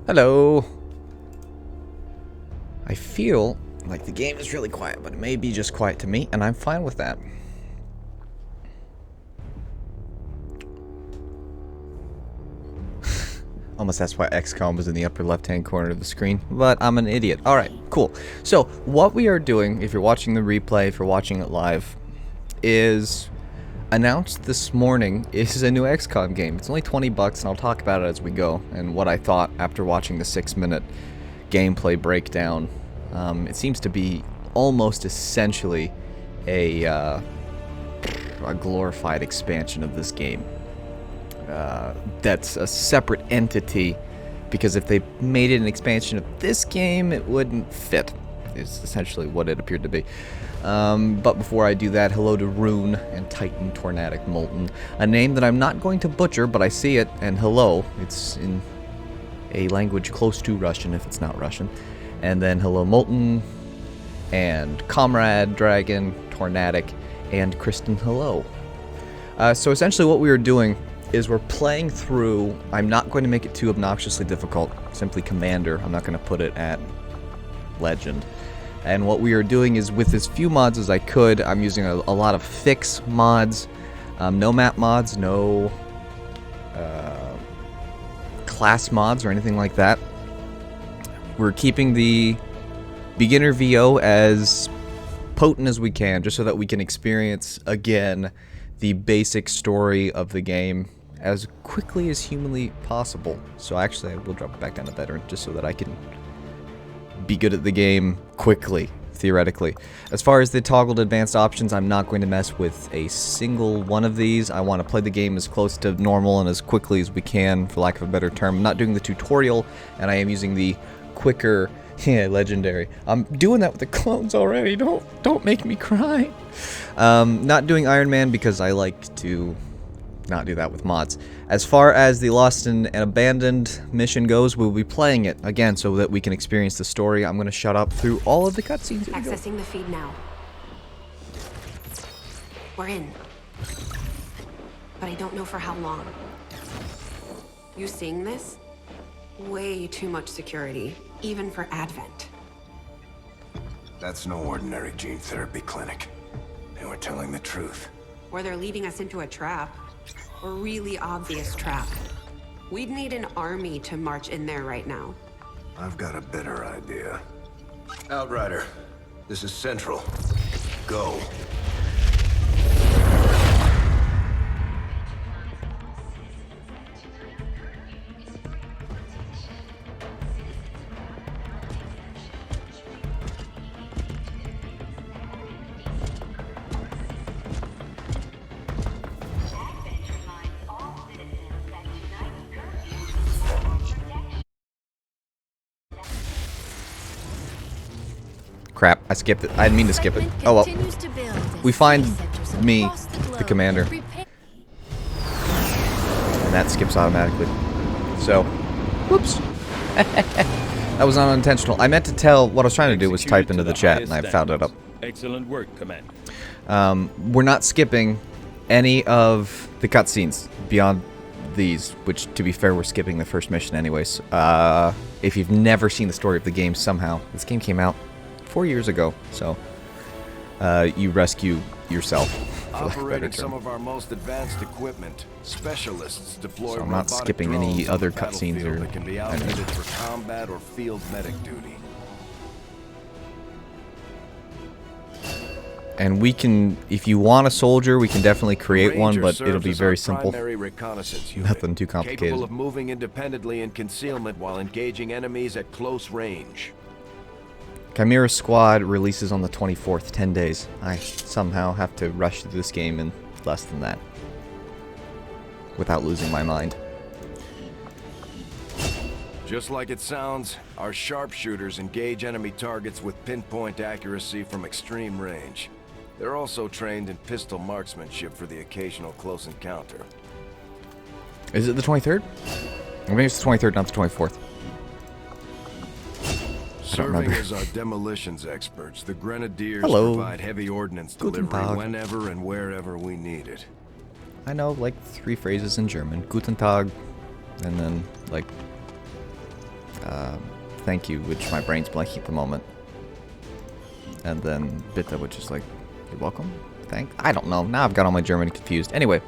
Hello. I feel like the game is really quiet, but it may be just quiet to me, and I'm fine with that. Almost that's why XCOM was in the upper left-hand corner of the screen, but I'm an idiot. Alright, cool. So, what we are doing, if you're watching the replay, if you're watching it live, is announced this morning is a new XCOM game. It's only 20 bucks, and I'll talk about it as we go, and what I thought after watching the 6-minute gameplay breakdown. It seems to be almost essentially a glorified expansion of this game. That's a separate entity, because if they made it an expansion of this game, it wouldn't fit, is essentially what it appeared to be. But before I do that, hello to Rune and Titan Tornadic Molten, a name that I'm not going to butcher, but I see it, and hello, it's in a language close to Russian if it's not Russian. And then hello Molten, and Comrade, Dragon, Tornadic, and Kristen, hello. So essentially what we are doing is we're playing through, I'm not going to make it too obnoxiously difficult, simply Commander, I'm not going to put it at Legend. And what we are doing is, with as few mods as I could, I'm using a lot of fix mods, no map mods, no class mods or anything like that. We're keeping the beginner VO as potent as we can, just so that we can experience, again, the basic story of the game as quickly as humanly possible. So actually, I will drop it back down to veteran, just so that I can be good at the game quickly, theoretically. As far as the toggled advanced options, I'm not going to mess with a single one of these. I want to play the game as close to normal and as quickly as we can, for lack of a better term. I'm not doing the tutorial, and I am using the quicker, yeah, legendary. I'm doing that with the clones already. Don't make me cry. Not doing Iron Man because I like to not do that with mods. As far as the Lost and Abandoned mission goes, we'll be playing it again so that we can experience the story. I'm going to shut up through all of the cutscenes. Accessing the feed now. We're in. But I don't know for how long. You seeing this? Way too much security, even for Advent. That's no ordinary gene therapy clinic. They were telling the truth. Or they're leading us into a trap. A really obvious trap. We'd need an army to march in there right now. I've got a better idea. Outrider, this is Central. Go. Crap, I skipped it. I didn't mean to skip it. Oh well. We find me, the commander. And that skips automatically. So, whoops. That was unintentional. I meant to tell, what I was trying to do was type into the chat, and I found it up. Excellent work, Commander. We're not skipping any of the cutscenes beyond these, which, to be fair, we're skipping the first mission anyways. If you've never seen the story of the game somehow, this game came out 4 years ago, so you rescue yourself. Operating some of our most advanced equipment, specialists deploy. So I'm not skipping any other cutscenes or that can be outfitted for combat or field medic duty. And we can, if you want a soldier, we can definitely create one, but it'll be very simple. Nothing too complicated. Capable of moving independently in concealment while engaging enemies at close range. Chimera Squad releases on the 24th, 10 days. I somehow have to rush through this game in less than that, without losing my mind. Just like it sounds, our sharpshooters engage enemy targets with pinpoint accuracy from extreme range. They're also trained in pistol marksmanship for the occasional close encounter. Is it the 23rd? I think it's the 23rd, not the 24th. Serving as our demolitions experts, the Grenadiers Hello. provide heavy ordnance Guten delivery Tag. whenever and wherever we need it. I know like 3 phrases in German. Guten Tag, and then like Thank you, which my brain's blanking at the moment. And then Bitte, which is like, you're welcome? Thanks? I don't know. Now I've got all my German confused. Anyway.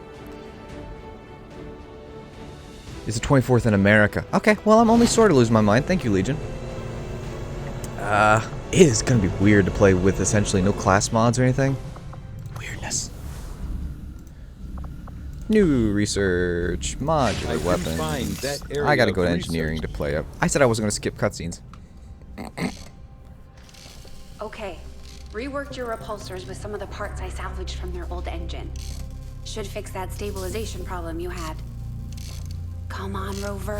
It's the 24th in America. Okay, well, I'm only sort of losing my mind. Thank you, Legion. It is going to be weird to play with essentially no class mods or anything. Weirdness. New research. Modular weapons. I gotta go to engineering to play up. I said I wasn't going to skip cutscenes. Okay. Reworked your repulsors with some of the parts I salvaged from their old engine. Should fix that stabilization problem you had. Come on, Rover.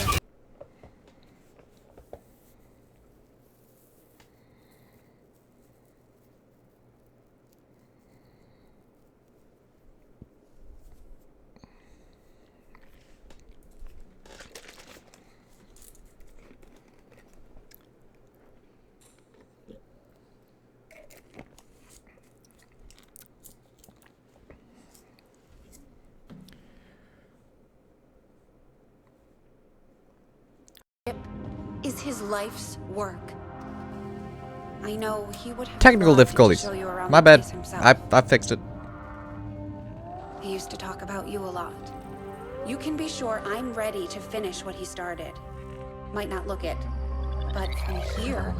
Is his life's work. I know he would have Technical difficulties. My bad. I fixed it. He used to talk about you a lot. You can be sure I'm ready to finish what he started. Might not look it, but from here,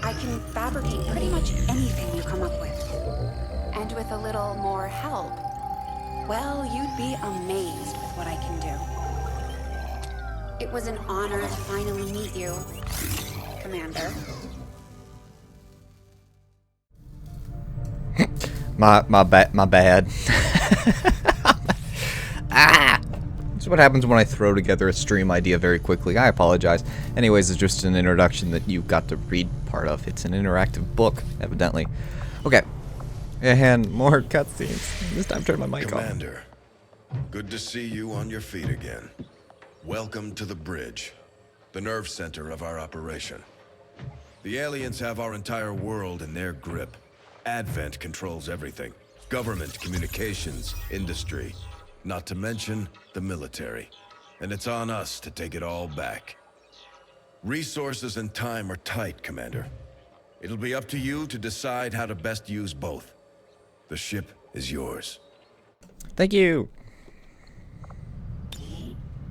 I can fabricate pretty much anything you come up with. And with a little more help, well, you'd be amazed with what I can do. It was an honor to finally meet you, Commander. My bad. Ah! This is what happens when I throw together a stream idea very quickly. I apologize. Anyways, it's just an introduction that you got to read part of. It's an interactive book, evidently. Okay. And more cutscenes. This time turn my mic off. Commander, good to see you on your feet again. Welcome to the bridge, the nerve center of our operation. The aliens have our entire world in their grip. Advent controls everything. Government, communications, industry. Not to mention the military. And it's on us to take it all back. Resources and time are tight, Commander. It'll be up to you to decide how to best use both. The ship is yours. Thank you.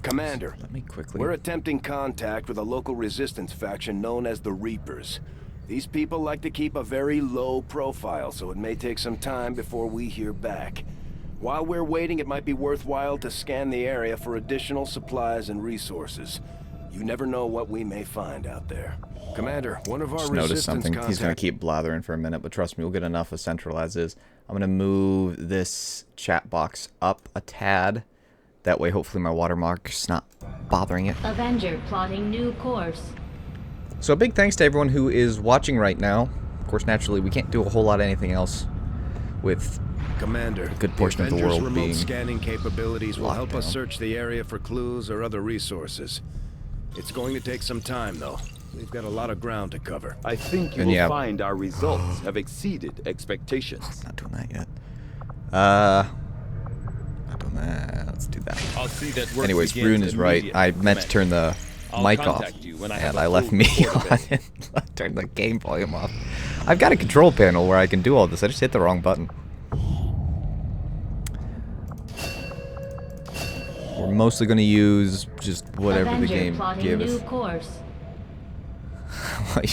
Commander, Let me quickly. we're attempting contact with a local resistance faction known as the Reapers. These people like to keep a very low profile, so it may take some time before we hear back. While we're waiting, it might be worthwhile to scan the area for additional supplies and resources. You never know what we may find out there. Commander, one of our Just noticed resistance something. He's going to contacts... keep blathering for a minute, but trust me, we'll get enough of Central as is. I'm going to move this chat box up a tad. That way, hopefully, my watermark's not bothering it. Avenger plotting new course. So a big thanks to everyone who is watching right now. Of course, naturally, we can't do a whole lot of anything else with Commander, a good portion of the Avengers' world remote being scanning capabilities will locked help us down. search the area for clues or other resources. It's going to take some time, though. We've got a lot of ground to cover. I think you And will yeah. find our results have exceeded expectations. Not doing that yet. Not doing that. Let's do that. I'll see that work Anyways, begins Rune is right. immediately, I meant to Commander. turn the I'll mic off, contact you when I have and a I left full me report of on it. and turned the game volume off. I've got a control panel where I can do all this. I just hit the wrong button. We're mostly going to use just whatever Avenger the game plotting gives new us. course.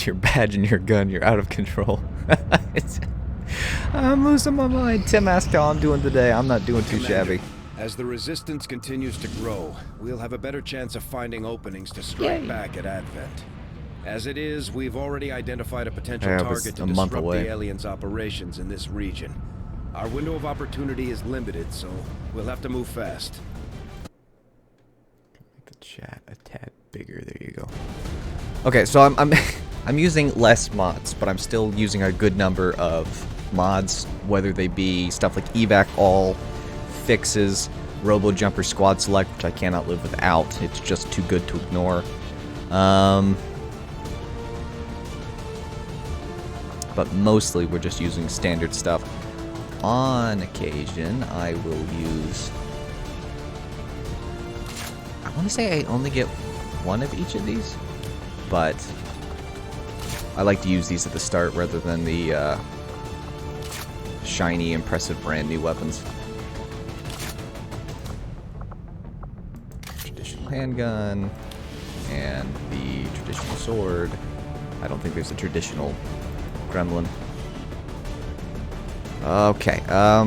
Your badge and your gun, you're out of control. I'm losing my mind. Tim asked how I'm doing today. I'm not doing too Commander, shabby. as the resistance continues to grow, we'll have a better chance of finding openings to strike Yay. back at Advent. As it is, we've already identified a potential Yeah, it was target to a month disrupt away. the aliens' operations in this region. Our window of opportunity is limited, so we'll have to move fast. Make the chat a tad bigger. There you go. Okay, so I'm I'm using less mods, but I'm still using a good number of mods, whether they be stuff like evac all, fixes, robo jumper squad select, which I cannot live without. It's just too good to ignore. But mostly we're just using standard stuff. On occasion, I will use... I want to say I only get one of each of these. but I like to use these at the start rather than the shiny, impressive, brand new weapons. Traditional handgun and the traditional sword. I don't think there's a traditional gremlin. Okay, yeah,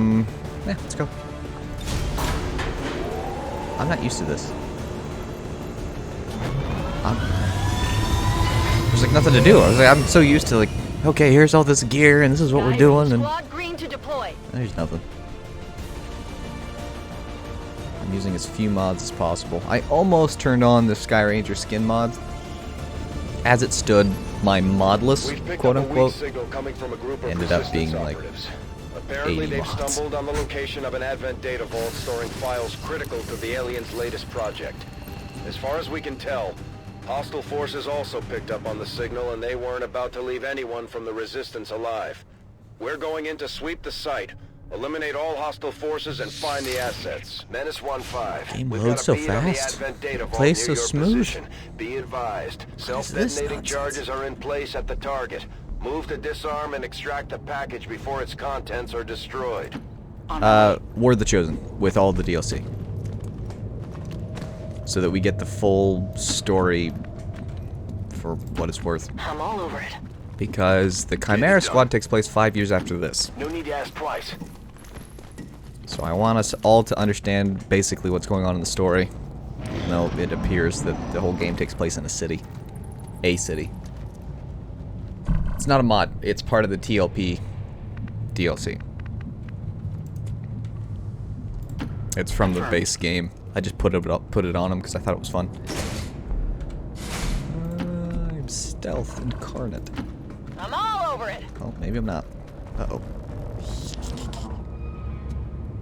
let's go. I'm not used to this. There's like nothing to do. I'm so used to like, okay, here's all this gear and this is what we're doing, and Squad green to deploy. there's nothing. I'm using as few mods as possible. I almost turned on the Sky Ranger skin mods. As it stood, my modless, quote unquote, ended up being like Apparently 80 they've mods. stumbled on the location of an Advent data vault storing files critical to the aliens' latest project. As far as we can tell, hostile forces also picked up on the signal and they weren't about to leave anyone from the Resistance alive. We're going in to sweep the site, eliminate all hostile forces and find the assets. Menace 1-5. Game We've loads got a so bead on the fast. Advent data vault Plays near so your smooth. position. Be advised, this self-detonating nonsense? charges are in place at the target. Move to disarm and extract the package before its contents are destroyed. War of the Chosen with all the DLC, so that we get the full story for what it's worth. I'm all over it. Because the Chimera Squad takes place 5 years after this. No need to ask twice. So I want us all to understand basically what's going on in the story. Even though it appears that the whole game takes place in a city. A city. It's not a mod, it's part of the TLP DLC. It's from the base game. I just put it on them because I thought it was fun. I'm stealth incarnate. I'm all over it. Oh, maybe I'm not. Uh-oh.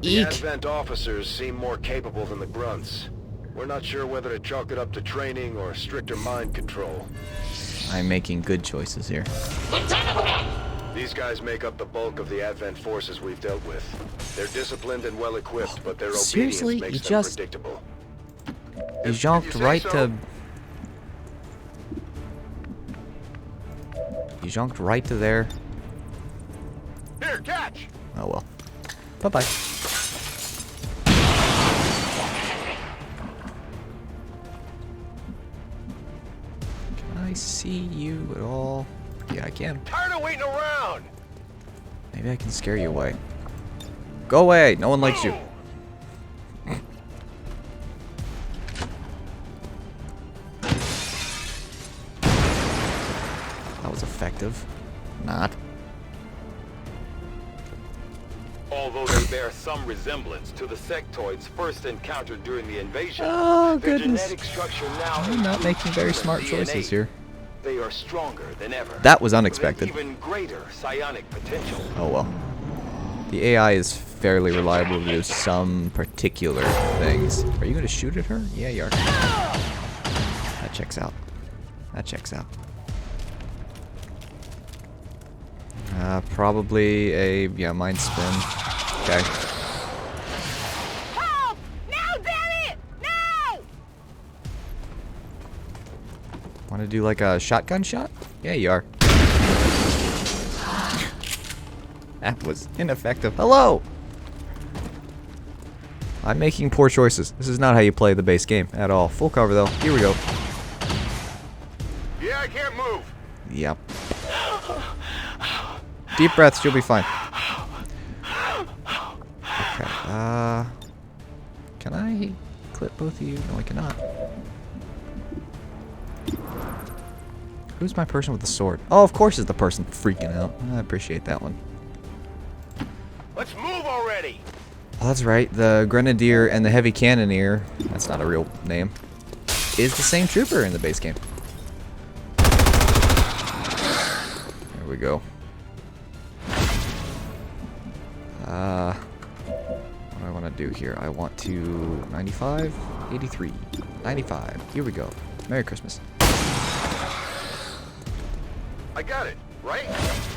The Eek! Advent officers seem more capable than the grunts. We're not sure whether to chalk it up to training or stricter mind control. I'm making good choices here. These guys make up the bulk of the Advent forces we've dealt with. They're disciplined and well-equipped, but their Seriously? obedience makes You them just- predictable. You If jonked you say right so. to... You jonked right to there. Here, catch! Oh well. Bye-bye. Can I see you at all? Yeah, I can. Tired of waiting around! Maybe I can scare you away. Go away! No one likes you. That was effective. Not. Although they bear some resemblance to the sectoids first encountered during the invasion, Oh, their goodness. genetic structure now I'm not includes making very human smart DNA. choices here. They are stronger than ever. That was with unexpected. even greater psionic potential. Oh well. The AI is fairly reliable to do some particular things. Are you going to shoot at her? Yeah, you are. That checks out. That checks out. Probably a, yeah, mind spin. Okay. Help! Now, damn it! Now! Want to do like a shotgun shot? Yeah, you are. That was ineffective. Hello! I'm making poor choices. This is not how you play the base game at all. Full cover though. Here we go. Yeah, I can't move! Yep. Deep breaths, you'll be fine. Okay, can I clip both of you? No, I cannot. Who's my person with the sword? Oh, of course it's the person freaking out. I appreciate that one. Let's move already! Oh, that's right. The Grenadier and the Heavy Cannoneer, that's not a real name, is the same trooper in the base game. There we go. What do I want to do here? I want to 95, 83, 95. Here we go. Merry Christmas. I got it, right?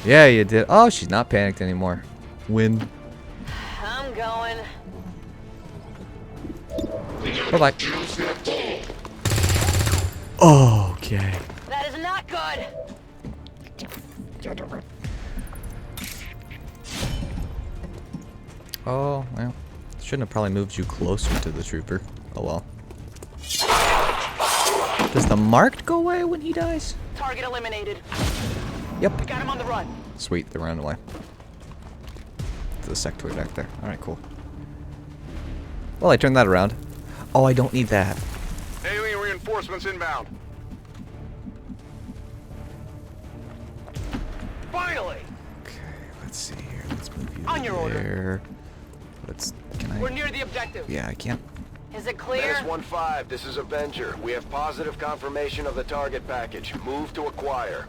Yeah, you did. Oh, she's not panicked anymore. Win. I'm going. Bye-bye. Okay. That is good. Oh, well. Shouldn't have probably moved you closer to the trooper. Oh well. Does the marked go away when he dies? Target eliminated. Yep. Got him on the run. Sweet, they ran away. To the sectoid back there. Alright, cool. Well, I turned that around. Oh, I don't need that. Alien reinforcements inbound. Finally! Okay, let's see here. Let's move you On your order. there. Can We're I? near the objective. Yeah, I can't. Is it clear? Menace 1-5, this is Avenger. We have positive confirmation of the target package. Move to acquire.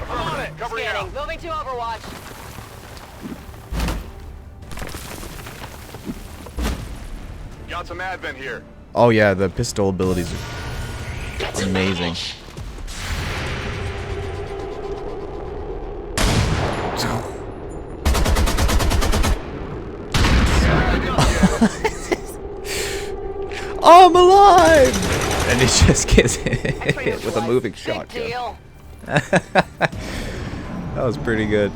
On it! Cover you Scanning. out. Moving to Overwatch. Got some advent here. Oh yeah, the pistol abilities are amazing. I'm alive! And it just gets hit with a moving Big shotgun. deal. That was pretty good.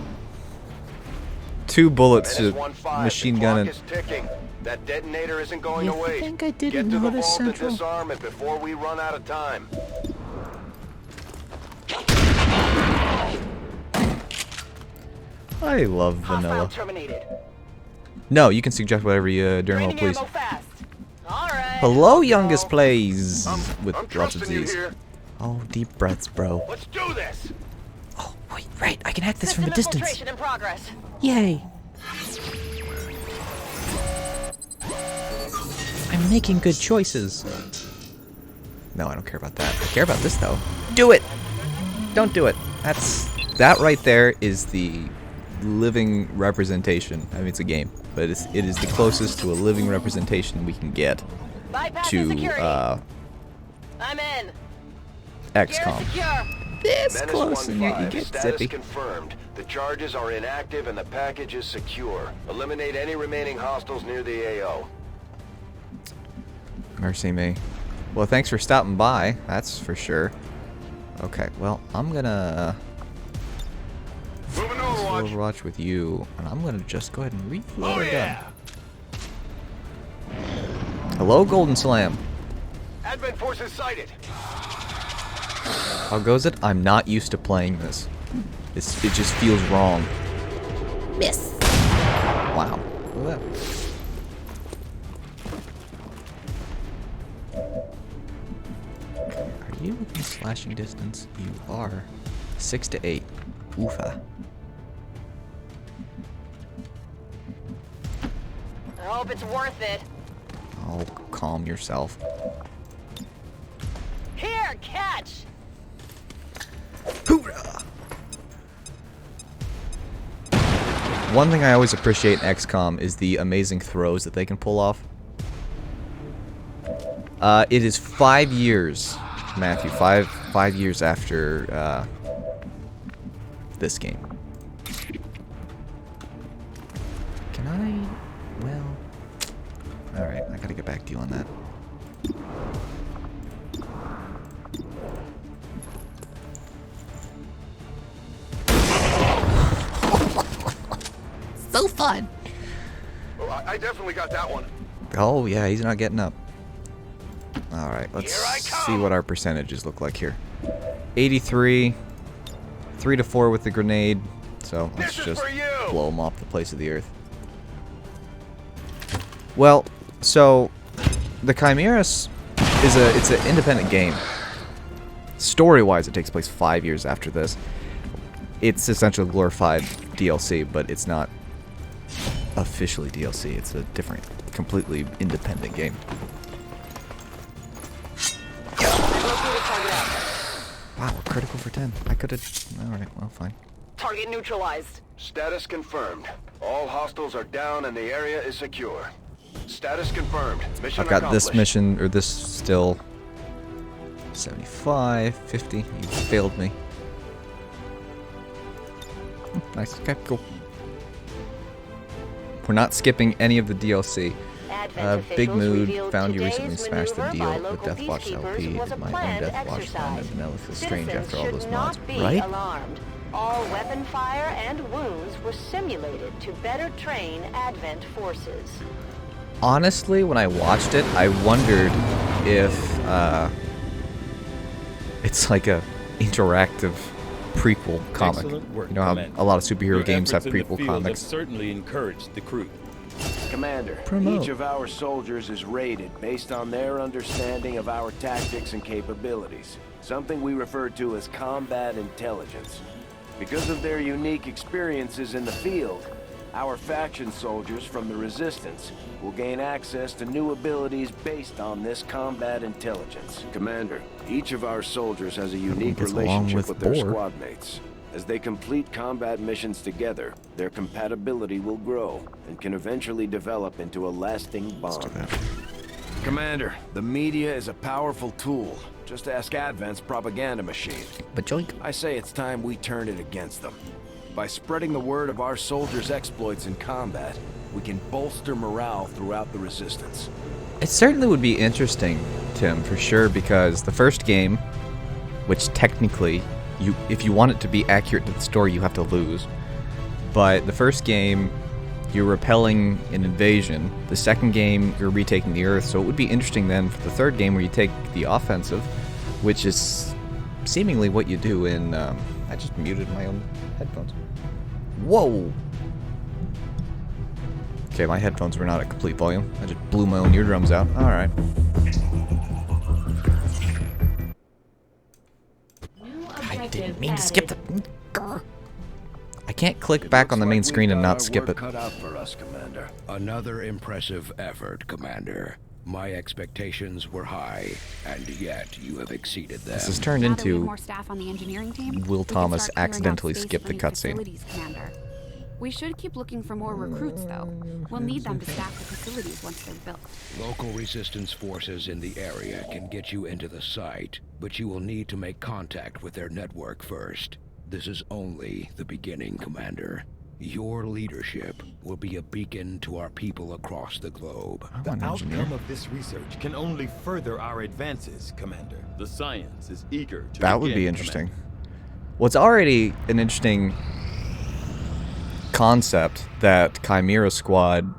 2 bullets Menace to 1-5, machine the gun clock and is ticking. That detonator isn't going You to waste. think I didn't Get to the notice, vault Central? and disarm it before we run out of time. I love Hostile vanilla. terminated. No, you can suggest whatever you during roll, Draining please. ammo fast. All right. Hello, youngest plays with I'm lots of trusting you Z's. here. Oh, deep breaths, bro. Let's do this! Oh, wait, right. I can hack this System from a distance. infiltration in progress. Yay. I'm making good choices. No, I don't care about that. I care about this, though. Do it! Don't do it. That right there is the living representation. I mean, it's a game, but it is the closest to a living representation we can get Bypass to security. I'm in. XCOM. Gear secure. This Menace close and yet you 1-5, get status zippy. confirmed. The charges are inactive and the package is secure. Eliminate any remaining hostiles near the AO. Mercy me. Well, thanks for stopping by. That's for sure. Okay, well, I'm gonna Moving to Overwatch. Overwatch with you, and I'm gonna just go ahead and reload Oh our yeah! gun. Hello, Golden Slam. Advent forces sighted. How goes it? I'm not used to playing this. It just feels wrong. Miss. Wow. Look at that. Are you within slashing distance? You are. 6 to 8. Oofa. I hope it's worth it. Oh, calm yourself. Here, catch. Hoorah! One thing I always appreciate in XCOM is the amazing throws that they can pull off. It is 5 years, Matthew, five years after this game. Can I? Well, all right. I gotta get back to you on that. So fun. Oh, I definitely got that one. Oh yeah, he's not getting up. All right, let's Here I see come. what our percentages look like here. 83, 3 to 4 with the grenade. So let's This is just for you. blow him off the face of the earth. Well, so the Chimera it's an independent game. Story-wise, it takes place 5 years after this. It's essentially glorified DLC, but it's not officially DLC. It's a different, completely independent game. Located target out. Wow, we're critical for 10. I could have... Alright, well, fine. Target neutralized. Status confirmed. All hostiles are down and the area is secure. Status confirmed. Mission I've got this accomplished. mission, or this still... 75, 50. You failed me. Nice, okay, cool. We're not skipping any of the DLC. Advent Big officials Mood revealed found you today's recently smashed the maneuver deal by with local Deathwatch peacekeepers LP. was a Did my own planned Deathwatch find exercise. vanilla feels strange Citizens after all those should mods, not be right? alarmed. All weapon fire and wounds were simulated to better train Advent forces. Honestly, when I watched it, I wondered if it's like a interactive prequel comic. Excellent work, You know how Commander. a lot of superhero Your games have efforts in the prequel field have comics. certainly encouraged the crew. Commander, Promote. each of our soldiers is rated based on their understanding of our tactics and capabilities, something we refer to as combat intelligence. Because of their unique experiences in the field, our faction soldiers from the Resistance will gain access to new abilities based on this combat intelligence. Commander, each of our soldiers has a unique gets along relationship with with their Boar. squad mates. As they complete combat missions together, their compatibility will grow and can eventually develop into a lasting bond. Commander, the media is a powerful tool. Just ask Advent's propaganda machine. But joink. I say it's time we turn it against them. By spreading the word of our soldiers' exploits in combat, we can bolster morale throughout the Resistance. It certainly would be interesting, Tim, for sure, because the first game, which technically, if you want it to be accurate to the story, you have to lose. But the first game, you're repelling an invasion. The second game, you're retaking the Earth. So it would be interesting then for the third game where you take the offensive, which is seemingly what you do in... I just muted my own headphones. Whoa! Okay, my headphones were not at complete volume. I just blew my own eardrums out. Alright. I didn't mean to skip the... Grr. I can't click back on the main screen and not skip it. Cut out for us, Commander. Another impressive effort, Commander. My expectations were high, and yet you have exceeded them. This has turned Now that we have into more staff on the engineering team, Will we can Thomas start clearing out accidentally space skipped for the new cutscene. facilities, Commander. We should keep looking for more recruits, though. We'll need them to staff the facilities once they're built. Local resistance forces in the area can get you into the site, but you will need to make contact with their network first. This is only the beginning, Commander. Your leadership will be a beacon to our people across the globe. I The want an engineer. outcome of this research can only further our advances, Commander. The science is eager to That would be begin, interesting. Commander. What's already an interesting concept that Chimera Squad,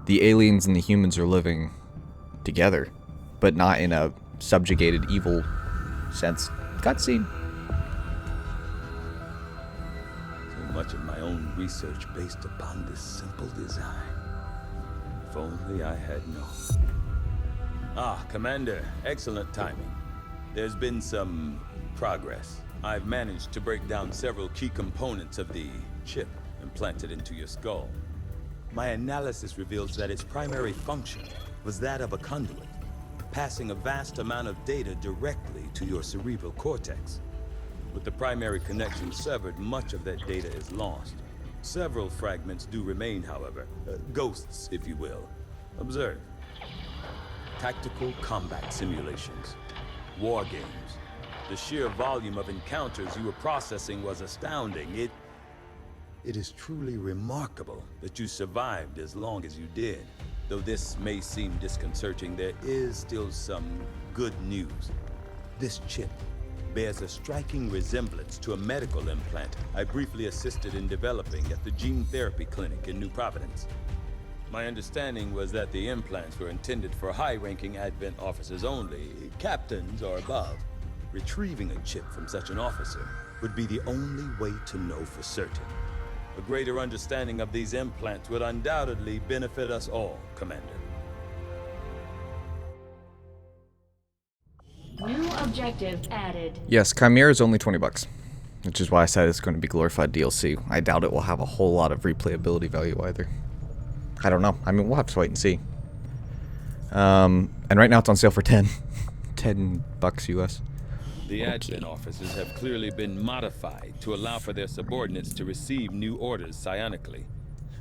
the aliens and the humans are living together, but not in a subjugated evil sense. Cutscene. So much of my own research based upon this simple design. If only I had known. Ah, Commander, excellent timing. There's been some progress. I've managed to break down several key components of the chip implanted into your skull. My analysis reveals that its primary function was that of a conduit, passing a vast amount of data directly to your cerebral cortex. With the primary connection severed, much of that data is lost. Several fragments do remain, however. Ghosts, if you will. Observe. Tactical combat simulations. War games. The sheer volume of encounters you were processing was astounding. It is truly remarkable that you survived as long as you did. Though this may seem disconcerting, there is still some good news. This chip bears a striking resemblance to a medical implant I briefly assisted in developing at the gene therapy clinic in New Providence. My understanding was that the implants were intended for high-ranking Advent officers only, captains or above. Retrieving a chip from such an officer would be the only way to know for certain. A greater understanding of these implants would undoubtedly benefit us all, Commander. New objective added. Yes, Chimera is only $20, which is why I said it's going to be glorified DLC. I doubt it will have a whole lot of replayability value either. I don't know. I mean, we'll have to wait and see. And right now it's on sale for $10 US. The Advent officers have clearly been modified to allow for their subordinates to receive new orders psionically.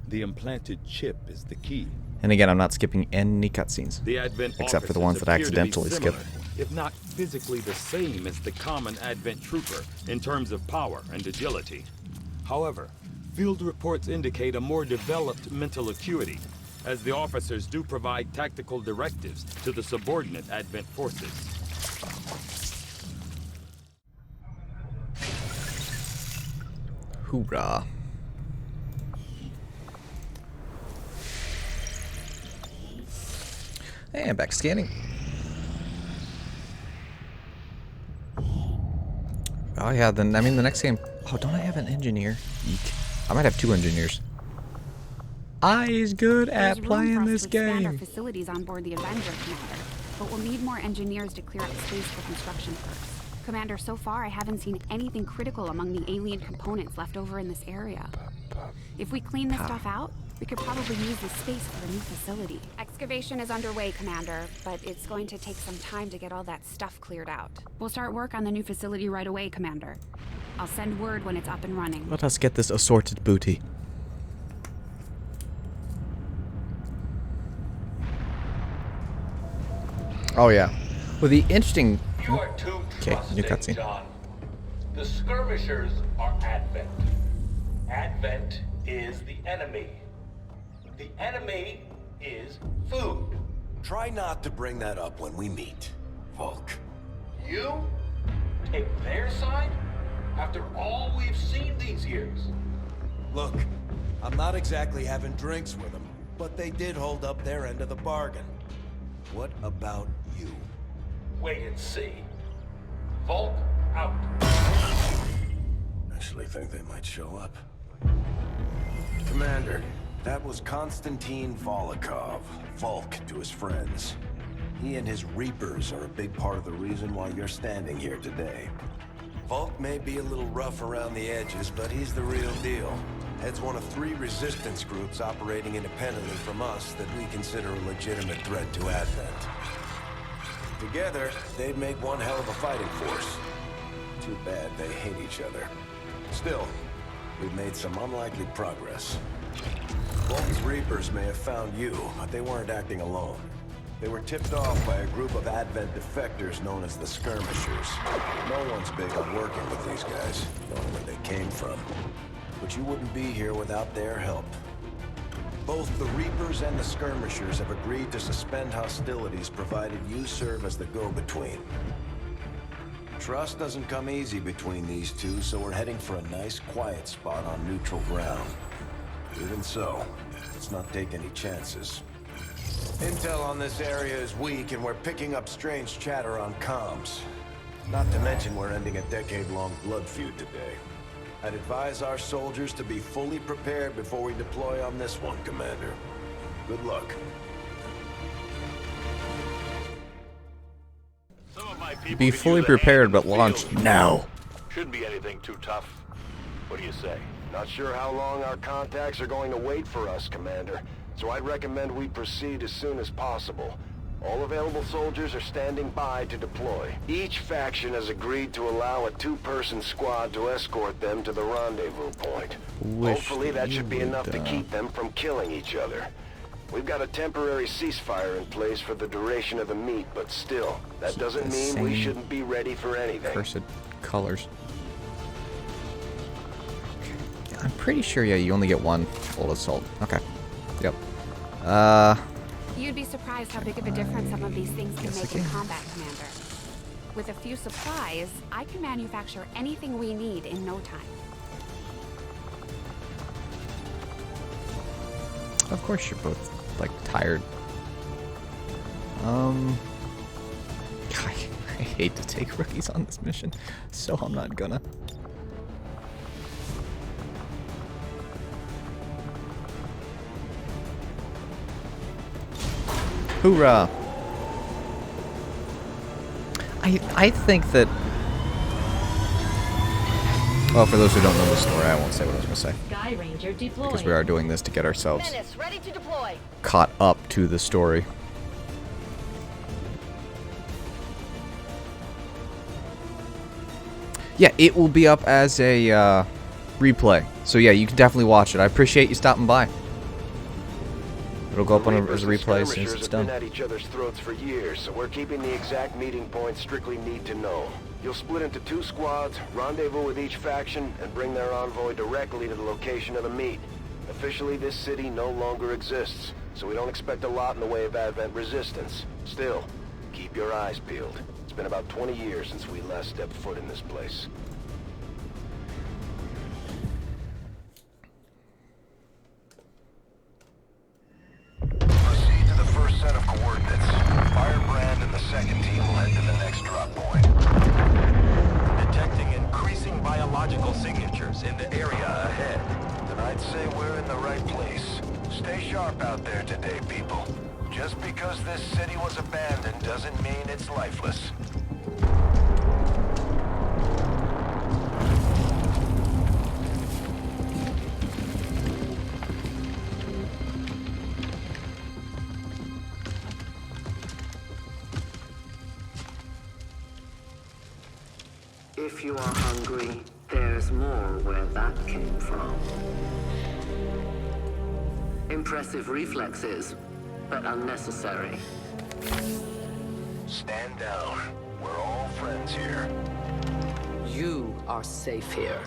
The implanted chip is the key. And again, I'm not skipping any cutscenes, The Advent except for the ones that I officers appear to be accidentally skip. similar, if not physically the same as the common Advent trooper in terms of power and agility. However, field reports indicate a more developed mental acuity, as the officers do provide tactical directives to the subordinate Advent forces. Hoorah. And back scanning. Oh yeah, then I mean the next game. Oh, don't I have an engineer? Eek. I might have 2 engineers. I is good at playing this game. Our facilities on board the Avenger, Commander, but we'll need more engineers to clear up space for construction first. Commander, so far I haven't seen anything critical among the alien components left over in this area. If we clean this stuff out, we could probably use this space for a new facility. Excavation is underway, Commander, but it's going to take some time to get all that stuff cleared out. We'll start work on the new facility right away, Commander. I'll send word when it's up and running. Let us get this assorted booty. Oh yeah. Well, the interesting. You are too new cutscene. John. The skirmishers are Advent. Advent is the enemy. The enemy is food. Try not to bring that up when we meet, Volk. You take their side after all we've seen these years. Look, I'm not exactly having drinks with them, but they did hold up their end of the bargain. What about you? Wait and see. Volk out. Actually think they might show up. Commander, that was Konstantin Volokov, Volk to his friends. He and his Reapers are a big part of the reason why you're standing here today. Volk may be a little rough around the edges, but he's the real deal. Heads one of 3 resistance groups operating independently from us that we consider a legitimate threat to Advent. Together, they'd make one hell of a fighting force. Too bad they hate each other. Still, we've made some unlikely progress. Volk's Reapers may have found you, but they weren't acting alone. They were tipped off by a group of Advent defectors known as the Skirmishers. No one's big on working with these guys, knowing where they came from. But you wouldn't be here without their help. Both the Reapers and the Skirmishers have agreed to suspend hostilities provided you serve as the go-between. Trust doesn't come easy between these two, so we're heading for a nice, quiet spot on neutral ground. Even so, let's not take any chances. Intel on this area is weak, and we're picking up strange chatter on comms. Not to mention we're ending a decade-long blood feud today. I'd advise our soldiers to be fully prepared before we deploy on this one, Commander. Good luck. Be fully prepared, but launch now. Shouldn't be anything too tough. What do you say? Not sure how long our contacts are going to wait for us, Commander. So I'd recommend we proceed as soon as possible. All available soldiers are standing by to deploy. Each faction has agreed to allow a 2-person squad to escort them to the rendezvous point. Hopefully that should be enough to keep them from killing each other. We've got a temporary ceasefire in place for the duration of the meet, but still, that doesn't mean we shouldn't be ready for anything. Cursed colors. I'm pretty sure, yeah, you only get 1 full assault. Okay. Yep. You'd be surprised how big of a difference some of these things can make in combat, Commander. With a few supplies, I can manufacture anything we need in no time. Of course you're both, like, tired. I hate to take rookies on this mission, so I'm not gonna. Hoorah! I think that... Well, for those who don't know the story, I won't say what I was going to say. Sky Ranger deployed. Because we are doing this to get ourselves Menace, ready to deploy. caught up to the story. Yeah, it will be up as a replay. So yeah, you can definitely watch it. I appreciate you stopping by. It'll go up on as a replay as soon as it's done. We've been at each other's throats for years, so we're keeping the exact meeting points strictly need to know. You'll split into 2 squads, rendezvous with each faction, and bring their envoy directly to the location of the meet. Officially, this city no longer exists, so we don't expect a lot in the way of Advent resistance. Still, keep your eyes peeled. It's been about 20 years since we last stepped foot in this place. Proceed to the first set of coordinates. Firebrand and the second team will head to the next drop point. Detecting increasing biological signatures in the area ahead. Then I'd say we're in the right place. Stay sharp out there today, people. Just because this city was abandoned doesn't mean it's lifeless. If you are hungry, there's more where that came from. Impressive reflexes, but unnecessary. Stand down. We're all friends here. You are safe here.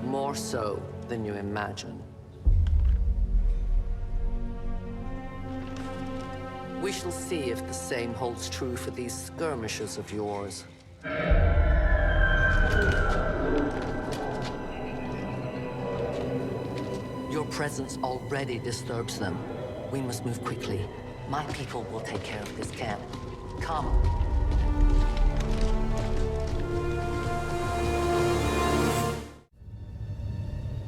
More so than you imagine. We shall see if the same holds true for these skirmishes of yours. Your presence already disturbs them. We must move quickly. My people will take care of this camp. Come.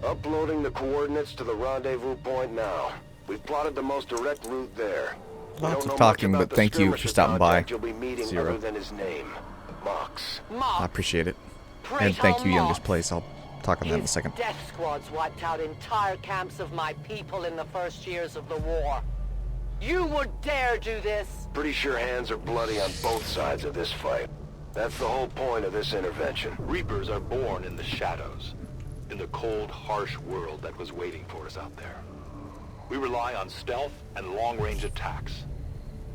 Uploading the coordinates to the rendezvous point now. We've plotted the most direct route there. Lots of talking, but thank you for stopping by. You'll be meeting Zero. other than his name, Mox. I appreciate it. And thank you, youngest place. I'll talk on that in a second. Death squads wiped out entire camps of my people in the first years of the war. You would dare do this? Pretty sure hands are bloody on both sides of this fight. That's the whole point of this intervention. Reapers are born in the shadows, in the cold, harsh world that was waiting for us out there. We rely on stealth and long-range attacks.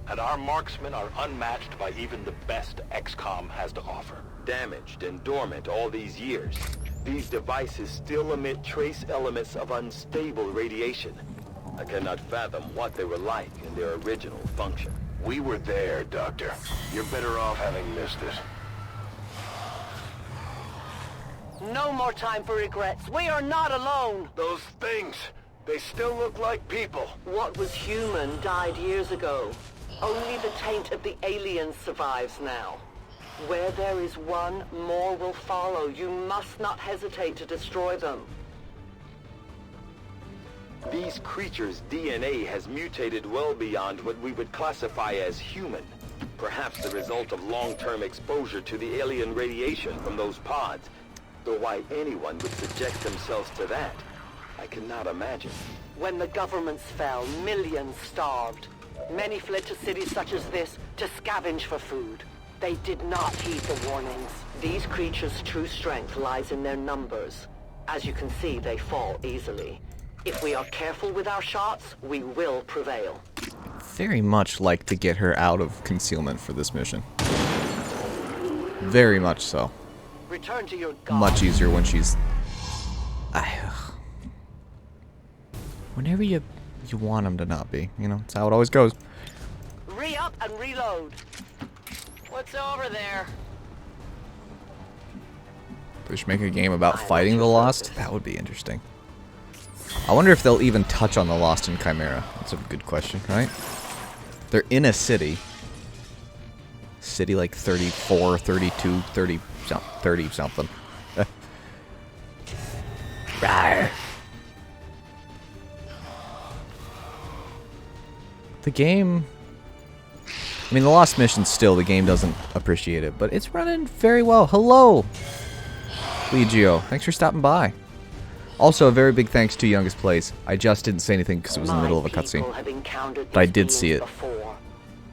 And our marksmen are unmatched by even the best XCOM has to offer. Damaged and dormant all these years, these devices still emit trace elements of unstable radiation. I cannot fathom what they were like in their original function. We were there, Doctor. You're better off having missed it. No more time for regrets. We are not alone. Those things, they still look like people. What was human died years ago. Only the taint of the aliens survives now. Where there is one, more will follow. You must not hesitate to destroy them. These creatures' DNA has mutated well beyond what we would classify as human. Perhaps the result of long-term exposure to the alien radiation from those pods. Though why anyone would subject themselves to that, I cannot imagine. When the governments fell, millions starved. Many fled to cities such as this to scavenge for food. They did not heed the warnings. These creatures' true strength lies in their numbers. As you can see, they fall easily. If we are careful with our shots, we will prevail. Very much like to get her out of concealment for this mission. Very much so. Return to your god. Much easier when she's... Whenever you want them to not be, you know, that's how it always goes. Re-up and reload. What's over there? They should make a game about fighting the Lost. That would be interesting. I wonder if they'll even touch on the Lost in Chimera. That's a good question, right? They're in a city. City like 34, 32, 30 something. Rawr. The game... I mean, the Lost mission still, the game doesn't appreciate it, but it's running very well. Hello, Legio. Thanks for stopping by. Also, a very big thanks to Youngest Place. I just didn't say anything because it was in the middle of a cutscene. But I did see it.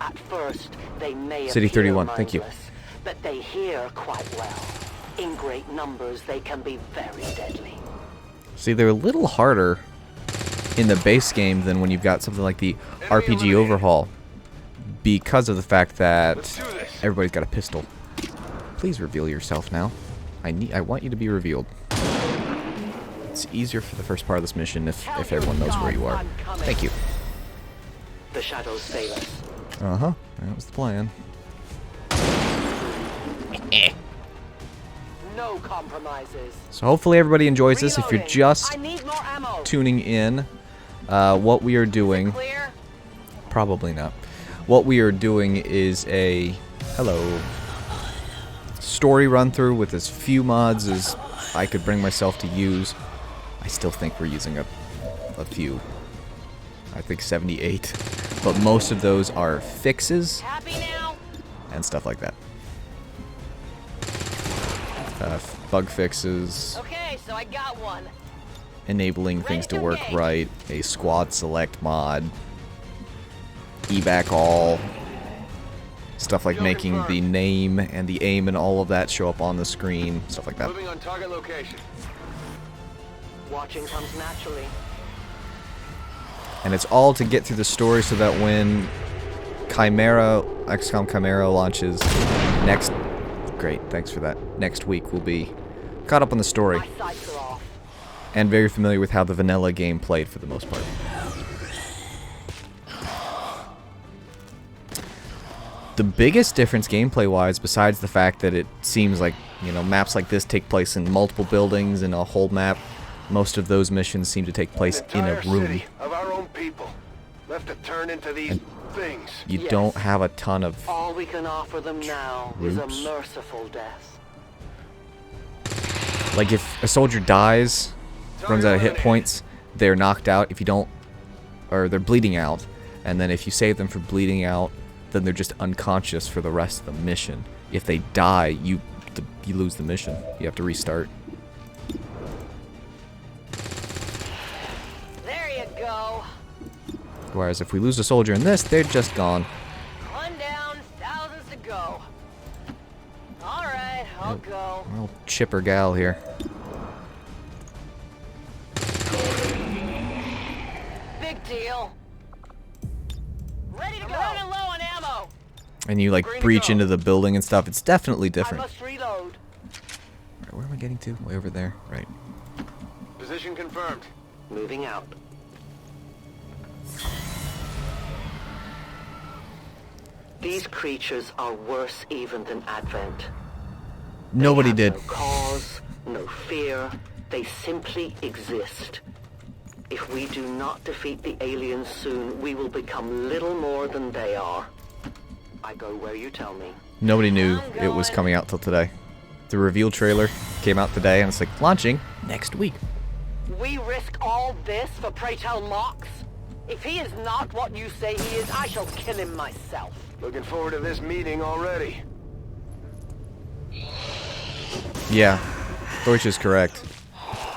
At first, they may City 31, thank you. But they hear quite well. In great numbers, they can be very deadly. See, they're a little harder in the base game than when you've got something like the RPG overhaul. Because of the fact that everybody's got a pistol. Please reveal yourself now. I want you to be revealed. it's easier for the first part of this mission if everyone knows where you are. Thank you. The shadows fail us. Uh-huh. That was the plan. No compromises. So hopefully everybody enjoys this. If you're just tuning in, what we are doing... Probably not. What we are doing is a... Hello. Story run-through with as few mods as I could bring myself to use. I still think we're using a few. I think 78. But most of those are fixes and stuff like that. Bug fixes. Okay, so I got one. Enabling things to work right. A squad select mod. Evac all. Stuff like making the name and the aim and all of that show up on the screen. Stuff like that. Moving on target location. Watching comes naturally. And it's all to get through the story so that when XCOM Chimera launches next... Great, thanks for that. Next week we'll be caught up on the story. And very familiar with how the vanilla game played for the most part. The biggest difference gameplay-wise, besides the fact that it seems like, you know, maps like this take place in multiple buildings in a whole map, most of those missions seem to take place in a room. City of our own people, left to turn into these things. You don't have a ton of All we can offer them now is a merciful death. Like if a soldier dies, runs out of hit points, they're knocked out. If you don't, or they're bleeding out, and then if you save them from bleeding out, then they're just unconscious for the rest of the mission. If they die, you lose the mission. You have to restart. There you go. Whereas if we lose a soldier in this, they're just gone. One down, thousands to go. All right, I'll go. Little chipper gal here. Big deal. Ready to go. Running low on ammo. And you like breach into the building and stuff. It's definitely different. I must reload. Right, where am I getting to? Way over there. Right. Position confirmed. Moving out. These creatures are worse even than Advent. Nobody did. No cause, no fear. They simply exist. If we do not defeat the aliens soon, we will become little more than they are. I go where you tell me. Nobody knew it was coming out till today. The reveal trailer came out today, and it's like launching next week. We risk all this for pray tell Mox? If he is not what you say he is, I shall kill him myself. Looking forward to this meeting already. Yeah, Deutsch is correct.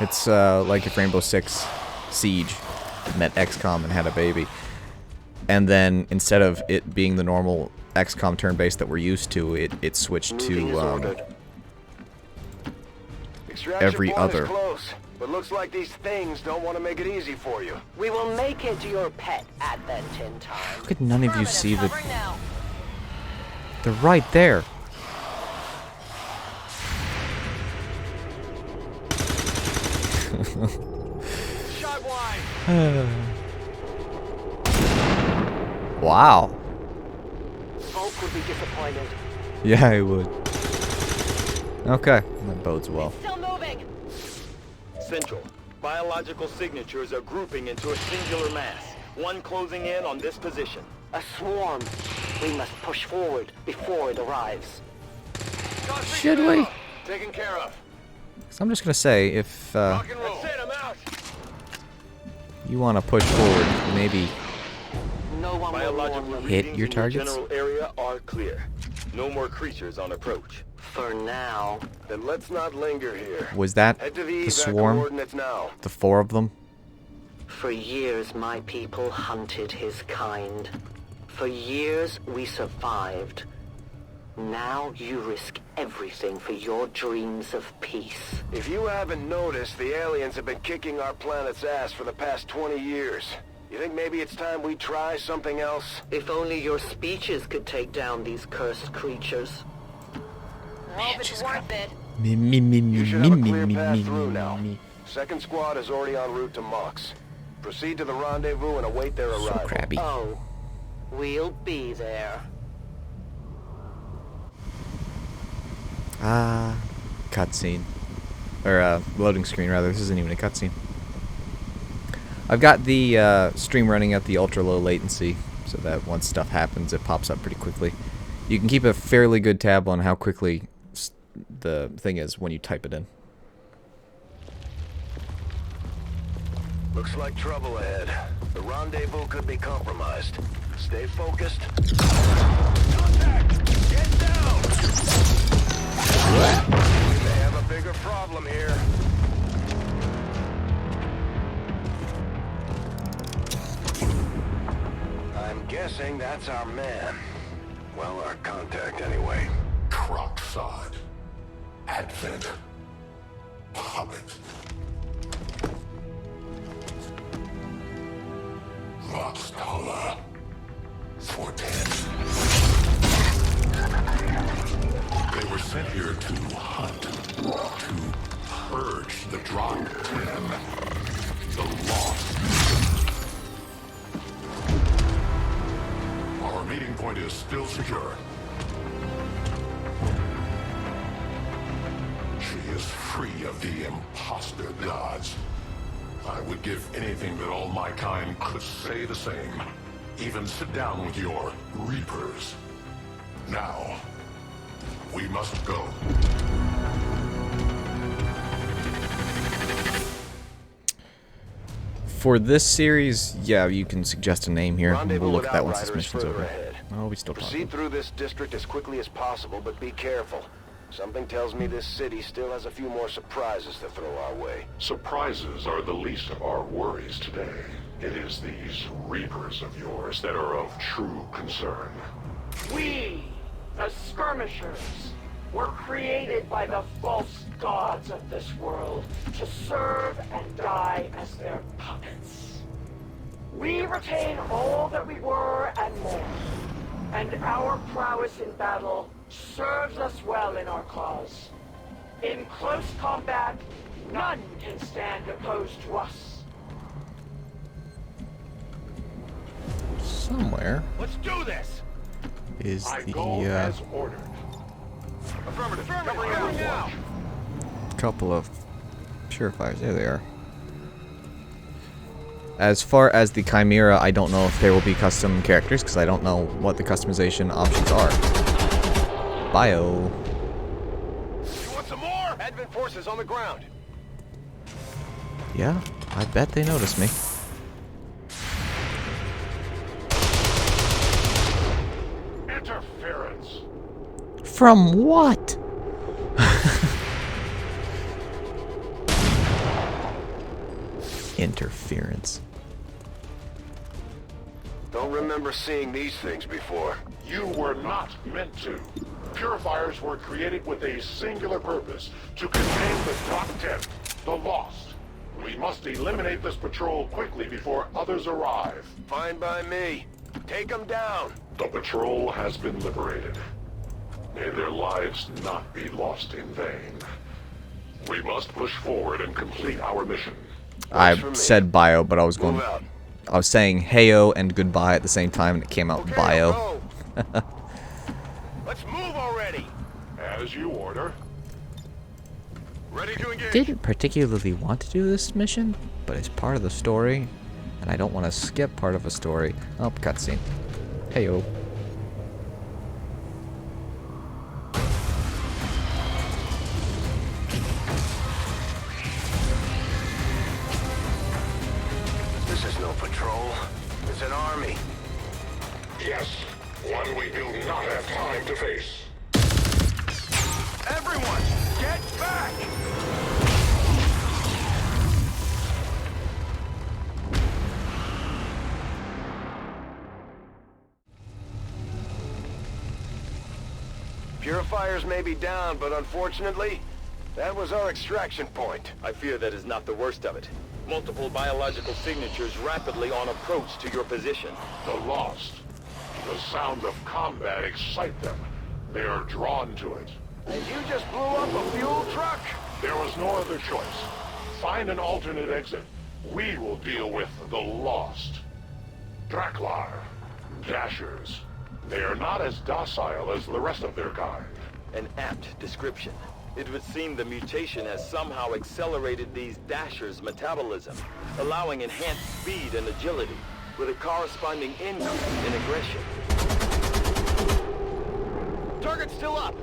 It's like if Rainbow Six Siege met XCOM and had a baby. And then instead of it being the normal XCOM turn-based that we're used to, it switched to every other. Close, but looks like these things don't want to make it easy for you. We will make it your pet Advent in time. How could none of you see that? They're right there. Shot wide. Wow. Folk would be disappointed. Yeah, I would. Okay, that bodes well. Still moving. Central. Biological signatures are grouping into a singular mass. One closing in on this position. A swarm. We must push forward before it arrives. Should we? Taken care of. So I'm just gonna say, if Rock and roll. That's it, I'm out. you want to push forward, maybe No one Biological hit readings your in targets. general area are clear. No more creatures on approach. For now. Then let's not linger here. Was that Head to the evac swarm? coordinates now. The 4 of them? For years, my people hunted his kind. For years, we survived. Now you risk everything for your dreams of peace. If you haven't noticed, the aliens have been kicking our planet's ass for the past 20 years. You think maybe it's time we try something else? If only your speeches could take down these cursed creatures. I hope it's worth it. You should have a clear path through now. Second squad is already en route to Mox. Proceed to the rendezvous and await their arrival. So crabby. Oh, we'll be there. Cutscene. Or, loading screen, rather. This isn't even a cutscene. I've got the stream running at the ultra-low latency, so that once stuff happens, it pops up pretty quickly. You can keep a fairly good tab on how quickly the thing is when you type it in. Looks like trouble ahead. The rendezvous could be compromised. Stay focused. Contact! Get down! We may have a bigger problem here. I'm guessing that's our man. Well, our contact anyway. Crocksod. Advent. Puppet. Voxtala. Fortet. They were sent here to hunt. To purge the Drop 10. The Lost. Our meeting point is still secure. She is free of the imposter gods. I would give anything that all my kind could say the same. Even sit down with your Reapers. Now, we must go. For this series, yeah, you can suggest a name here. We'll look at that once this mission's over. Ahead. Oh, we still talking. Proceed through this district as quickly as possible, but be careful. Something tells me this city still has a few more surprises to throw our way. Surprises are the least of our worries today. It is these Reapers of yours that are of true concern. We, the skirmishers, were created by the false gods of this world to serve and die as their puppets. We retain all that we were and more, and our prowess in battle serves us well in our cause. In close combat, none can stand opposed to us. Somewhere Let's do this! is I the go as ordered. Affirmative. Covering out now. couple of purifiers. There they are. As far as the Chimera, I don't know if there will be custom characters, because I don't know what the customization options are. Bio. You want some more? Advent forces on the ground. Yeah, I bet they noticed me. Interference. From what? Interference. Don't remember seeing these things before. You were not meant to. Purifiers were created with a singular purpose, to contain the Drop 10, the Lost. We must eliminate this patrol quickly before others arrive. Fine by me. Take them down. The patrol has been liberated. May their lives not be lost in vain. We must push forward and complete our mission. I said bio, but I was going. I was saying heyo and goodbye at the same time, and it came out bio. Let's move already. As you order. Ready to engage. Didn't particularly want to do this mission, but it's part of the story, and I don't want to skip part of a story. Oh, cutscene. Heyo. This is no patrol. It's an army. Yes, one we do not have time to face. Everyone, get back! Purifiers may be down, but unfortunately, that was our extraction point. I fear that is not the worst of it. Multiple biological signatures rapidly on approach to your position. The Lost. The sound of combat excite them. They are drawn to it. And you just blew up a fuel truck? There was no other choice. Find an alternate exit. We will deal with the Lost. Draklar. Dashers. They are not as docile as the rest of their kind. An apt description. It would seem the mutation has somehow accelerated these Dashers' metabolism, allowing enhanced speed and agility, with a corresponding increase in aggression. Target's still up!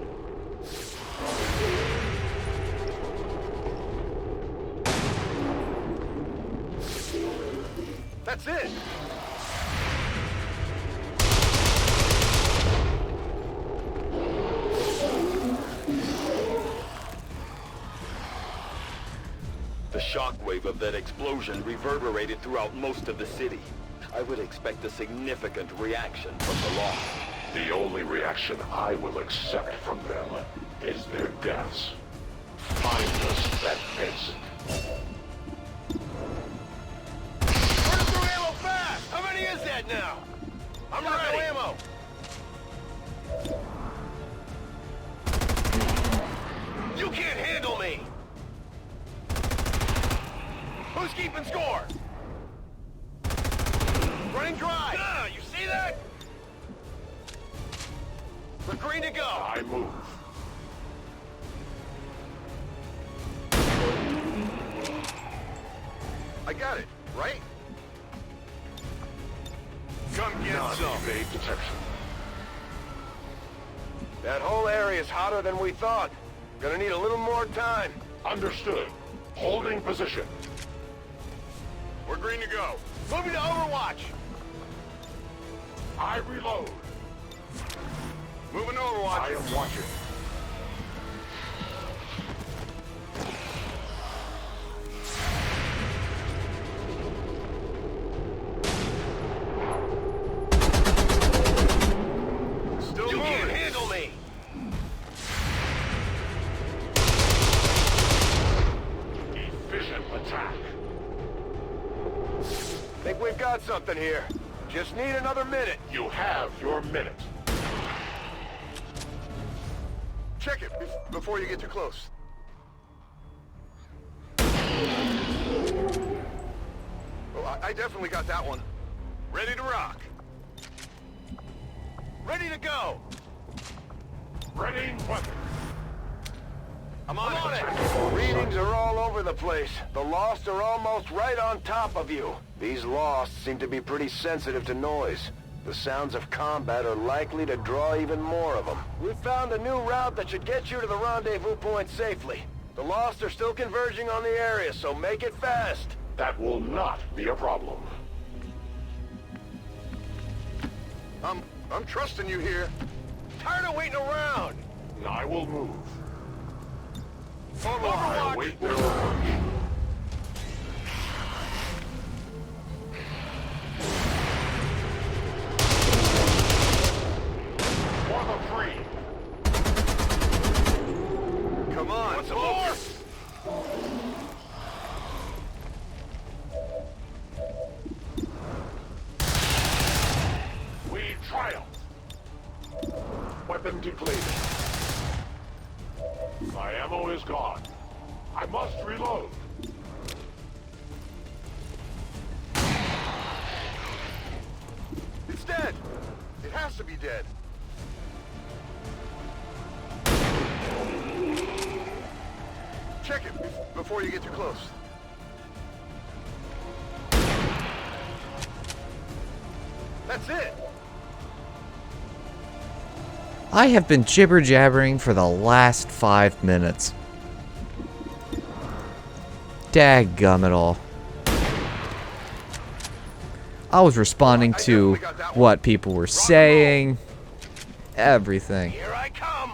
That's it! The shockwave of that explosion reverberated throughout most of the city. I would expect a significant reaction from the Lost. The only reaction I will accept from them is their deaths. Find us that exit. Burn through ammo fast! How many is that now? I'm ready! Ammo! You can't handle me! Who's keeping score? Running dry! You see that? We're green to go! I move. I got it, right? Come get some. Evade detection. That whole area is hotter than we thought. Gonna need a little more time. Understood. Holding position. We're green to go. Moving to Overwatch. I reload. Moving to Overwatch. I am watching. Still you moving. Can't handle me. Efficient attack. Think we've got something here. Just need another minute. You have your minute. Check it before you get too close. Oh, I definitely got that one. Ready to rock. Ready to go. Ready weapon. I'm on it. Readings are all over the place. The Lost are almost right on top of you. These Lost seem to be pretty sensitive to noise. The sounds of combat are likely to draw even more of them. We've found a new route that should get you to the rendezvous point safely. The Lost are still converging on the area, so make it fast. That will not be a problem. I'm trusting you here. Tired of waiting around. I will move. Overwatch. I await their approach. For the free. Come on, what's more? We triumph. Weapon depleted. My ammo is gone. I must reload. It's dead. It has to be dead. Check it before you get too close. That's it. I have been jibber-jabbering for the last 5 minutes. Daggum it all. I was responding to what people were saying. Everything. Here I come.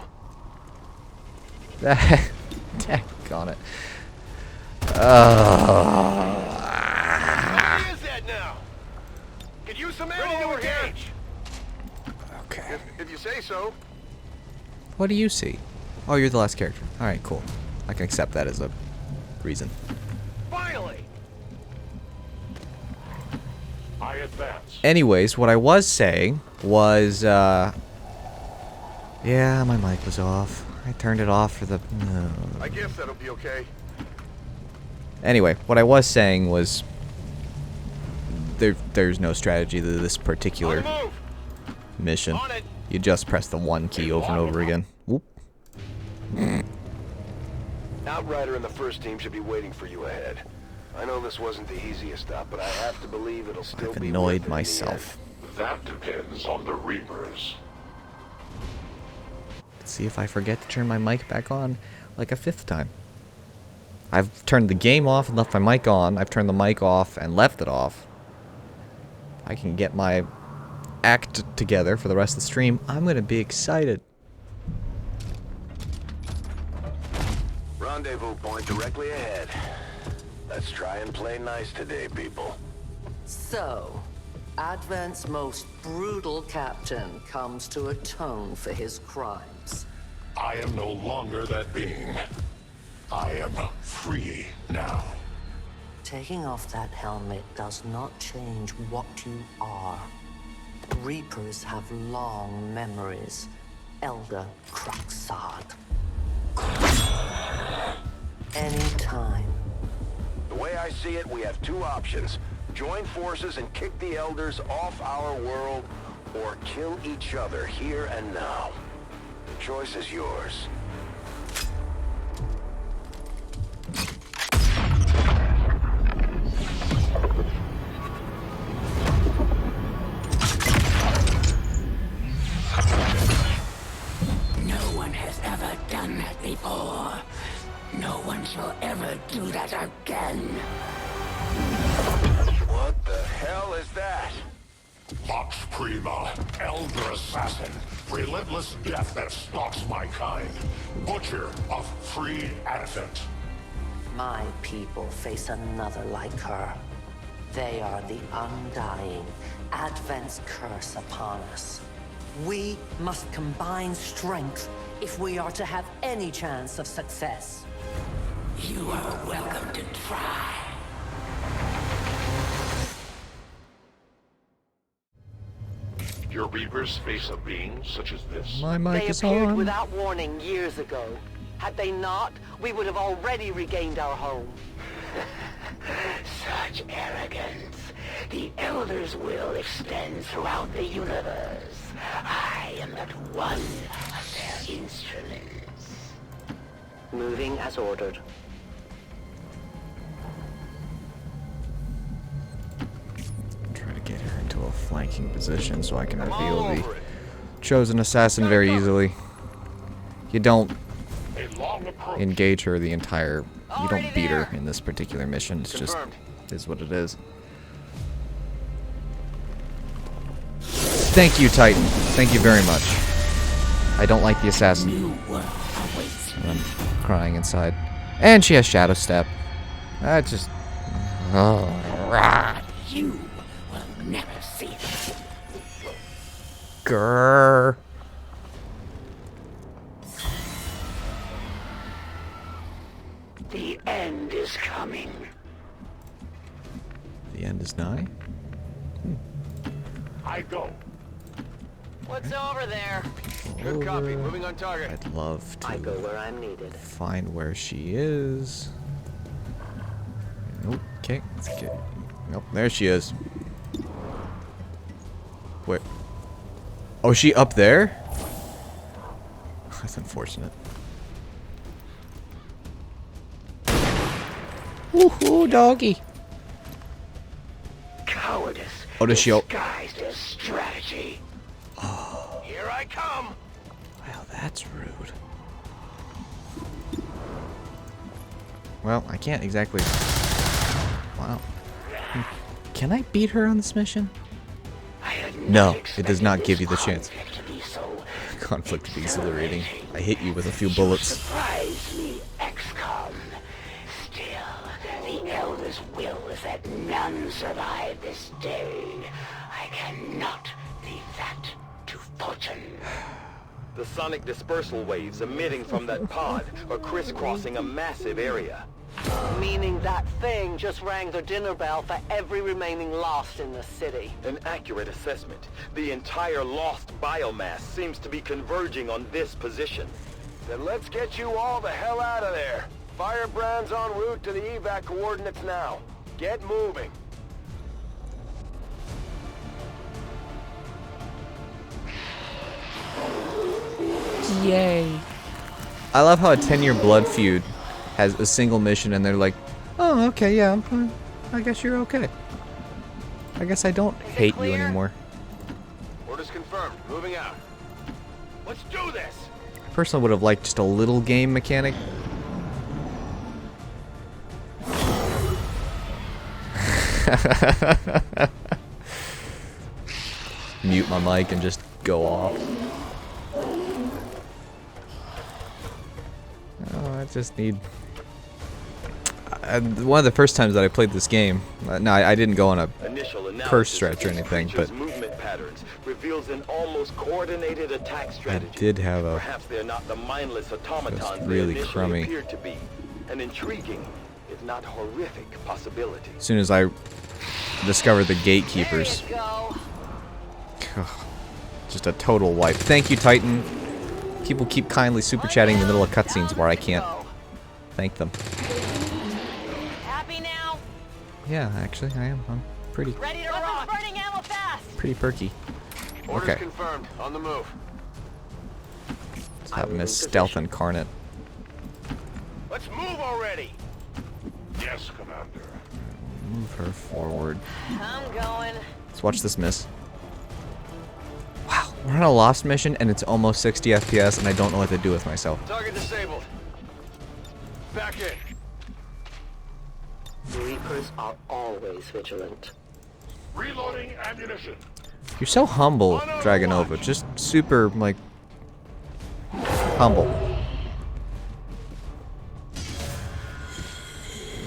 Daggone it. Where is that now? Could use some ammo over here. Okay. If you say so. What do you see? Oh, you're the last character. Alright, cool. I can accept that as a reason. Finally. I advance. Anyways, what I was saying was, yeah, my mic was off. I turned it off for the... I guess that'll be okay. Anyway, what I was saying was there's no strategy to this particular mission. You just press the 1 key over and over again. Whoop. Outrider and the first team should be waiting for you ahead. I know this wasn't the easiest stop, but I have to believe it'll still be annoyed myself. That depends on the Reapers. Let's see if I forget to turn my mic back on like a 5th time. I've turned the game off and left my mic on. I've turned the mic off and left it off. I can get my act together for the rest of the stream. I'm gonna be excited. Rendezvous point directly ahead. Let's try and play nice today, people. So, Advent's most brutal captain comes to atone for his crimes. I am no longer that being. I am free now. Taking off that helmet does not change what you are. Reapers have long memories. Elder Cruxard. Anytime. The way I see it, we have 2 options. Join forces and kick the Elders off our world, or kill each other here and now. The choice is yours. No one has ever done that before. No one shall ever do that again. What the hell is that? Vox Prima, Elder Assassin, relentless death that stalks my kind. Butcher of free Advent. My people face another like her. They are the undying, Advent's curse upon us. We must combine strength if we are to have any chance of success. You are welcome to try. Your Reapers face a being such as this? My mic They is appeared on. without warning years ago. Had they not, we would have already regained our home. Such arrogance. The Elder's will extends throughout the universe. I am but one of their instruments. Moving as ordered. Try to get her into a flanking position so I can reveal the chosen assassin very easily. You don't engage her the entire... You don't beat her in this particular mission. It's just... is what it is. Thank you, Titan. Thank you very much. I don't like the assassin. I'm crying inside. And she has Shadow Step. That's just... You will never see it. Grrr. The end is coming. The end is nigh? I go. What's over there? Good copy. Moving on target. I'd love to I go where I'm needed. find where she is. Okay, let's get... Nope, there she is. Where? Oh, is she up there? That's unfortunate. Woohoo, doggy. Cowardice. Oh, does she... disguised as strategy. Oh. Here I come. Well, that's rude. Well, I can't exactly... Wow. Can I beat her on this mission? No, it does not give you the chance. Conflict to be exhilarating. I hit you with a few bullets. Surprise me, XCOM. Still, the Elder's will is that none survive this day. I cannot leave that to fortune. The sonic dispersal waves emitting from that pod are crisscrossing a massive area. Meaning that thing just rang the dinner bell for every remaining Lost in the city. An accurate assessment. The entire Lost biomass seems to be converging on this position. Then let's get you all the hell out of there. Firebrand's en route to the evac coordinates now. Get moving. Yay. I love how a 10-year blood feud has a single mission and they're like, oh, okay, yeah, I'm fine. I guess you're okay. I guess I don't hate you anymore. Orders confirmed. Moving out. Let's do this! I personally would have liked just a little game mechanic. Mute my mic and just go off. Oh, I just need... one of the first times that I played this game, no, I didn't go on a curse stretch or anything, but movement patterns reveals an almost coordinated attack strategy. I did have a Perhaps they're not the mindless automatons really they initially crummy. appeared to be. An intriguing, if not horrific, possibility. As soon as I discovered the gatekeepers. Just a total wipe. Thank you, Titan. People keep kindly super chatting in the middle of cutscenes where I can't thank them. Happy now? Yeah, actually, I am. I'm pretty Ready to rock. Burning ammo fast. pretty perky. Orders Okay. confirmed. On the move. Let's have Miss Stealth Incarnate. Let's move already! Yes, Commander. Move her forward. I'm going. Let's watch this miss. Wow, we're on a Lost mission and it's almost 60 FPS and I don't know what to do with myself. Target disabled. Back in. Reapers are always vigilant. Reloading ammunition. You're so humble, Dragonova. Just super, like, humble.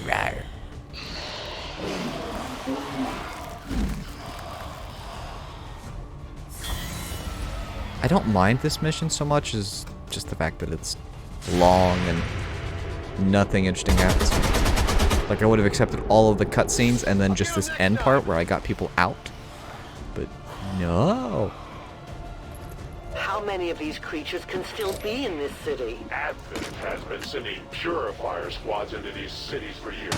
Rawr. I don't mind this mission so much as just the fact that it's long and nothing interesting happens. Like, I would have accepted all of the cutscenes and then just this end part where I got people out. But no. How many of these creatures can still be in this city? Advent has been sending purifier squads into these cities for years.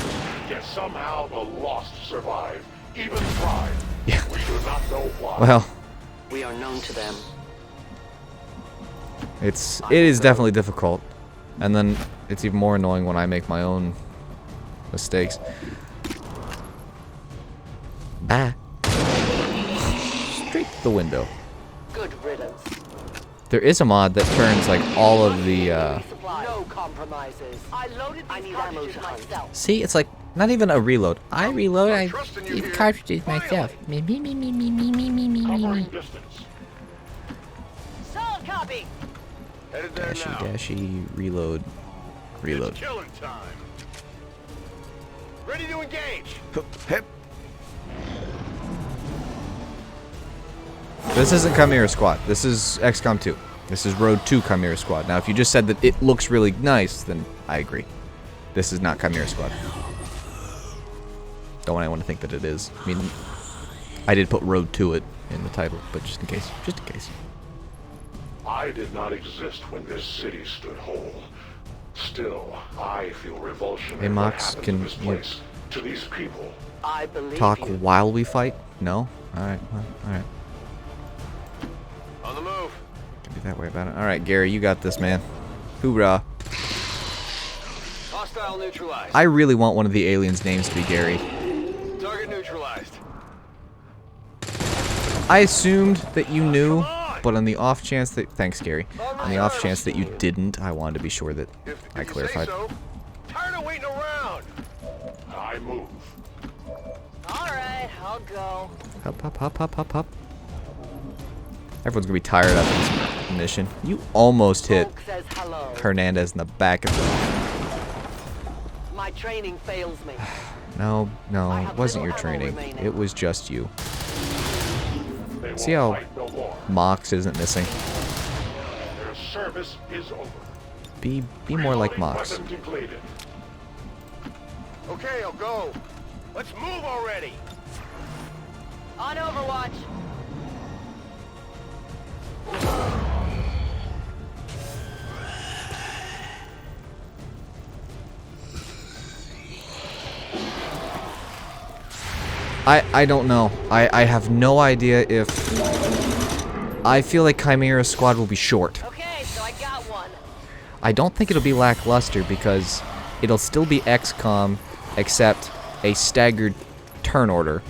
Yet somehow the Lost survive, even thrive. Yeah. We do not know why. Well, We are known to them. it is definitely difficult. And then it's even more annoying when I make my own mistakes. Bye. Straight to the window. Good riddance. There is a mod that turns like all of the No compromises. I need ammo to hunt. see, it's like not even a reload. I reload, I use cartridges myself. Me me me me me me me me me me. Solid copy. Headed there Dashy now. dashy reload. Reload. It's killing time. Ready to engage. Hip. This isn't Chimera Squad. This is XCOM 2. This is Road to Chimera Squad. Now, if you just said that it looks really nice, then I agree. This is not Chimera Squad. Don't want anyone to think that it is. I mean, I did put Road to it in the title, but just in case. Just in case. I did not exist when this city stood whole. Still, I feel revulsion Hey, at what Mox, happened can to this you place, to these people. I believe talk you. while we fight? No? Alright, well, alright. On the move. Can't be that way about it. Alright, Gary, you got this, man. Hoorah. Hostile neutralized. I really want one of the aliens' names to be Gary. Target neutralized. I assumed that you knew, but on the off chance that... Thanks, Gary. On the off chance that you didn't, I wanted to be sure that I clarified. So. Tired of waiting around. I move. All right, I'll go. Hop, hop, hop, hop, hop, hop. Everyone's gonna be tired after this mission. You almost hit Hulk says hello. Hernandez in the back of the... My training fails me. No, no, I it have wasn't your little ammo training. remaining. It was just you. They See won't how fight no more. Mox isn't missing? Their service is over. Be more like Reloading Mox. weapon depleted. Okay, I'll go. Let's move already. On Overwatch. I don't know. I have no idea if... I feel like Chimera Squad will be short. Okay, so I got one. I don't think it'll be lackluster because it'll still be XCOM, except a staggered turn order.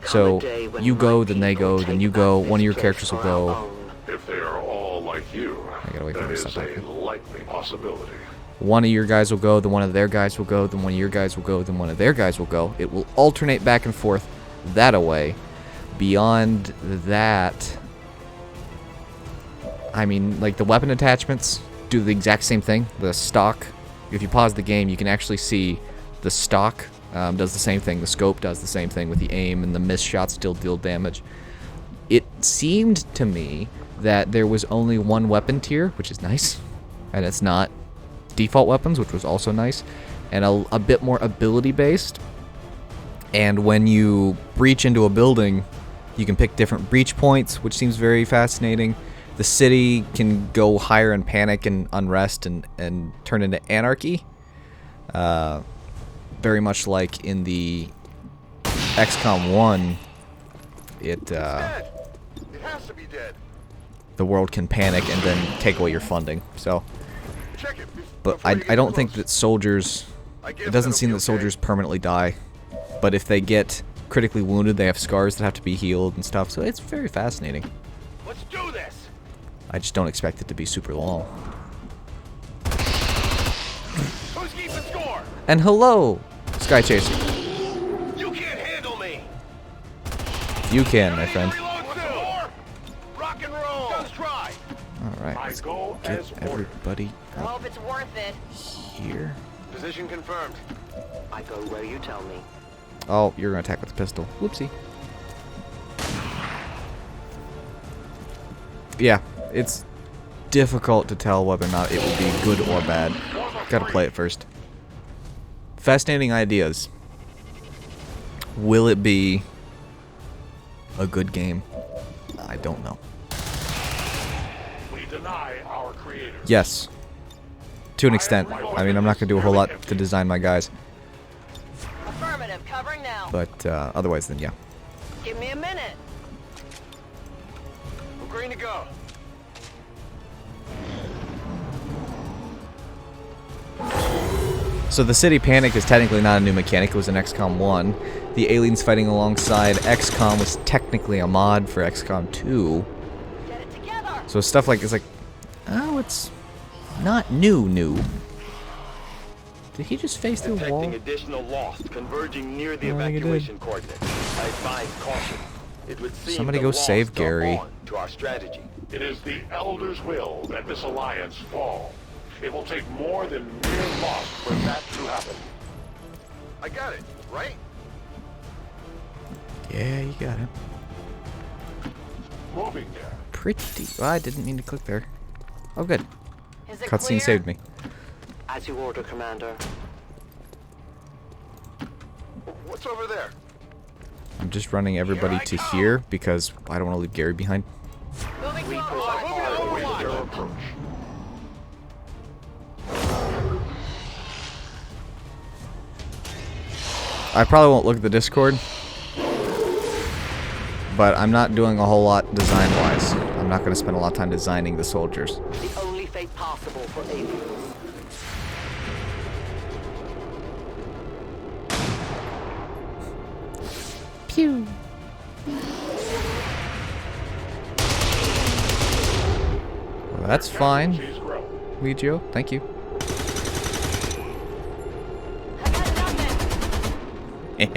So you go, then they go, then you go, one of your characters will go. If they are all like you, I gotta wait for that him to is stop a talking. likely possibility. One of your guys will go, then one of their guys will go, then one of your guys will go, then one of their guys will go. It will alternate back and forth that-a-way. Beyond that, I mean, like the weapon attachments do the exact same thing. The stock, if you pause the game, you can actually see the stock does the same thing. The scope does the same thing with the aim, and the missed shots still deal damage. It seemed to me that there was only one weapon tier, which is nice, and it's not default weapons, which was also nice, and a bit more ability based. And when you breach into a building, you can pick different breach points, which seems very fascinating. The city can go higher in panic and unrest and turn into anarchy. Very much like in the XCOM 1, It has to be dead. the world can panic and then take away your funding. So, Check it. but I don't think that soldiers, it doesn't seem that soldiers permanently die. But if they get critically wounded, they have scars that have to be healed and stuff. So it's very fascinating. Let's do this. I just don't expect it to be super long. Who's keeping score? And hello, Sky Chaser. You can't handle me. You can, my friend. Rock and roll. Guns dry. All right, let's get everybody I hope it's worth it. here. Position confirmed. I go where you tell me. Oh, you're gonna attack with the pistol. Whoopsie. Yeah, it's difficult to tell whether or not it will be good or bad. Gotta play it first. Fascinating ideas. Will it be a good game? I don't know. We deny our creators. Yes. To an extent. I mean, I'm not gonna do a whole lot to design my guys. Affirmative, covering now. But otherwise, then yeah. Give me a minute. We're green to go. So the city panic is technically not a new mechanic, it was in XCOM 1. The aliens fighting alongside XCOM was technically a mod for XCOM 2. So stuff like, it's like, oh, it's not new. Did he just face through a wall? Detecting additional lost converging near the I think it did. evacuation coordinates. I advise caution. It would seem Somebody the go lost save are Gary. on to our strategy. It is the Elder's will that this alliance fall. It will take more than mere loss for that to happen. I got it, right? Yeah, you got it. Moving there. Pretty. Well, I didn't mean to click there. Oh, good. Is it Cutscene clear? saved me. As you order, Commander. What's over there? I'm just running everybody to here because I don't want to leave Gary behind. Moving Moving forward. overwatch. Their approach. I probably won't look at the Discord, but I'm not doing a whole lot design-wise. I'm not going to spend a lot of time designing the soldiers. The only fate possible for aliens. Pew. Well, that's fine. Legio, thank you. How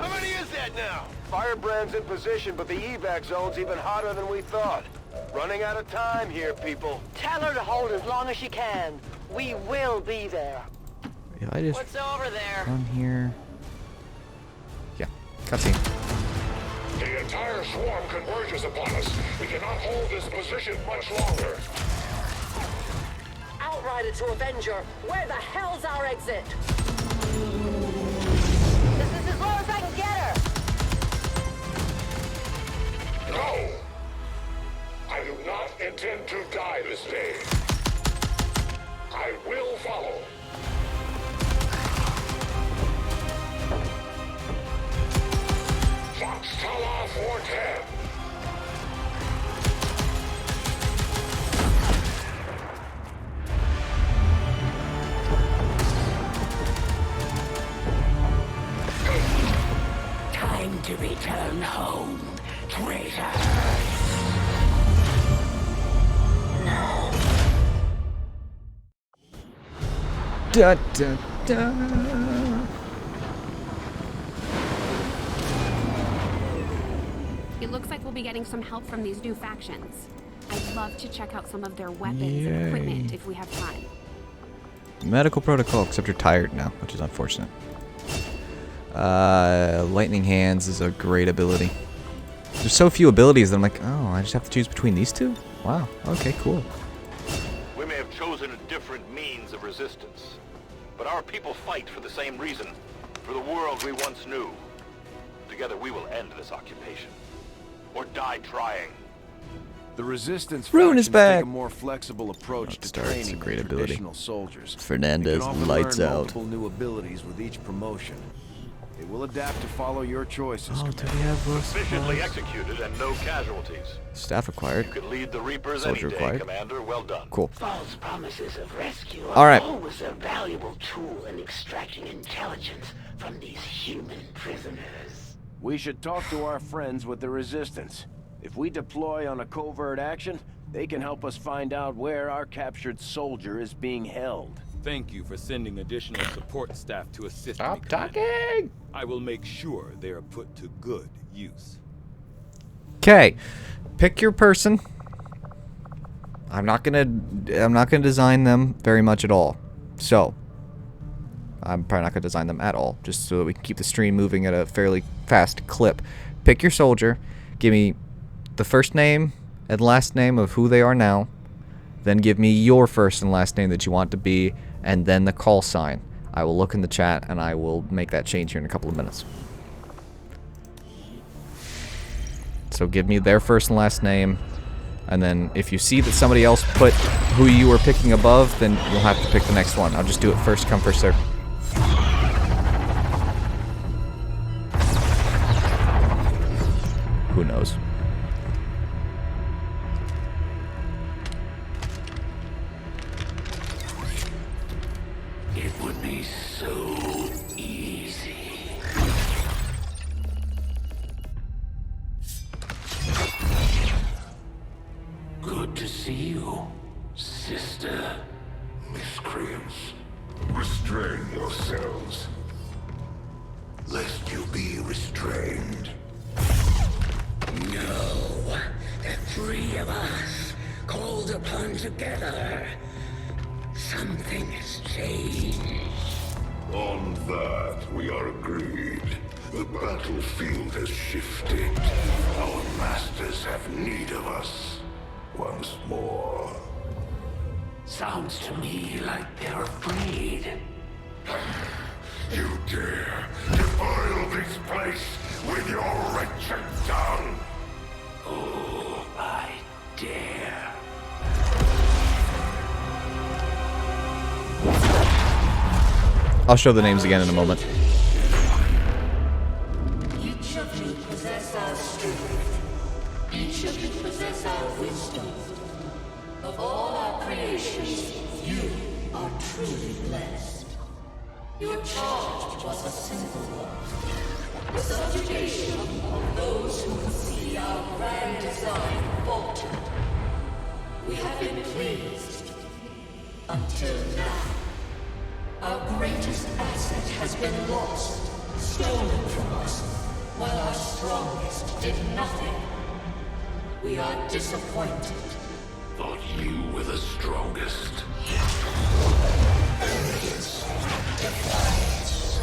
many is that now? Firebrand's in position, but the evac zone's even hotter than we thought. Running out of time here, people. Tell her to hold as long as she can. We will be there. Yeah, I just What's over there? run here. Yeah, cutscene. The entire swarm converges upon us. We cannot hold this position much longer. Outrider to Avenger, where the hell's our exit? This is as low as I can get her. No! I do not intend to die this day. I will follow. Return home, traitor. Da, da, da. It looks like we'll be getting some help from these new factions. I'd love to check out some of their weapons and equipment if we have time. Medical protocol, except you're tired now, which is unfortunate. Lightning Hands is a great ability. There's so few abilities that I'm like, oh, I just have to choose between these two? Wow, okay, cool. We may have chosen a different means of resistance, but our people fight for the same reason, for the world we once knew. Together we will end this occupation, or die trying. The resistance Rune is factions back. take a more flexible approach to Starts, training a great than ability. traditional soldiers. Fernandez You can often lights learn out. multiple new abilities with each promotion. They will adapt to follow your choices. Oh, do we have those? Efficiently executed and no casualties. Staff acquired. You could lead the Reapers Soldier any day, acquired. Commander. Well done. Cool. False promises of rescue are All right. always a valuable tool in extracting intelligence from these human prisoners. We should talk to our friends with the Resistance. If we deploy on a covert action, they can help us find out where our captured soldier is being held. Thank you for sending additional support staff to assist Stop me, Commander. talking! I will make sure they are put to good use. Okay, pick your person. I'm not gonna design them very much at all. So I'm probably not gonna design them at all, just so that we can keep the stream moving at a fairly fast clip. Pick your soldier. Give me the first name and last name of who they are now. Then give me your first and last name that you want to be, and then the call sign. I will look in the chat and I will make that change here in a couple of minutes. So give me their first and last name, and then if you see that somebody else put who you were picking above, then you'll have to pick the next one. I'll just do it first come, first serve. Who knows? It would be so easy. Good to see you, sister. Miscreants, restrain yourselves, lest you be restrained. No, the three of us, called upon together. Something has changed. On that, we are agreed. The battlefield has shifted. Our masters have need of us once more. Sounds to me like they're afraid. You dare defile this place with your wretched tongue? Oh, I dare. I'll show the names again in a moment. Each of you possess our strength. Each of you possess our wisdom. Of all our creations, you are truly blessed. Your charge was a simple one. The subjugation of those who would see our grand design falter. We have been pleased. Until now. Our greatest asset has been lost, stolen from us, while our strongest did nothing. We are disappointed. Thought you were the strongest. Arrogance, defiance.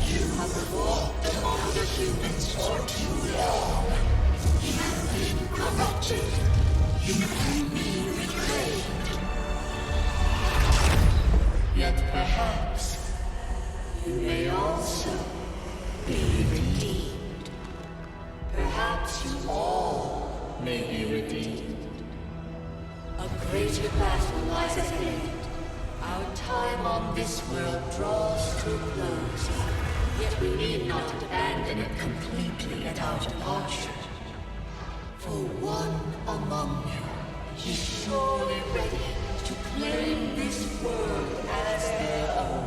You have fought among the humans for too long. You have been corrupted. You can be reclaimed. Yet perhaps you may also be redeemed. Perhaps you all may be redeemed. A greater battle lies ahead. Our time on this world draws to a close. Yet we need not abandon it completely at our departure. For one among you is surely ready to claim this world as their own.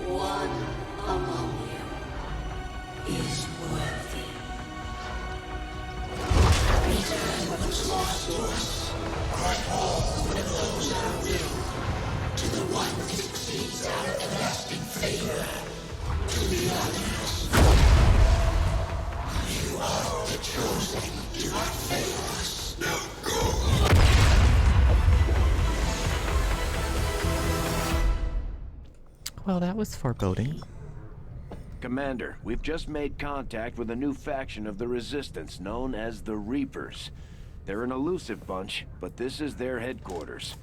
One among you is worthy. one succeeds our everlasting favor. To be honest, you are the chosen. Do not fail us. Now go. Well, that was foreboding. Commander, we've just made contact with a new faction of the Resistance known as the Reapers. They're an elusive bunch, but this is their headquarters.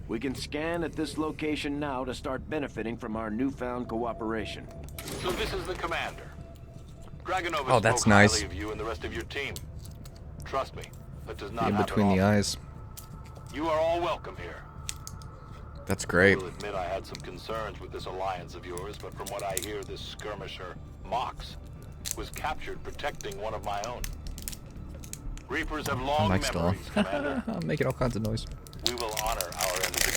We can scan at this location now to start benefiting from our newfound cooperation. So this is the commander. Dragonova Oh, that's spoke nice. highly of you and the rest of your team. Trust me, that does not In happen between the often. eyes. You are all welcome here. That's great. I will admit I had some concerns with this alliance of yours, but from what I hear, this skirmisher, Mox, was captured protecting one of my own. Reapers have long Mike's still on. memories, Commander. I'm making all kinds of noise. We will honor our end of the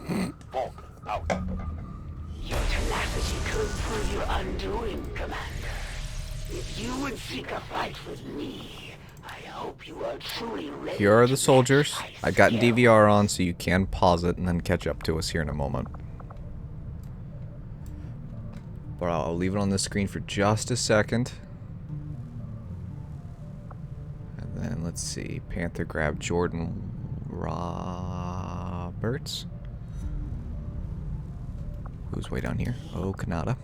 deal. Volk, out. Your tenacity could prove your undoing, Commander. If you would seek a fight with me, I hope you are truly ready. Here are the soldiers. I've got DVR on, so you can pause it and then catch up to us here in a moment. But I'll leave it on the screen for just a second. And then let's see. Panther grab Jordan Roberts. Who's way down here? Oh, Kanata.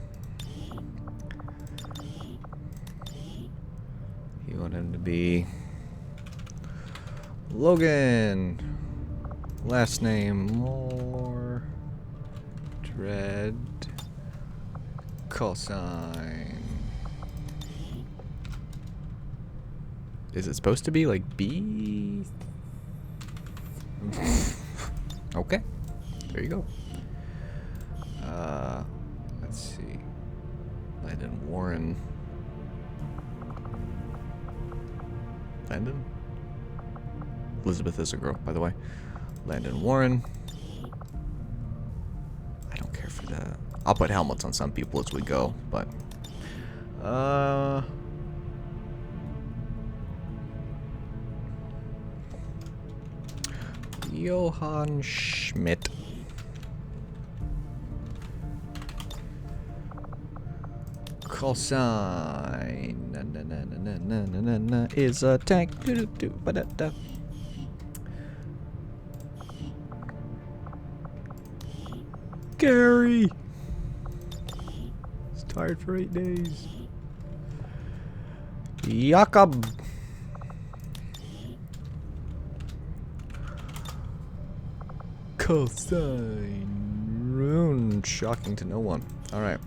You want him to be Logan. Last name More. Dread. Call sign. Is it supposed to be like B? Okay. There you go. Let's see. Landon Warren. Landon? Elizabeth is a girl, by the way. Landon Warren. I don't care for that. I'll put helmets on some people as we go, but Johann Schmidt. Call sign is a tank. Gary. He's tired for 8 days. Jakob. Call sign Rune. Shocking to no one. All right.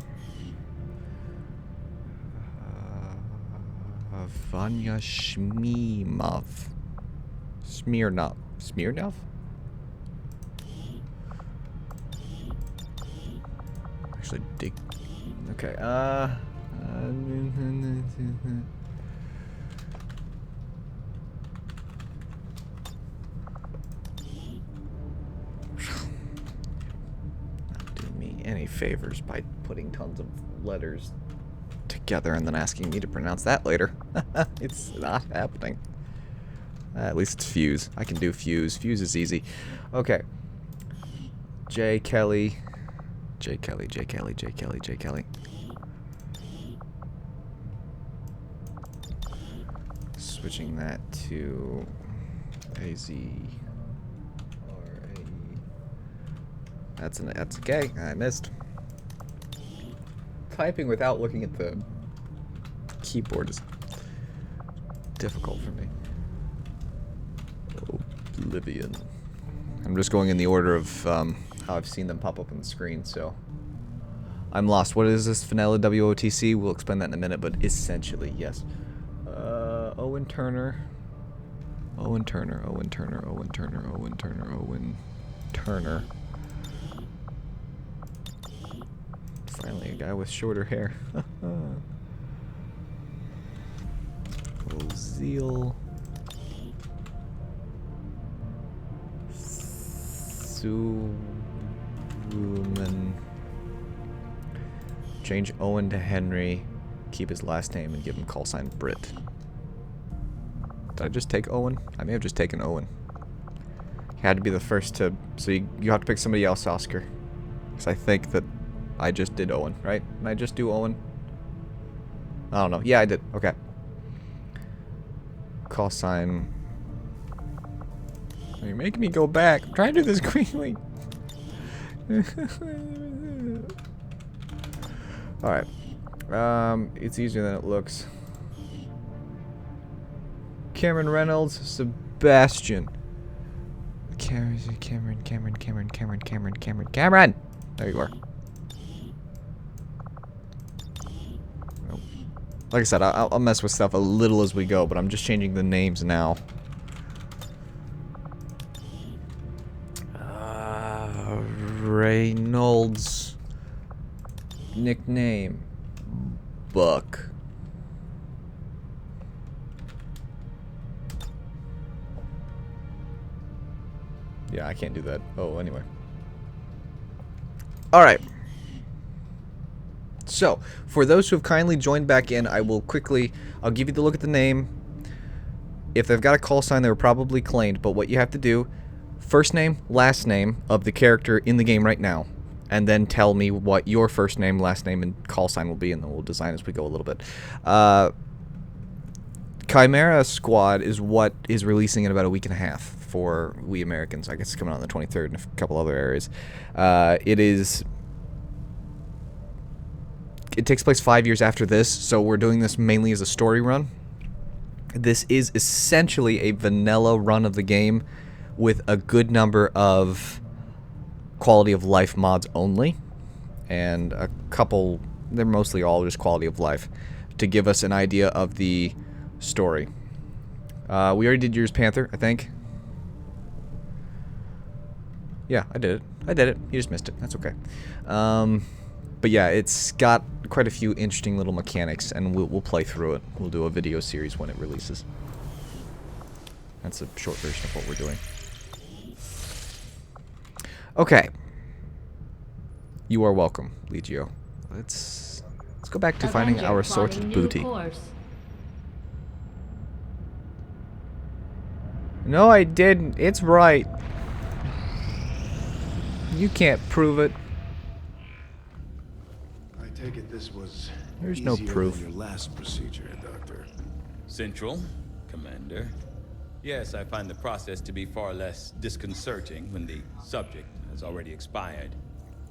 Vanya Shmimov. Smirnov. Smirnov? Actually, dig. Okay, not doing me any favors by putting tons of letters together and then asking me to pronounce that later. It's not happening. At least it's Fuse. I can do Fuse. Fuse is easy. Okay. J. Kelly. J. Kelly, J. Kelly, J. Kelly, J. Kelly. Switching that to AZ. Or A. That's okay. I missed. Typing without looking at the keyboard is difficult for me. Oblivion. I'm just going in the order of how I've seen them pop up on the screen, so I'm lost. What is this? Vanilla WOTC? We'll explain that in a minute, but essentially, yes. Owen Turner. Owen Turner, Owen Turner, Owen Turner, Owen Turner, Owen Turner. Finally, a guy with shorter hair. Ozil. Suman. Change Owen to Henry. Keep his last name and give him call sign Brit. Did I just take Owen? I may have just taken Owen. had to be the first to... So you have to pick somebody else, Oscar. Because I think that I just did Owen, right? Did I just do Owen? I don't know. Yeah, I did. Okay. Call sign. You're making me go back. I'm trying to do this quickly. Alright. It's easier than it looks. Cameron Reynolds, Sebastian. Cameron. There you are. Oh. Like I said, I'll mess with stuff a little as we go, but I'm just changing the names now. Reynolds. Nickname. Buck. Yeah, I can't do that. Oh, anyway. Alright. So, for those who have kindly joined back in, I'll give you the look at the name. If they've got a call sign, they were probably claimed, but what you have to do, first name, last name of the character in the game right now, and then tell me what your first name, last name, and call sign will be, and then we'll design as we go a little bit. Chimera Squad is what is releasing in about a week and a half for we Americans. I guess it's coming out on the 23rd in a couple other areas. It takes place 5 years after this, so we're doing this mainly as a story run. This is essentially a vanilla run of the game with a good number of quality of life mods only, and a couple, they're mostly all just quality of life, to give us an idea of the story. We already did yours, Panther, I think. Yeah, I did it. You just missed it. That's okay. But yeah, it's got quite a few interesting little mechanics, and we'll play through it. We'll do a video series when it releases. That's a short version of what we're doing. Okay. You are welcome, Legio. Let's go back to finding our sorted booty. No, I didn't. It's right. You can't prove it. I take it this was There's no proof. than your last procedure, Doctor. Central, Commander. Yes, I find the process to be far less disconcerting when the subject has already expired.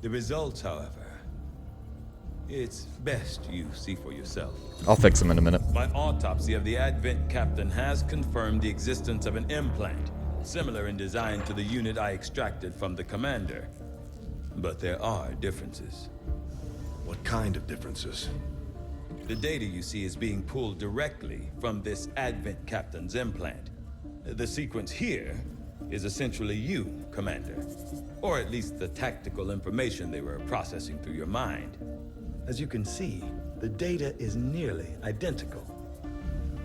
The results, however, it's best you see for yourself. I'll fix them in a minute. My autopsy of the Advent captain has confirmed the existence of an implant, similar in design to the unit I extracted from the commander. But there are differences. What kind of differences? The data you see is being pulled directly from this Advent captain's implant. The sequence here is essentially you, Commander. Or at least the tactical information they were processing through your mind. As you can see, the data is nearly identical.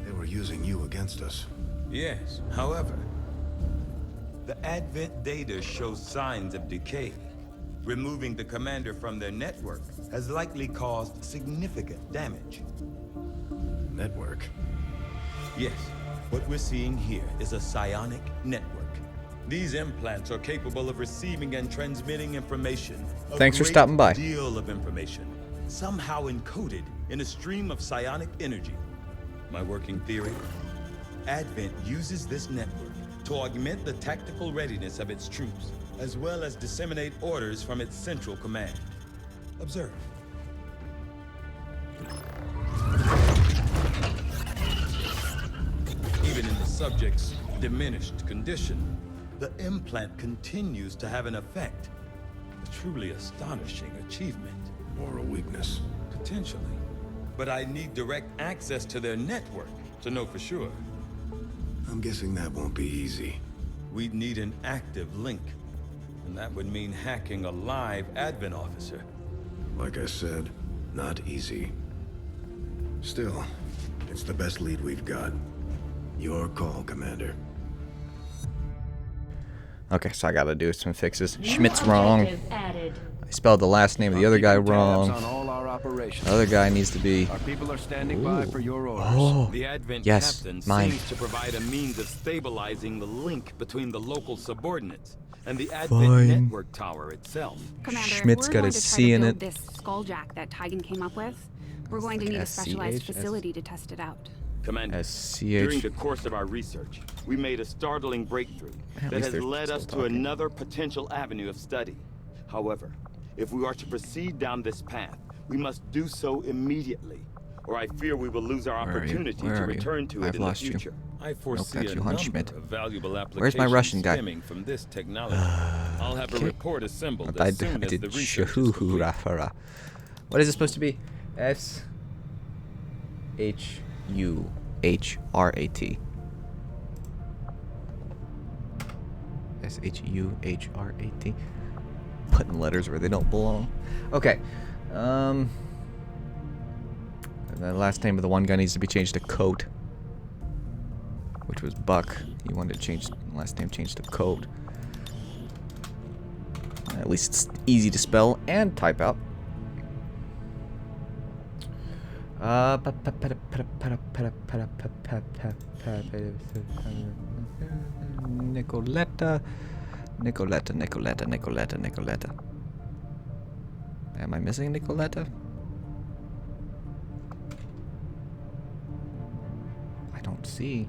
They were using you against us. Yes, however, the Advent data shows signs of decay. Removing the commander from their network has likely caused significant damage. Network? Yes, what we're seeing here is a psionic network. These implants are capable of receiving and transmitting information. Thanks for stopping by. A deal of information, somehow encoded in a stream of psionic energy. My working theory? Advent uses this network to augment the tactical readiness of its troops, as well as disseminate orders from its central command. Observe. Even in the subject's diminished condition, the implant continues to have an effect. A truly astonishing achievement. Or a weakness. Potentially. But I need direct access to their network to know for sure. I'm guessing that won't be easy. We'd need an active link. And that would mean hacking a live Advent officer. Like I said, not easy. Still, it's the best lead we've got. Your call, Commander. Okay, so I gotta do some fixes. Schmidt's wrong. I spelled the last name of the other guy wrong. On all our operations. Other guy needs to be... Our people are standing by for your orders. Oh, The Advent yes, captain mine. seems to provide a means of stabilizing the link between the local subordinates and the Advent Fine. network tower itself. Commander, Schmidt's if we're got going a to try C to in build it. this skulljack that Tigan came up with, we're going to like need a specialized SCH? facility to test it out. Commander, SCH. during the course of our research, we made a startling breakthrough At that least has they're led still us to talking. another potential avenue of study. However, if we are to proceed down this path, we must do so immediately, or I fear we will lose our Where are you? opportunity Where to are you? return to it I've in the lost you. future. I foresee that's a you, number Schmidt. of valuable applications Where's my Russian guy? stemming from this technology. I'll have a Okay. report assembled I as soon as did the research is complete. Shahurafara. What is it supposed to be? S-H-U-H-R-A-T. S-H-U-H-R-A-T. Putting letters where they don't belong. Okay. And the last name of the one guy needs to be changed to Coat. Which was Buck. He wanted to change last name changed to Coat. At least it's easy to spell and type out. Nicoletta. Am I missing Nicoletta? I don't see.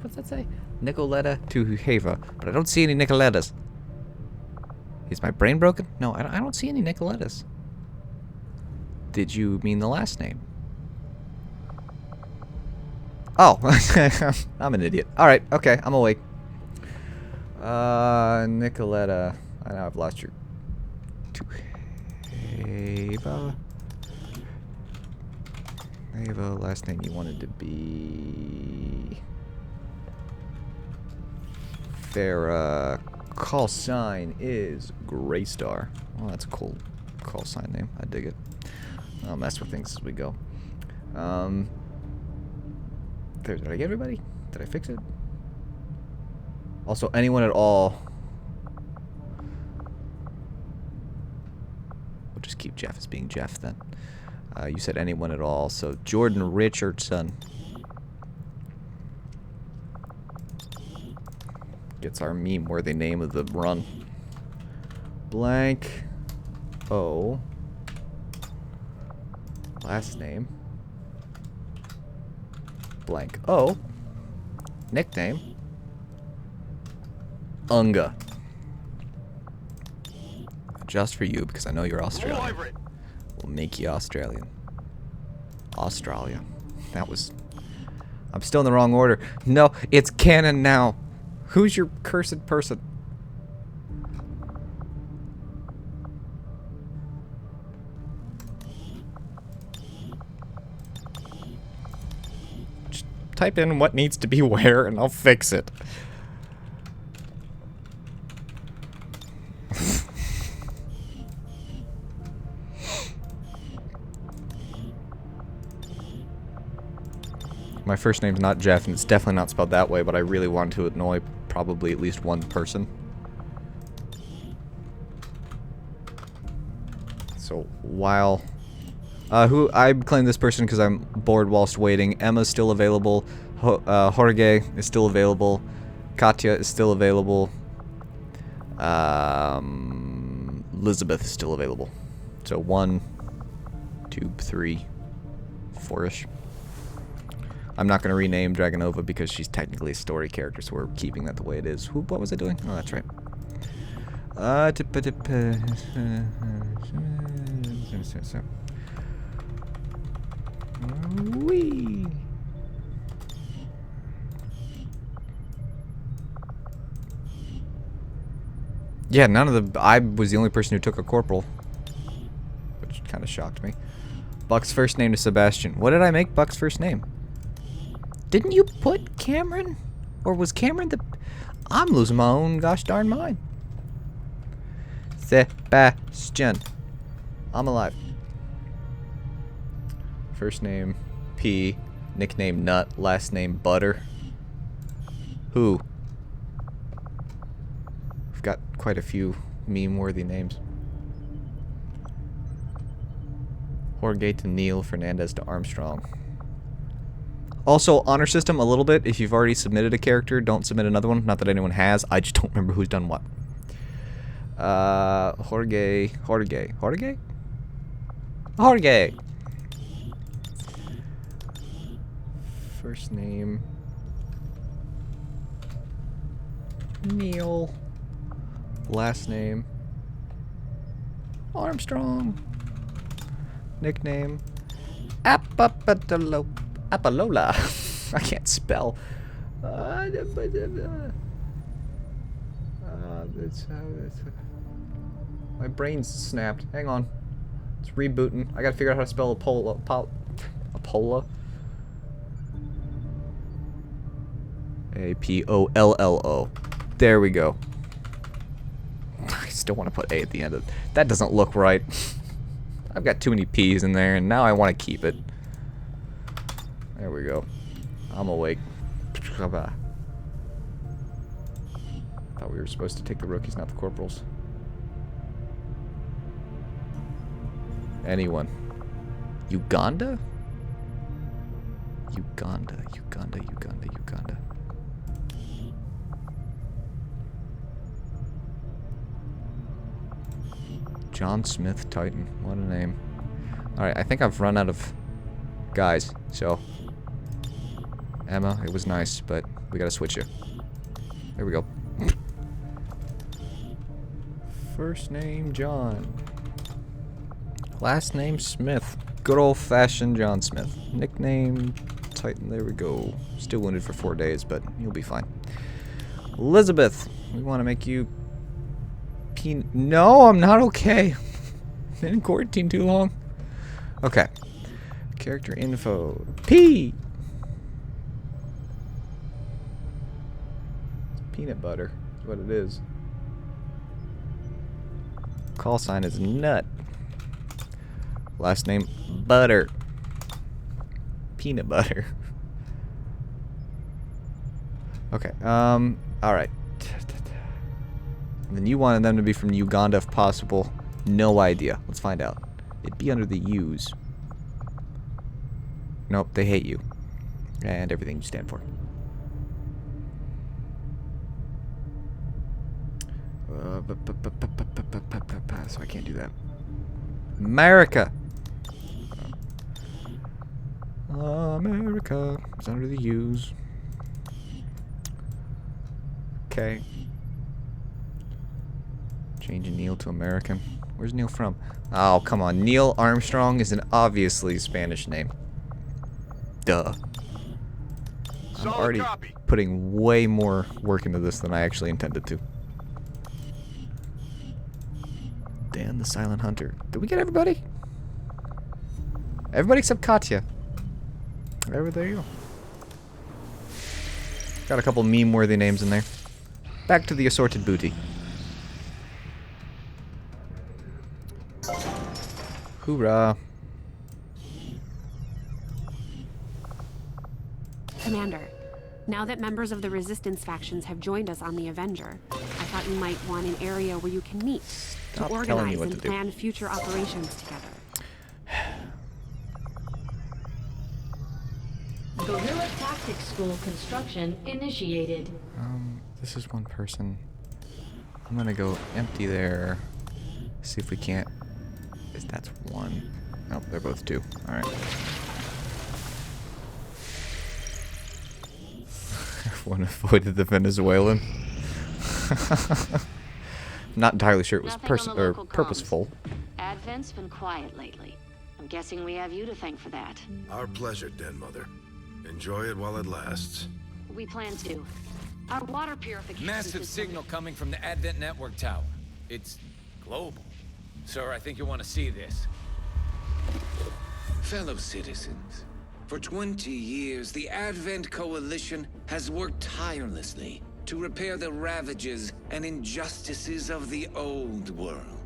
What's that say? Nicoletta to Heva, but I don't see any Nicolettas. Is my brain broken? No, I don't see any Nicolettas. Did you mean the last name? Oh, I'm an idiot. All right, okay, I'm awake. Nicoletta. I know I've lost your... To Heva. Heva, last name you wanted to be... Farah. Call sign is Graystar. Well, that's a cool call sign name. I dig it. I'll mess with things as we go. Did I get everybody? Did I fix it? Also, anyone at all. We'll just keep Jeff as being Jeff then. You said anyone at all, so Jordan Richardson gets our meme-worthy name of the run. Blank O. Last name. Blank O. Nickname. Unga. Just for you, because I know you're Australian. We'll make you Australian. Australia. That was... I'm still in the wrong order. No, it's canon now. Who's your cursed person? Just type in what needs to be where and I'll fix it. My first name's not Jeff, and it's definitely not spelled that way, but I really want to annoy probably at least one person. So, while... who I claim this person because I'm bored whilst waiting. Emma's still available. Jorge is still available. Katya is still available. Elizabeth is still available. So 1, 2, 3, 4-ish. I'm not going to rename Dragonova because she's technically a story character, so we're keeping that the way it is. What was I doing? Oh, that's right. Wee. Yeah, none of the... I was the only person who took a corporal, which kind of shocked me. Buck's first name is Sebastian. What did I make Buck's first name? Didn't you put Cameron? Or was Cameron the... I'm losing my own gosh darn mind. Sebastian. I'm alive. First name P. Nickname Nut. Last name Butter. Who? We've got quite a few meme-worthy names. Jorge to Neil, Fernandez to Armstrong. Also, honor system a little bit. If you've already submitted a character, don't submit another one. Not that anyone has. I just don't remember who's done what. Jorge. First name. Neil. Last name. Armstrong. Nickname. Apolola. I can't spell. My brain's snapped. Hang on. It's rebooting. I gotta figure out how to spell Apollo. A-P-O-L-L-O. There we go. I still want to put A at the end of it. That doesn't look right. I've got too many P's in there, and now I want to keep it. There we go. I'm awake. Thought we were supposed to take the rookies, not the corporals. Anyone. Uganda? Uganda. John Smith Titan. What a name. Alright, I think I've run out of guys, so... Emma, it was nice, but we gotta switch you. There we go. First name, John. Last name, Smith. Good old-fashioned John Smith. Nickname, Titan. There we go. Still wounded for 4 days, but you'll be fine. Elizabeth, we want to make you... No, I'm not okay. Been in quarantine too long. Okay. Character info. P. Peanut butter is what it is. Call sign is Nut. Last name Butter. Peanut butter. Okay. All right. And then you wanted them to be from Uganda if possible. No idea. Let's find out. It'd be under the U's. Nope, they hate you. And everything you stand for. So I can't do that. America! America is under the U's. Okay. Changing Neil to American. Where's Neil from? Oh, come on. Neil Armstrong is an obviously Spanish name. Duh. I'm already putting way more work into this than I actually intended to. Dan the Silent Hunter. Did we get everybody? Everybody except Katya. There you go. Got a couple meme-worthy names in there. Back to the assorted booty. Hoorah. Commander, now that members of the Resistance factions have joined us on the Avenger, I thought you might want an area where you can meet to organize and plan future operations together. Guerrilla Tactics School construction initiated. This is one person. I'm gonna go empty there. See if we can't. That's one. Nope, they're both two. Alright. Everyone avoided the Venezuelan. Not entirely sure it was purposeful. Advent's been quiet lately. I'm guessing we have you to thank for that. Our pleasure, Den Mother. Enjoy it while it lasts. We plan to. Our water purification Massive signal coming from the Advent Network Tower. It's global. Sir, I think you'll want to see this. Fellow citizens, for 20 years, the Advent Coalition has worked tirelessly to repair the ravages and injustices of the old world.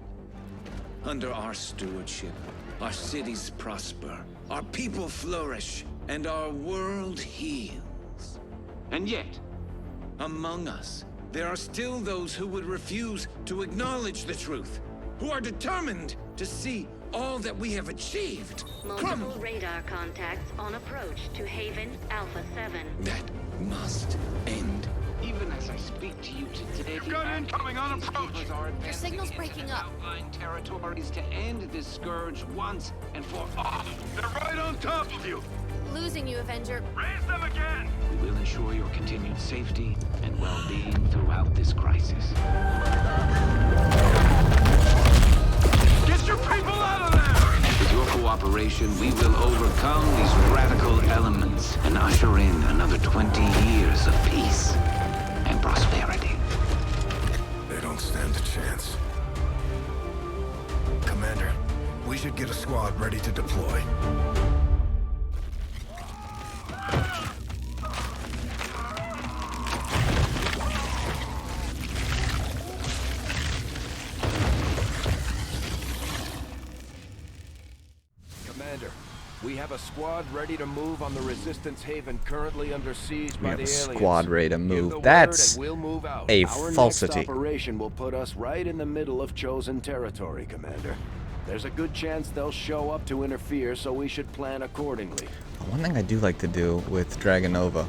Under our stewardship, our cities prosper, our people flourish, and our world heals. And yet, among us, there are still those who would refuse to acknowledge the truth, who are determined to see all that we have achieved. Multiple radar contacts on approach to Haven Alpha 7. That must end. Even as I speak to you today, Gun incoming on approach. Your signal's breaking up. Outlying territories to end this scourge once and for all. They're right on top of you. Losing you, Avenger. Raise them again. We will ensure your continued safety and well-being throughout this crisis. Get your people out of there! With your cooperation, we will overcome these radical elements and usher in another 20 years of peace and prosperity. They don't stand a chance. Commander, we should get a squad ready to deploy. Commander, we have a squad ready to move on the Resistance Haven currently under siege by the aliens. Squad ready to Give move. the word That's and we'll move out. a Our falsity. next operation will put us right in the middle of chosen territory, Commander. There's a good chance they'll show up to interfere, so we should plan accordingly. One thing I do like to do with Dragonova,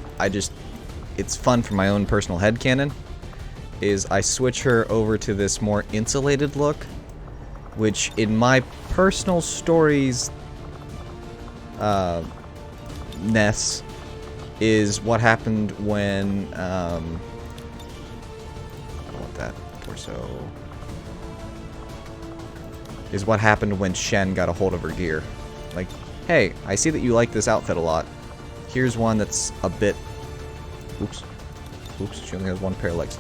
it's fun for my own personal headcanon, is I switch her over to this more insulated look, which in my personal stories Ness is what happened when I don't want that torso. Is what happened when Shen got a hold of her gear. Like, hey, I see that you like this outfit a lot. Here's one that's a bit... Oops. Oops, she only has one pair of legs.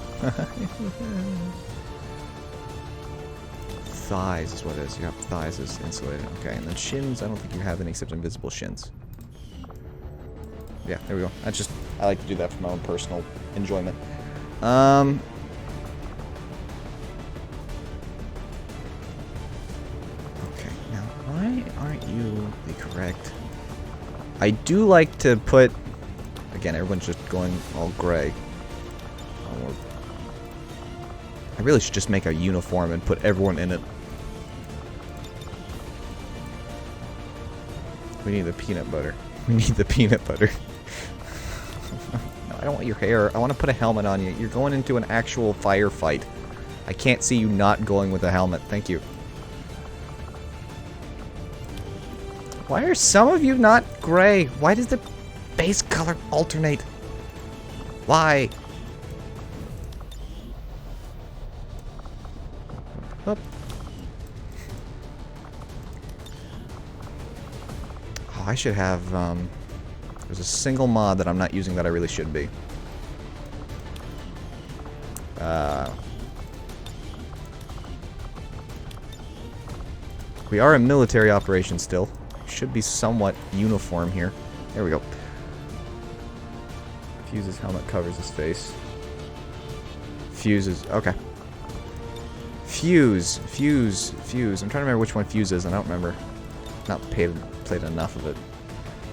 Thighs is what it is. You have thighs is insulated. Okay, and then shins, I don't think you have any except invisible shins. Yeah, there we go. I like to do that for my own personal enjoyment. Okay, now why aren't you the correct? I do like to put, again, everyone's just going all gray. I really should just make a uniform and put everyone in it. We need the peanut butter. We need the peanut butter. No, I don't want your hair. I want to put a helmet on you. You're going into an actual firefight. I can't see you not going with a helmet. Thank you. Why are some of you not gray? Why does the base color alternate? Why? Up. Oh, I should have, there's a single mod that I'm not using that I really should be. We are a military operation still. Should be somewhat uniform here. There we go. Fuse's helmet covers his face. Fuses, okay. Fuse. I'm trying to remember which one Fuse is, and I don't remember. Not played enough of it.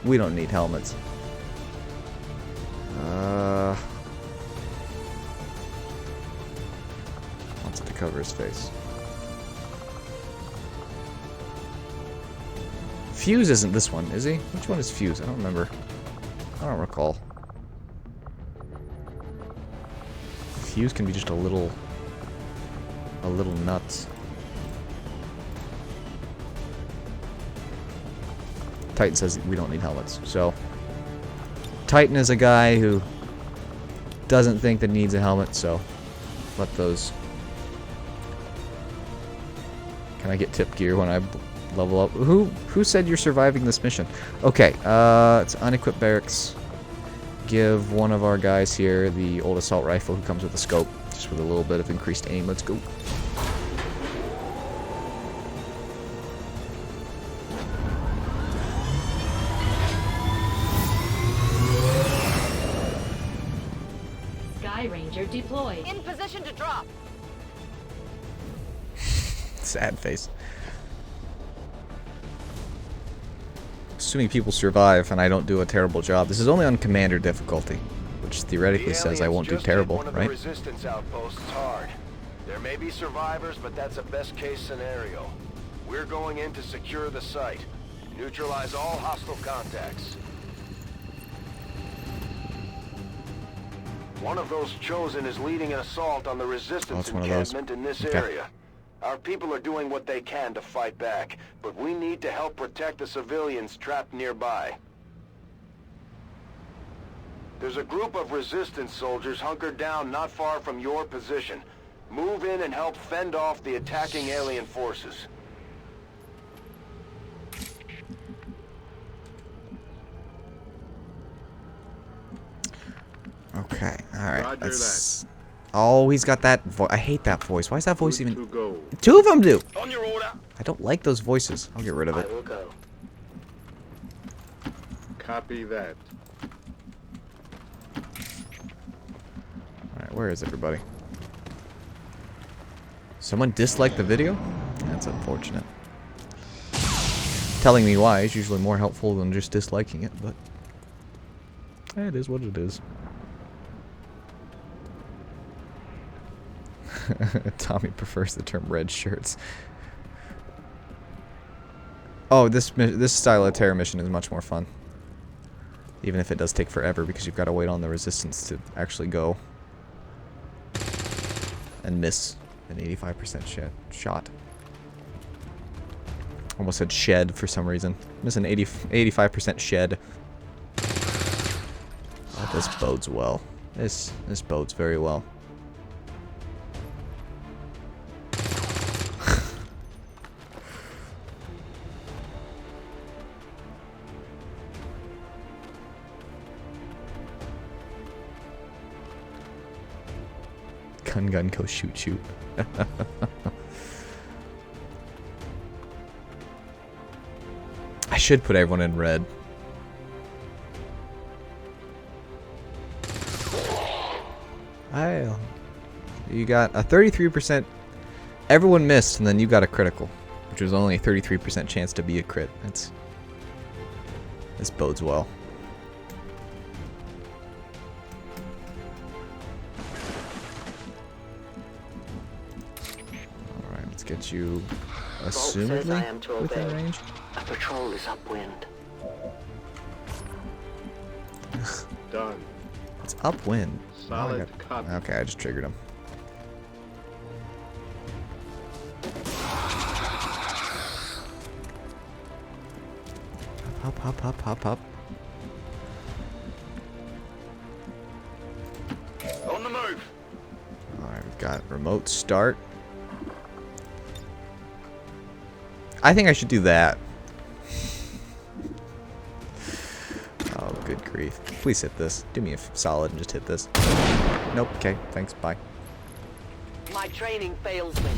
We don't need helmets. Wants it to cover his face. Fuse isn't this one, is he? Which one is Fuse? I don't remember. I don't recall. Fuse can be just a little nuts. Titan says we don't need helmets. So Titan is a guy who doesn't think that needs a helmet, so let those. Can I get tip gear when I level up? Who said you're surviving this mission? Okay, it's unequipped barracks. Give one of our guys here the old assault rifle who comes with a scope, just with a little bit of increased aim. Let's go. Sky Ranger deployed. In position to drop. Sad face. Assuming people survive and I don't do a terrible job. This is only on Commander difficulty, which theoretically says I won't do terrible, one of right? The resistance outposts hard. There may be survivors, but that's a best-case scenario. We're going in to secure the site. Neutralize all hostile contacts. One of those chosen is leading an assault on the resistance encampment in this area. Our people are doing what they can to fight back, but we need to help protect the civilians trapped nearby. There's a group of resistance soldiers hunkered down not far from your position. Move in and help fend off the attacking alien forces. Okay, alright. That's... Oh, he's got that voice. I hate that voice. Why is that voice even... Two of them do! On your order. I don't like those voices. I'll get rid of it. I will go. Copy that. Alright, where is everybody? Someone disliked the video? That's unfortunate. Telling me why is usually more helpful than just disliking it, but... it is what it is. Tommy prefers the term red shirts. Oh, this style of terror mission is much more fun. Even if it does take forever because you've got to wait on the resistance to actually go. And miss an 85% shot. Almost said shed for some reason. Miss an 85% shed. Oh, this bodes well. This bodes very well. Gun, go, shoot. I should put everyone in red. You got a 33%. Everyone missed, and then you got a critical, which was only a 33% chance to be a crit. This bodes well. Get you assumedly within range. A patrol is upwind. Done. It's upwind. Solid copy. Okay, I just triggered him. Hop. On the move. Alright, we've got remote start. I think I should do that. Oh, good grief. Please hit this. Do me a solid and just hit this. Nope. Okay, thanks. Bye. My training fails me.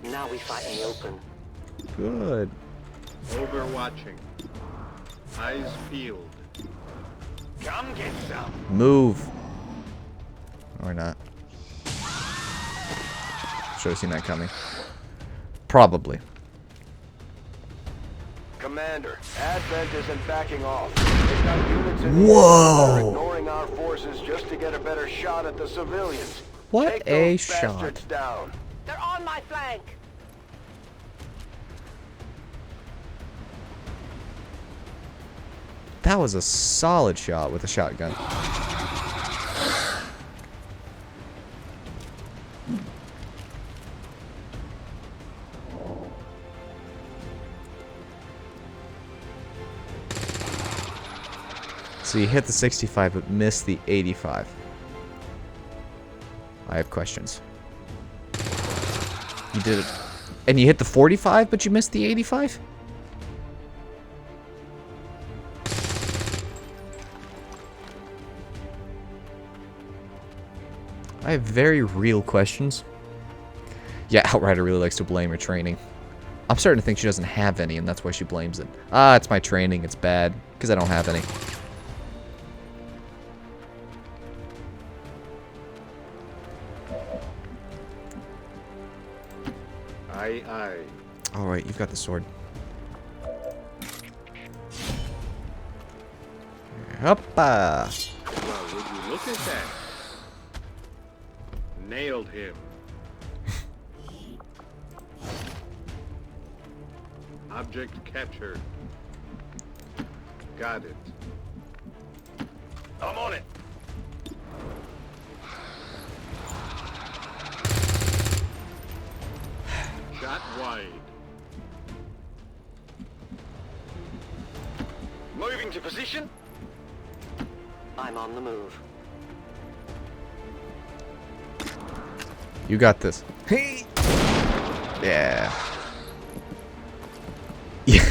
Now we fight in the open. Good. Overwatching. Eyes peeled. Come get some. Move. Or not. Should have seen that coming. Probably. Commander, Advent isn't backing off. They've got units in the Whoa! ignoring our forces just to get a better shot at the civilians. What Take a those shot. bastards down. They're on my flank. That was a solid shot with a shotgun. So you hit the 65 but missed the 85. I have questions. You did it. And you hit the 45 but you missed the 85? I have very real questions. Yeah, Outrider really likes to blame her training. I'm starting to think she doesn't have any and that's why she blames it. Ah, it's my training, it's bad. Because I don't have any. Aye. Alright, you've got the sword. Hoppa! Well, would you look at that? Nailed him. Object captured. Got it. I'm on it. Shot wide. Moving to position. I'm on the move. You got this. Hey. Yeah. Yeah.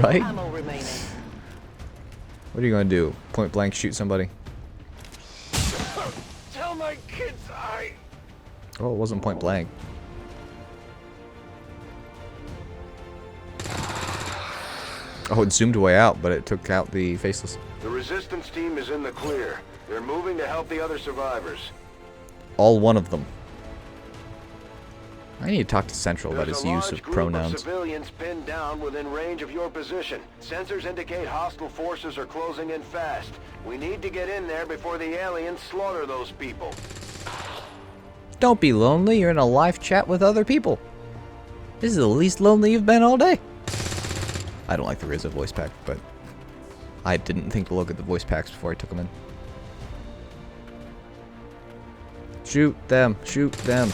Right? Ammo remaining. What are you gonna do? Point blank shoot somebody? Tell my kids I... Oh, it wasn't point blank. Oh, it zoomed way out, but it took out the faceless. The resistance team is in the clear. They're moving to help the other survivors. All one of them. I need to talk to Central about There's his a use large of group pronouns. Of civilians pinned down within range of your position. Sensors indicate hostile forces are closing in fast. We need to get in there before the aliens slaughter those people. Don't be lonely, you're in a live chat with other people. This is the least lonely you've been all day. I don't like the RZA voice pack, but I didn't think to look at the voice packs before I took them in. Shoot them, shoot them.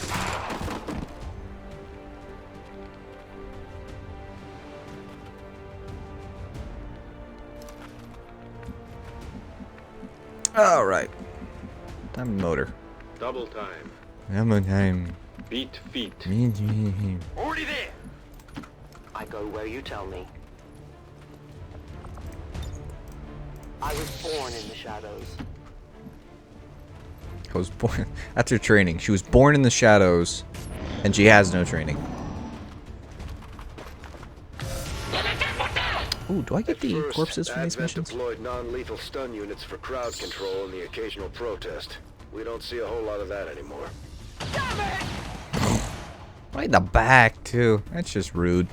Alright. Time to motor. Double time. I'm Beat feet. Already there. I go where you tell me. I was born in the shadows. I was born. That's her training. She was born in the shadows, and she has no training. Ooh, do I get the corpses from these missions? Deployed non-lethal stun units for crowd control and the occasional protest. We don't see a whole lot of that anymore. Right in the back, too. That's just rude.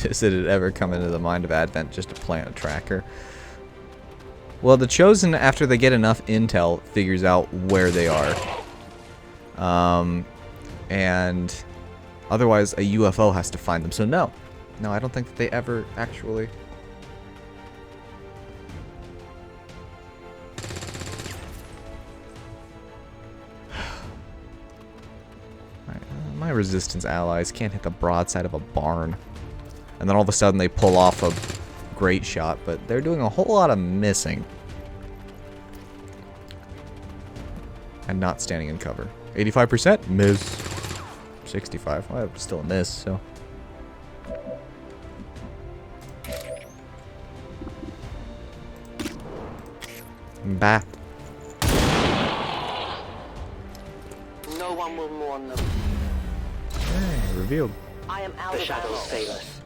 Did it ever come into the mind of Advent just to plant a tracker? Well, the Chosen, after they get enough intel, figures out where they are. And otherwise a UFO has to find them. So no. No, I don't think that they ever actually... My resistance allies can't hit the broadside of a barn. And then all of a sudden they pull off a great shot, but they're doing a whole lot of missing. And not standing in cover. 85%? Miss. 65. Well, still a miss, so. Back. No one will mourn them. Hey, revealed. I am out of shadows, Sailors.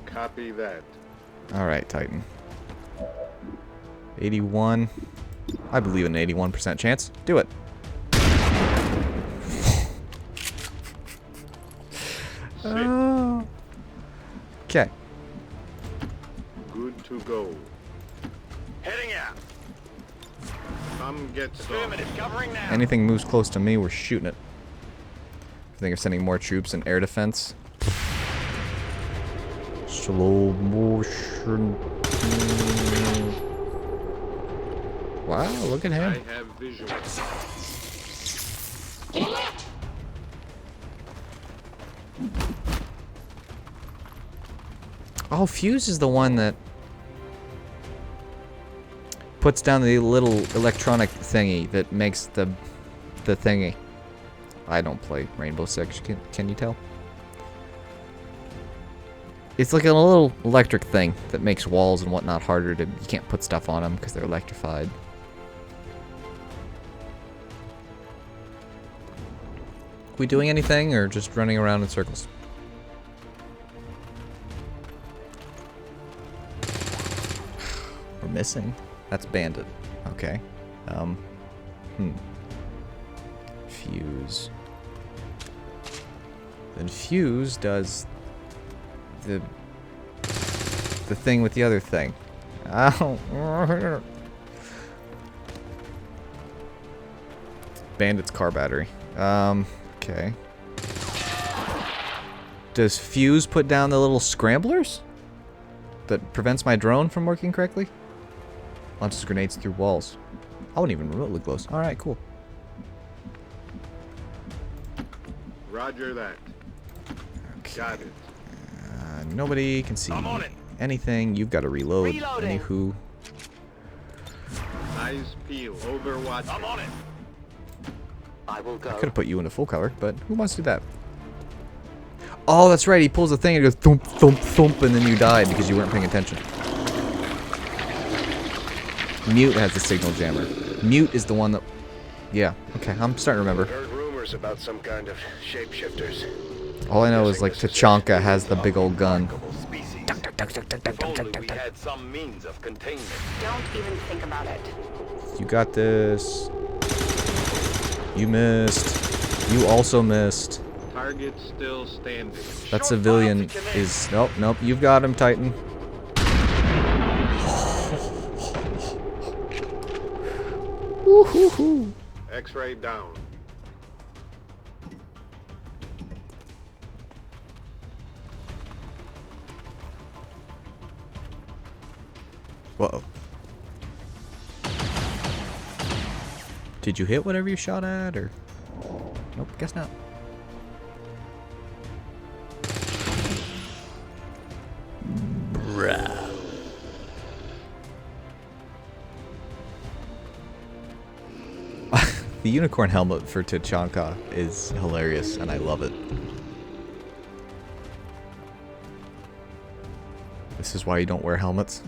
Copy that. Alright, Titan. 81. I believe in an 81% chance. Do it. Okay. Good to go. Heading out. Come get some. Affirmative, covering now. Anything moves close to me, we're shooting it. I think of sending more troops in air defense. Slow motion. Wow, look at him. I have visual. Oh, Fuse is the one that puts down the little electronic thingy that makes the thingy. I don't play Rainbow Six, can you tell? It's like a little electric thing that makes walls and whatnot harder to... You can't put stuff on them because they're electrified. We doing anything or just running around in circles? We're missing. That's Bandit. Okay. Fuse. Then Fuse does the thing with the other thing. Ow. Bandit's car battery. Okay. Does Fuse put down the little scramblers? That prevents my drone from working correctly? Launches grenades through walls. I wouldn't even remotely close. Alright, cool. Roger that. Got it. Nobody can see anything. You've got to reload. Anywho. Eyes peeled. Overwatch. I'm on it. I will go. I could have put you into full color, but who wants to do that? Oh, that's right. He pulls the thing and it goes thump, thump, thump, and then you die because you weren't paying attention. Mute has the signal jammer. Mute is the one that... Yeah, okay. I'm starting to remember. Heard rumors about some kind of shapeshifters. All I know is, like, Tachanka has the big old gun. If only we had some means of containment. Don't even think about it. You got this. You missed. You also missed. Target still standing. That civilian is... Nope, nope. You've got him, Titan. Woohoo! X-ray down. Whoa. Did you hit whatever you shot at, or... Nope, guess not. Bruh. The unicorn helmet for Tachanka is hilarious, and I love it. This is why you don't wear helmets.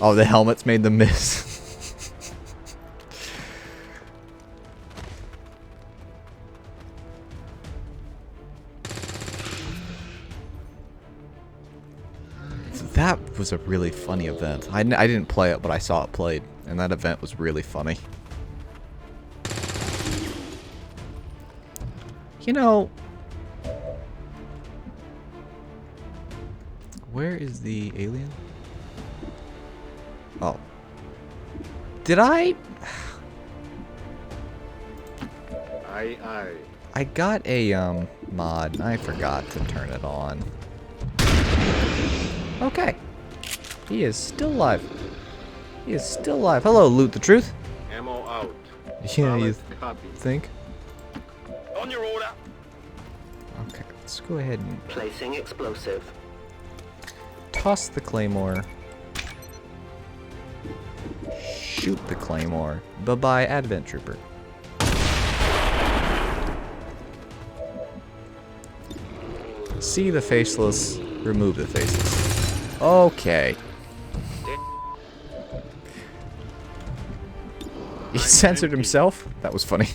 Oh, the helmets made them miss. That was a really funny event. I didn't play it, but I saw it played, and that event was really funny. You know, where is the alien? Oh. Did I? Aye. I got a mod. I forgot to turn it on. Okay. He is still alive. He is still alive. Hello, Loot the Truth. Ammo out. Yeah, you copy. think? On your order. Okay, let's go ahead and Placing explosive. toss the claymore. Shoot the claymore. Bye-bye, Advent Trooper. See the faceless, remove the faceless. Okay. He censored himself? That was funny.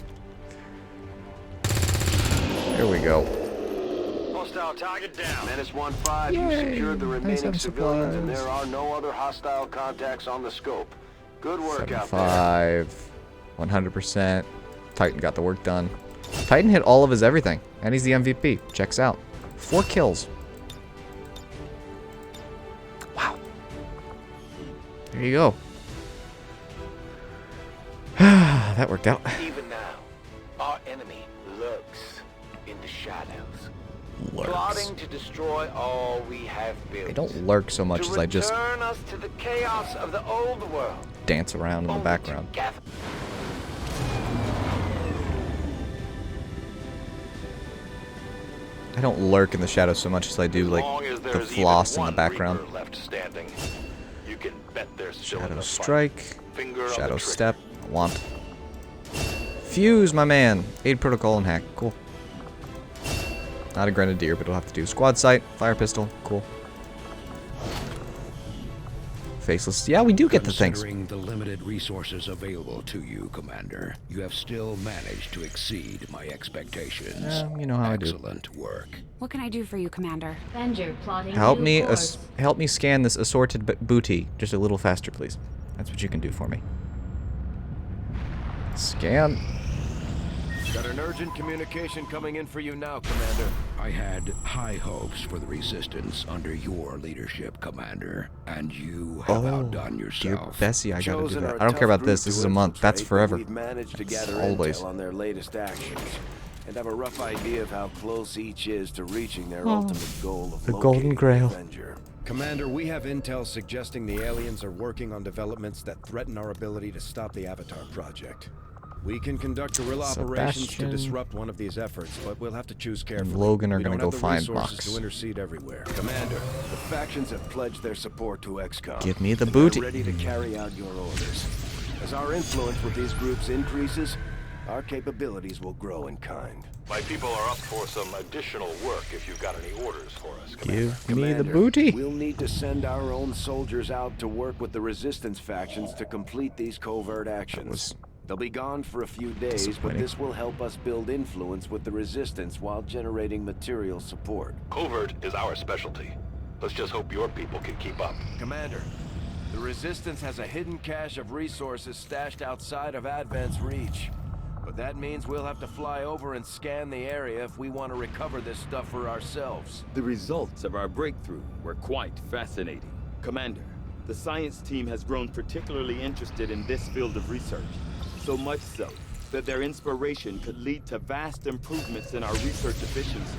There we go. Hostile target down. Menace 1-5, you secured the remaining civilians, and there are no other hostile contacts on the scope. Good work out there. 5, 100%. Titan got the work done. Titan hit all of his everything, and he's the MVP. Checks out. 4 kills. Wow. There you go. That worked out. Even now, our enemy lurks in the shadows. Lurks. Plotting to destroy all we have built. They don't lurk so much as I just return us to the chaos of the old world. dance around in the background. I don't lurk in the shadows so much as I do like the floss in the background. Left standing. You can bet there's still in Shadow the fight. strike, Finger on shadow the trigger. step, want. Fuse, my man. Aid protocol and hack, cool. Not a grenadier, but it'll have to do. Squad sight, fire pistol, cool. Faceless, yeah, we do get the things. Considering the limited resources available to you, Commander, you have still managed to exceed my expectations. You know how I do. Excellent work. What can I do for you, Commander? Avenger plotting Help new me, course. help me scan this assorted booty just a little faster, please. That's what you can do for me. Scan. Got an urgent communication coming in for you now, Commander. I had high hopes for the Resistance under your leadership, Commander, and you have outdone Dear yourself. Bessie, I gotta do that. I don't care about this. This is a month. That's forever. We've managed to That's gather always. intel on their latest actions and have a rough idea of how close each is to reaching their ultimate goal of The locating Golden Grail. the Avenger. Commander, we have intel suggesting the aliens are working on developments that threaten our ability to stop the Avatar project. We can conduct guerrilla operations to Sebastian. disrupt one of these efforts, but we'll have to choose carefully. Logan are We gonna don't go have the find resources Mox. to intercede everywhere. Commander, the factions have pledged their support to XCOM. Give me the and they're booty. ready to carry out your orders. As our influence with these groups increases, our capabilities will grow in kind. My people are up for some additional work if you've got any orders for us, Commander. Give me the Commander, booty. We'll need to send our own soldiers out to work with the Resistance factions to complete these covert actions. They'll be gone for a few days, but disappointing. this will help us build influence with the Resistance while generating material support. Covert is our specialty. Let's just hope your people can keep up. Commander, the Resistance has a hidden cache of resources stashed outside of Advent's reach. But that means we'll have to fly over and scan the area if we want to recover this stuff for ourselves. The results of our breakthrough were quite fascinating. Commander, the science team has grown particularly interested in this field of research. So much so that their inspiration could lead to vast improvements in our research efficiency.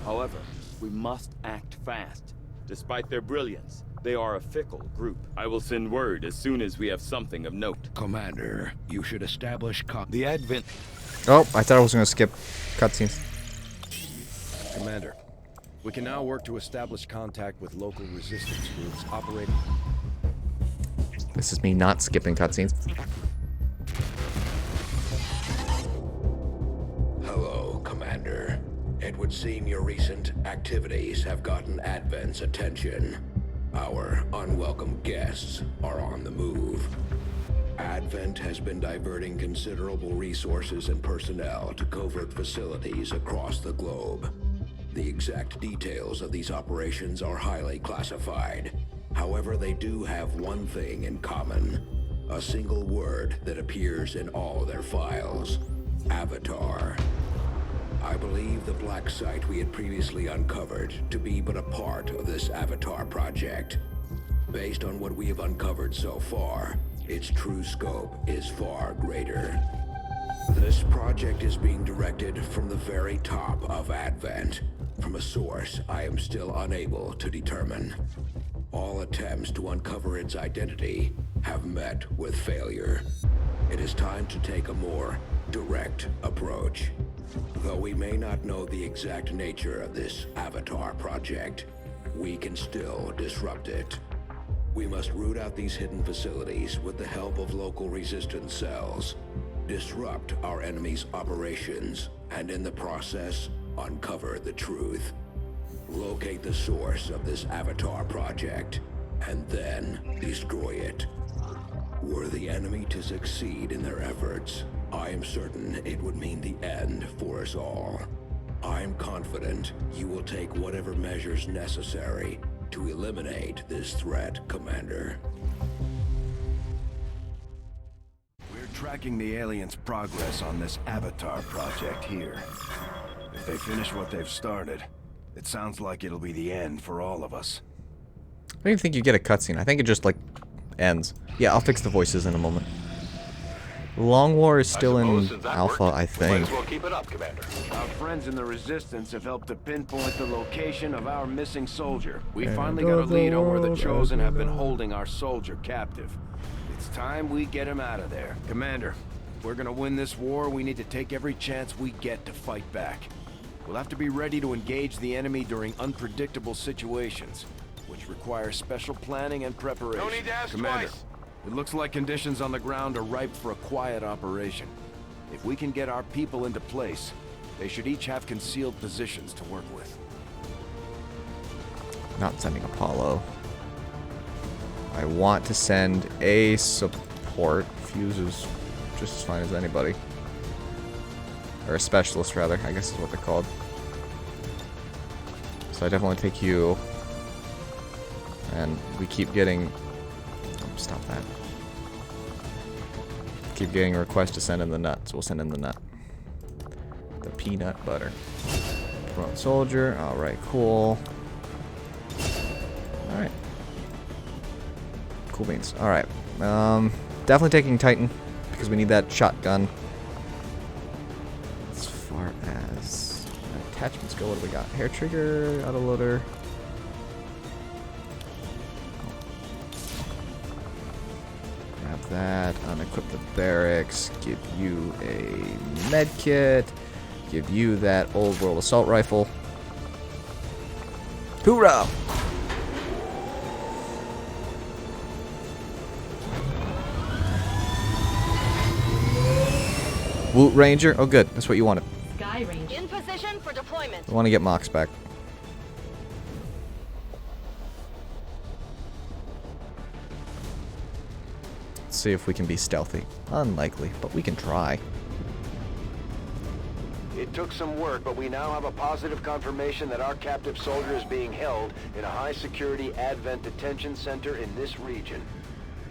However, we must act fast. Despite their brilliance, they are a fickle group. I will send word as soon as we have something of note. Commander, you should establish the Advent. Oh, I thought I was gonna skip cutscenes. Commander, we can now work to establish contact with local resistance groups operating. This is me not skipping cutscenes. Hello, Commander. It would seem your recent activities have gotten Advent's attention. Our unwelcome guests are on the move. Advent has been diverting considerable resources and personnel to covert facilities across the globe. The exact details of these operations are highly classified. However, they do have one thing in common. A single word that appears in all their files. Avatar. I believe the black site we had previously uncovered to be but a part of this Avatar project. Based on what we have uncovered so far, its true scope is far greater. This project is being directed from the very top of Advent, from a source I am still unable to determine. All attempts to uncover its identity have met with failure. It is time to take a more direct approach. Though we may not know the exact nature of this Avatar project, we can still disrupt it. We must root out these hidden facilities with the help of local resistance cells, disrupt our enemy's operations, and in the process, uncover the truth. Locate the source of this Avatar project, and then destroy it. Were the enemy to succeed in their efforts, I am certain it would mean the end for us all. I am confident you will take whatever measures necessary to eliminate this threat, Commander. We're tracking the aliens' progress on this Avatar project here. If they finish what they've started, it sounds like it'll be the end for all of us. I don't even think you get a cutscene. I think it just, like, ends. Yeah, I'll fix the voices in a moment. Long War is still in alpha, I think. Well, keep it up, Commander. Our friends in the Resistance have helped to pinpoint the location of our missing soldier. We And finally got a lead on where the Chosen have been holding our soldier captive. It's time we get him out of there. Commander, if we're gonna win this war, we need to take every chance we get to fight back. We'll have to be ready to engage the enemy during unpredictable situations, which require special planning and preparation. No need to ask Commander, twice. it looks like conditions on the ground are ripe for a quiet operation. If we can get our people into place, they should each have concealed positions to work with. Not sending Apollo. I want to send a support. Fuse is just as fine as anybody. Or a specialist, rather, I guess is what they're called. So I definitely take you. And we keep getting... Oh, stop that. Keep getting requests to send in the nut, so we'll send in the nut. the peanut butter. Front soldier. Alright, cool. Alright. Cool beans. Alright. Definitely taking Titan, because we need that shotgun. As far as attachments go, what do we got? Hair trigger, autoloader. Grab that, unequip the barracks, give you a med kit, give you that old world assault rifle. Hoorah! Woot Ranger? Oh good, that's what you wanted. Sky Ranger. In position for deployment. I want to get Mox back. Let's see if we can be stealthy. Unlikely, but we can try. It took some work, but we now have a positive confirmation that our captive soldier is being held in a high-security Advent detention center in this region.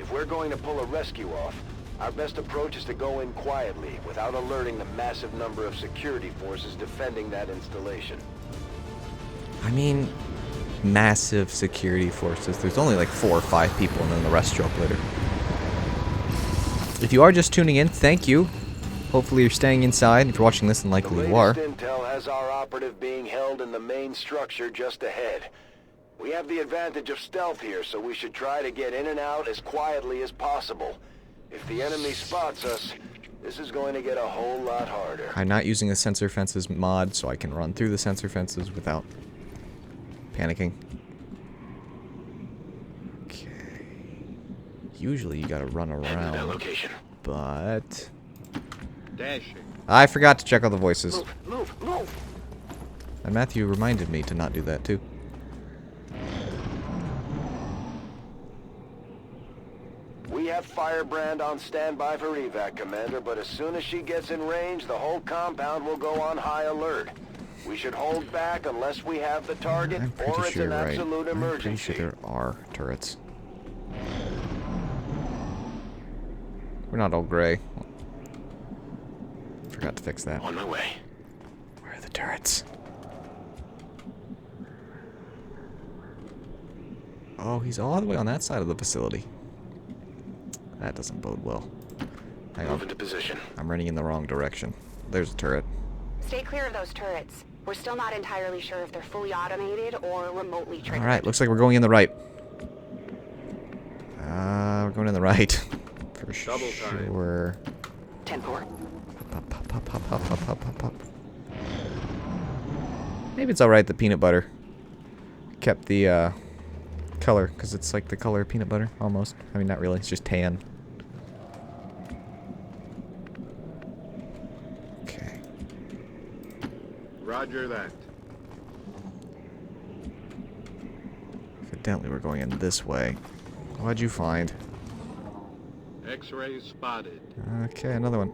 If we're going to pull a rescue off, our best approach is to go in quietly, without alerting the massive number of security forces defending that installation. I mean, massive security forces. There's only like 4 or 5 people, and then the rest show up later. If you are just tuning in, thank you. Hopefully you're staying inside. If you're watching this, then likely you are. The latest intel has our operative being held in the main structure just ahead. We have the advantage of stealth here, so we should try to get in and out as quietly as possible. If the enemy spots us, this is going to get a whole lot harder. I'm not using the sensor fences mod, so I can run through the sensor fences without panicking. Okay. Usually you gotta run around. That location. But Dashing. I forgot to check all the voices. Move, move! And Matthew reminded me to not do that too. We have Firebrand on standby for evac, Commander, but as soon as she gets in range, the whole compound will go on high alert. We should hold back unless we have the target, or it's an absolute emergency. I'm pretty sure there are turrets. We're not all gray. Forgot to fix that. On my way. Where are the turrets? Oh, he's all the way on that side of the facility. That doesn't bode well. Hang on. Move into position. I'm running in the wrong direction. There's a turret. Stay clear of those turrets. We're still not entirely sure if they're fully automated or remotely triggered. Alright, looks like we're going in the right. We're going in the right. For sure. 10-4. Pop. Maybe it's alright the peanut butter kept the color, because it's like the color of peanut butter, almost. I mean, not really, it's just tan. Okay. Roger that. Evidently we're going in this way. What'd you find? X-ray spotted. Okay, another one.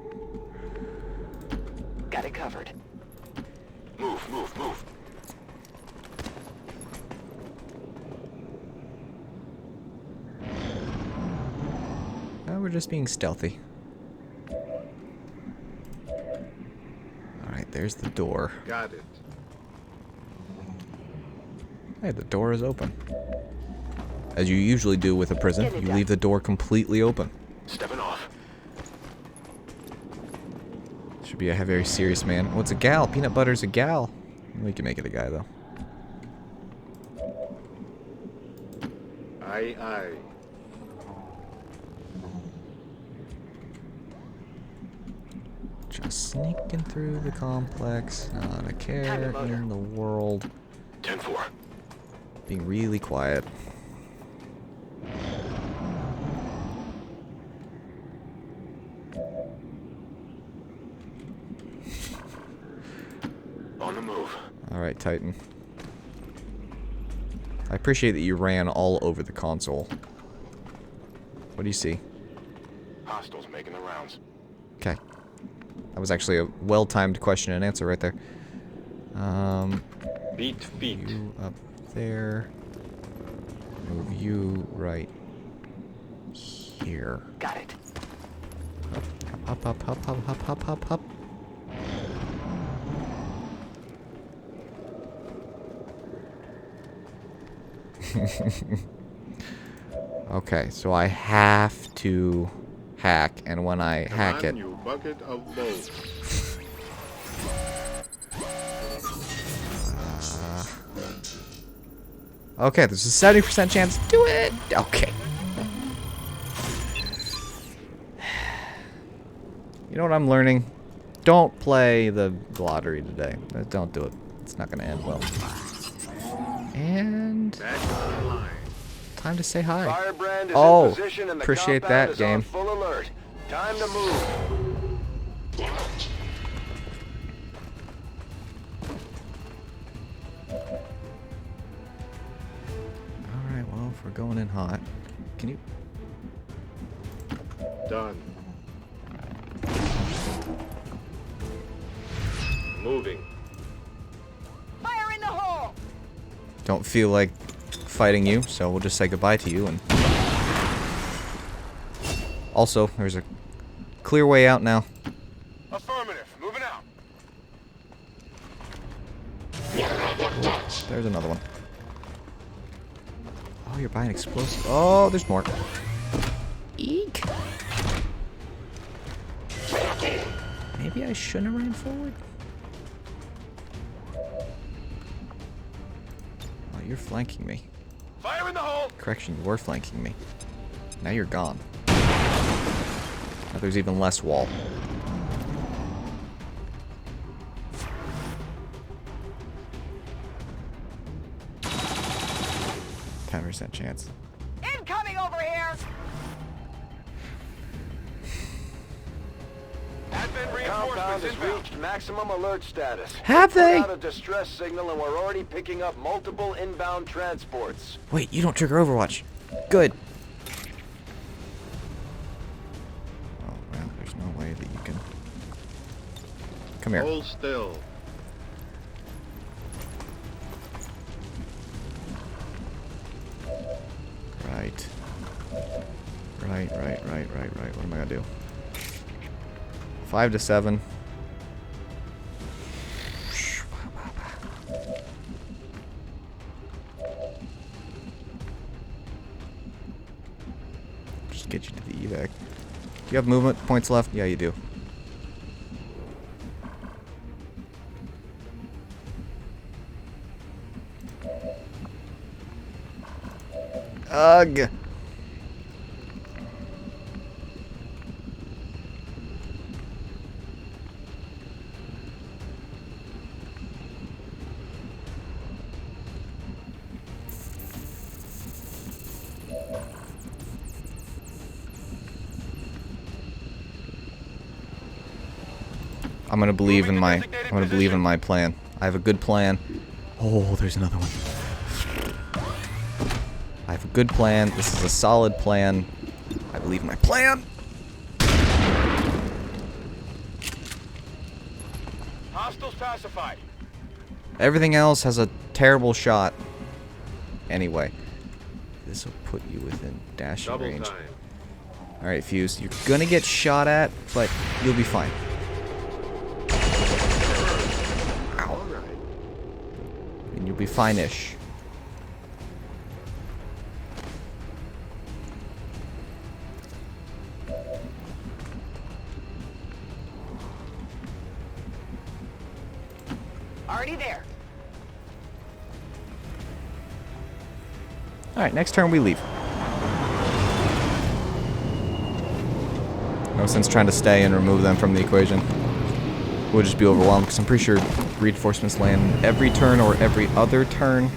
Got it covered. Move, move, move. Now we're just being stealthy. Alright, there's the door. Got it. Hey, the door is open. As you usually do with a prison, you leave the door completely open. Stepping off. Should be a very serious man. Oh, it's a gal. Peanut butter's a gal. We can make it a guy, though. Aye, aye. Just sneaking through the complex. Not a care in the world. 10-4. Being really quiet. On the move. Alright, Titan. I appreciate that you ran all over the console. What do you see? Hostiles making the rounds. Okay. That was actually a well-timed question and answer right there. Beat feet. You up there. Move you right here. Got it. Up. Okay, so I have to hack, and when I hack it... You bucket of bolts. Okay, there's a 70% chance to do it. Okay. You know what I'm learning? Don't play the lottery today. Don't do it. It's not going to end well. And... time to say hi. Firebrand is oh, in position and the appreciate compound that, is game. on full alert. Time to move. Alright, well, if we're going in hot, can you... Done. Moving. Fire in the hole! Don't feel like fighting you, so we'll just say goodbye to you. And also, there's a clear way out now. Affirmative. Moving out. There's another one. Oh, you're buying explosives. Oh, there's more. Eek. Maybe I shouldn't have ran forward. Oh, you're flanking me. Fire in the hole. Correction, you were flanking me. Now you're gone. Now there's even less wall. %10 chance. Incoming over here! Compound has reached maximum alert status. Have they? Put out a distress signal and we're already picking up multiple inbound transports. Wait, you don't trigger Overwatch. Good. Oh, well, there's no way that you can... Come here. Hold still. Right. Right. What am I gonna do? 5 to 7. Just get you to the evac. Do you have movement points left? Yeah, you do. Ugh. I'm gonna believe in my plan. I have a good plan. Oh, there's another one. I have a good plan. This is a solid plan. I believe in my plan. Hostiles pacified. Everything else has a terrible shot. Anyway, this will put you within dashing Double range. time. Alright, Fuse, you're gonna get shot at, but you'll be fine. Ow. And you'll be fine-ish. Already there. Alright, next turn we leave. No sense trying to stay and remove them from the equation. We'll just be overwhelmed because I'm pretty sure reinforcements land every turn or every other turn.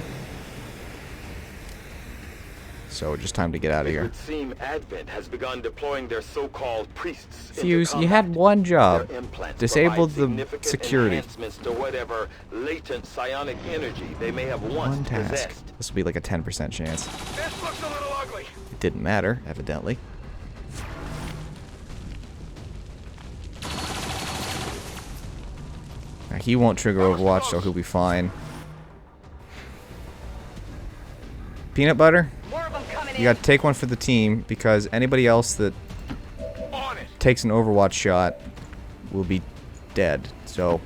So just time to get out of It here. would seem Advent has begun deploying their so-called priests into Fuse, you combat. had one job. Their implants Disable provide the significant security. enhancements to whatever latent psionic energy they may have once One task. possessed. This will be like a 10% chance. This looks a little ugly. It didn't matter, evidently. Now, he won't trigger Overwatch, so he'll be fine. Peanut butter? You gotta take one for the team, because anybody else that takes an Overwatch shot will be dead. So,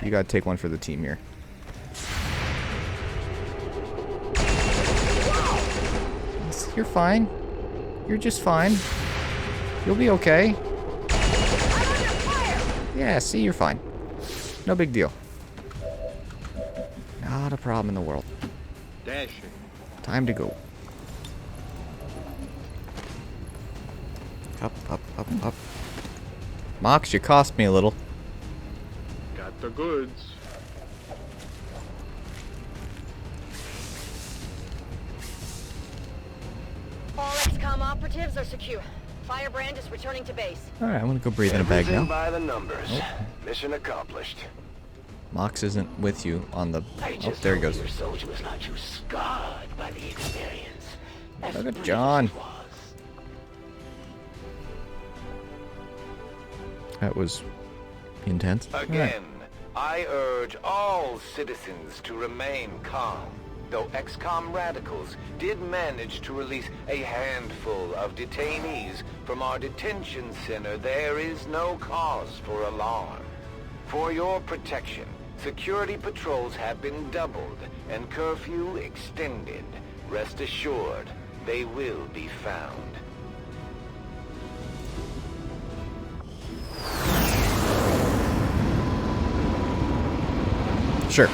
you gotta take one for the team here. You're fine. You're just fine. You'll be okay. Yeah, see, you're fine. No big deal. Not a problem in the world. Dashing. Time to go. Up, up, up, up. Mox, you cost me a little. Got the goods. All XCOM operatives are secure. Firebrand is returning to base. Alright, I'm gonna go breathe in a bag now. By the numbers. Oh. Mission accomplished. Mox isn't with you on the... I Oh, just there he hope goes. your soldier was not too scarred by the experience. As Look at brief John. as it was. That was intense. Again, I urge all citizens to remain calm. Though XCOM radicals did manage to release a handful of detainees from our detention center, there is no cause for alarm. For your protection, security patrols have been doubled and curfew extended. Rest assured, they will be found. Sure.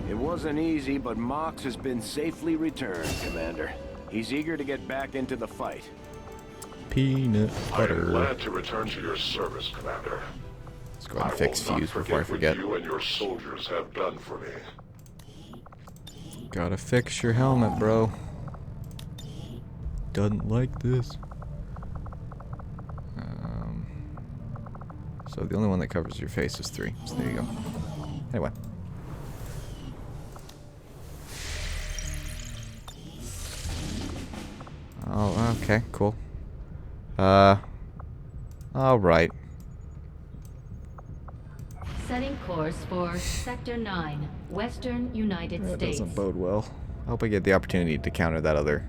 It wasn't easy, but Mox has been safely returned, Commander. He's eager to get back into the fight. Peanut I am butter. glad to return to your service, Commander. Let's go ahead and fix fuse before I forget. What you and your soldiers have done for me. Gotta fix your helmet, bro. Doesn't like this. So the only one that covers your face is 3. So there you go. Anyway. Oh, okay, cool. Alright. Setting course for Sector 9, Western United That States. doesn't bode well. I hope I get the opportunity to counter that other...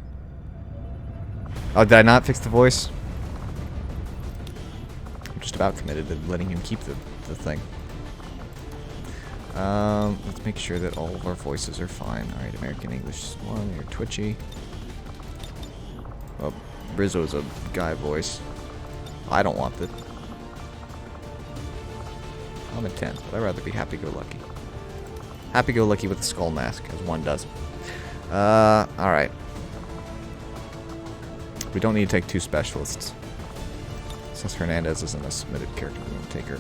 Oh, did I not fix the voice? I'm just about committed to letting him keep the thing. Let's make sure that all of our voices are fine. Alright, American English 1, you're twitchy. Well, Rizzo's a guy voice. I don't want that. I'm intense, but I'd rather be happy-go-lucky. Happy-go-lucky with a skull mask, as one does. Alright. We don't need to take 2 specialists. Since Hernandez isn't a submitted character, we won't take her.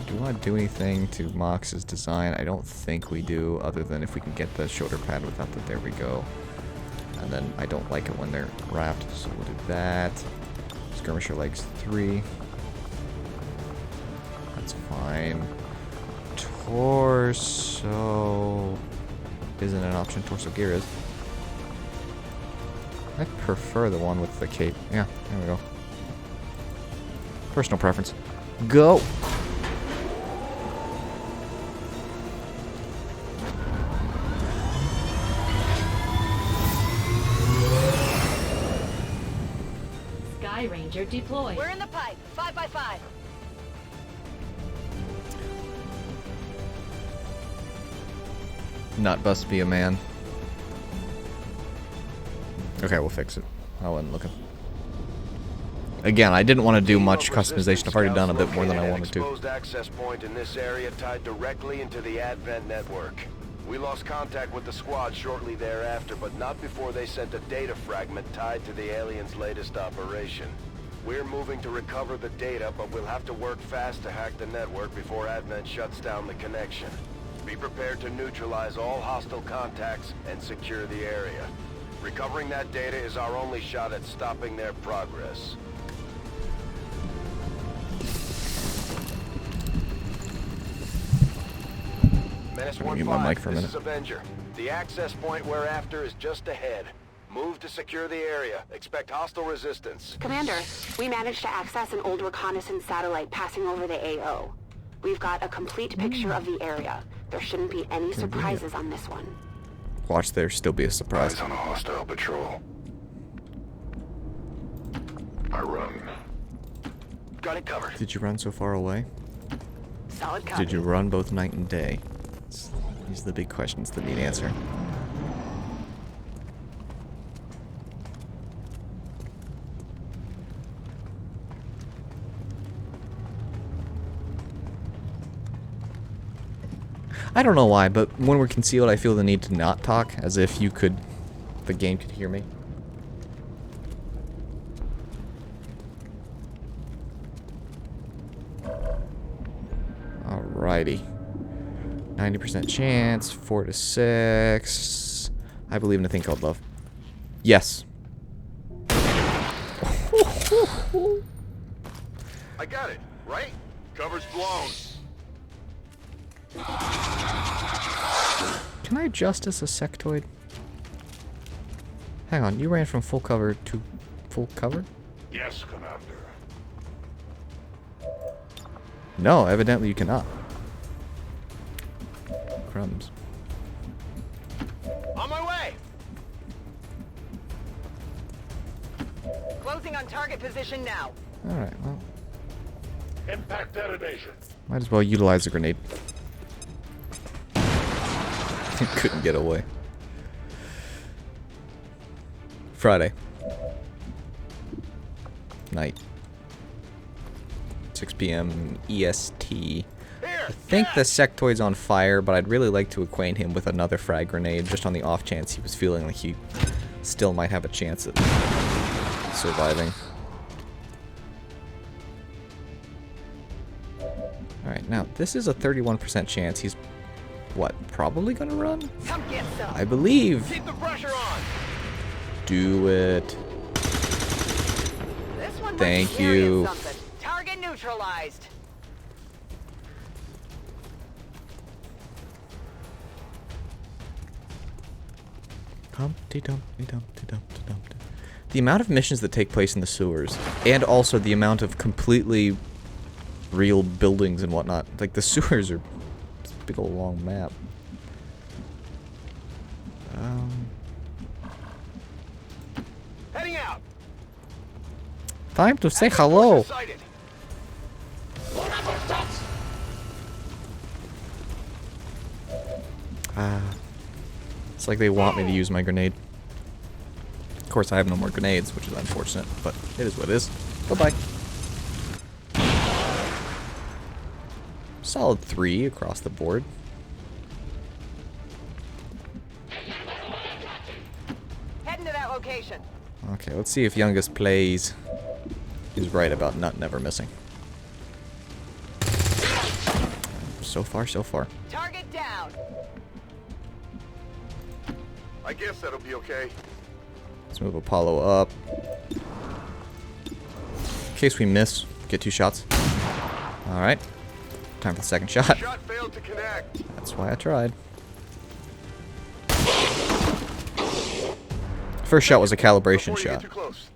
Do we want to do anything to Mox's design? I don't think we do, other than if we can get the shoulder pad without the... There we go. And then I don't like it when they're wrapped, so we'll do that. Skirmisher legs 3. That's fine. Torso isn't an option. Torso gear is. I prefer the one with the cape. Yeah, there we go. Personal preference. Go! Sky Ranger deployed. We're in the pipe. 5x5. Not bust be a man. Okay, we'll fix it. I wasn't looking. Again, I didn't want to do much customization. I've already done a bit more than I wanted to. Exposed access point in this area tied directly into the Advent network. We lost contact with the squad shortly thereafter, but not before they sent a data fragment tied to the aliens' latest operation. We're moving to recover the data, but we'll have to work fast to hack the network before Advent shuts down the connection. Be prepared to neutralize all hostile contacts and secure the area. Recovering that data is our only shot at stopping their progress. Menace I'm gonna mute my mic for a this is minute. Avenger. The access point we're after is just ahead. Move to secure the area. Expect hostile resistance. Commander, we managed to access an old reconnaissance satellite passing over the AO. We've got a complete picture of the area. There shouldn't be any surprises on this one. Watch there still be a surprise. Eyes on a hostile patrol. I run. Got it covered. Did you run so far away? Solid copy. Did you run both night and day? These are the big questions that need answer. I don't know why, but when we're concealed, I feel the need to not talk, as if the game could hear me. Alrighty. 90% chance, 4 to 6. I believe in a thing called love. Yes. I got it, right? Cover's blown. Can I adjust as a sectoid? Hang on, you ran from full cover to full cover? Yes, Commander. No, evidently you cannot. Crumbs. On my way! Closing on target position now. Alright, well, Impact detonation. might as well utilize a grenade. Couldn't get away. Friday. Night. 6 p.m. EST. I think the sectoid's on fire, but I'd really like to acquaint him with another frag grenade, just on the off chance he was feeling like he still might have a chance at surviving. Alright, now, this is a 31% chance he's, what, probably gonna run? Come get some. I believe. Keep the pressure on. Do it. This one Thank you. something. Target neutralized. Humpty Dumpty Dumpty Dumpty Dumpty. The amount of missions that take place in the sewers, and also the amount of completely real buildings and whatnot. Like, the sewers are it's a big old long map. Heading out. Time to say hello. It's like they want me to use my grenade. Of course, I have no more grenades, which is unfortunate, but it is what it is. Bye-bye. Solid 3 across the board. Heading to that location. Okay, let's see if Youngest Plays is right about Nut never missing. So far, so far. Target down. I guess that'll be okay. Let's move Apollo up. In case we miss, get 2 shots. Alright. Time for the second shot. Shot failed to connect. That's why I tried. First shot was a calibration shot. Too close.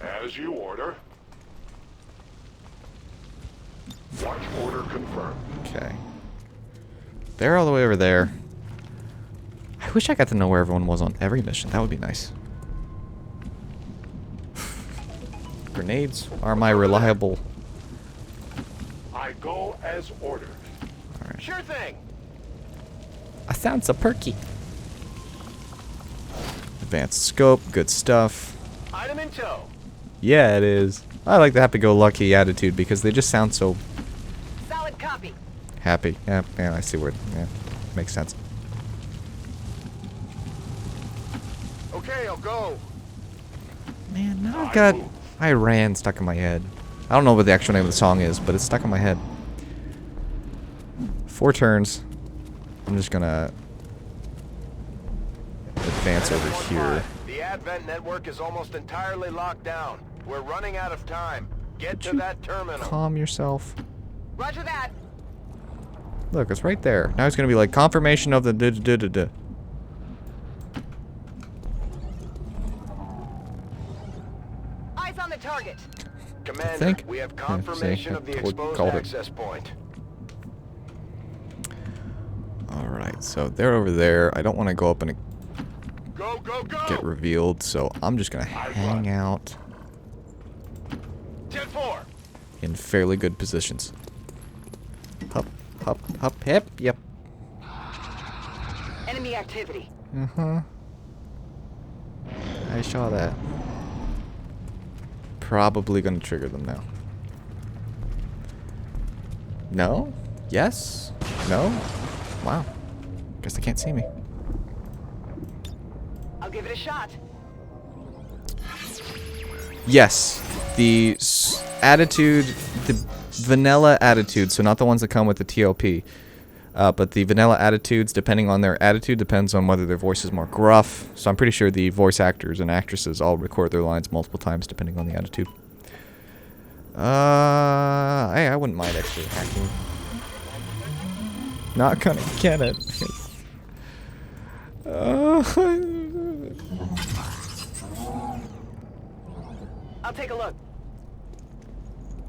As you order. Watch order confirmed. Okay. They're all the way over there. I wish I got to know where everyone was on every mission. That would be nice. Grenades are my reliable. I go as ordered. Alright. Sure thing. I sound so perky. Advanced scope, good stuff. Item in tow. Yeah, it is. I like the happy-go-lucky attitude because they just sound so Solid copy. happy. Yeah, I see where. Yeah, makes sense. Okay, I'll go. Man, now I've got Iran stuck in my head. I don't know what the actual name of the song is, but it's stuck in my head. 4 turns. I'm just gonna advance over here. The Advent network is almost entirely locked down. We're running out of time. Get to that terminal. Calm yourself. Roger that. Look, it's right there. Now it's gonna be like confirmation of the da-da-da-da-da. Eyes on the target. Commander, we have confirmation of the exposed access point. Alright, so they're over there. I don't want to go up and get revealed, so I'm just gonna hang out 10-4. In fairly good positions. Hop, hop, hop, hip, yep. Enemy activity. Uh-huh. I saw that. Probably gonna trigger them now. No? Yes? No? Wow. Guess they can't see me. I'll give it a shot. Yes. The attitude, the vanilla attitude, so not the ones that come with the TLP, but the vanilla attitudes, depending on their attitude, depends on whether their voice is more gruff. So I'm pretty sure the voice actors and actresses all record their lines multiple times depending on the attitude. I wouldn't mind actually acting. Not gonna get it. I'll take a look.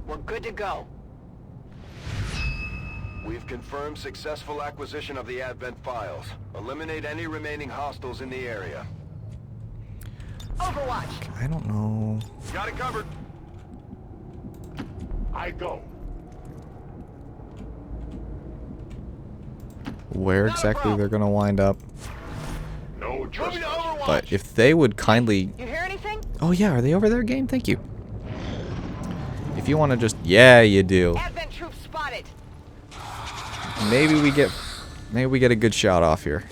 We're good to go. We've confirmed successful acquisition of the Advent files. Eliminate any remaining hostiles in the area. Overwatch. I don't know. Got it covered. I go. Where exactly they're gonna wind up. No trespass. But if they would kindly... You hear anything? Oh yeah, are they over there, game? Thank you. If you want to just... Yeah, you do. Advent troops spotted. Maybe we get a good shot off here.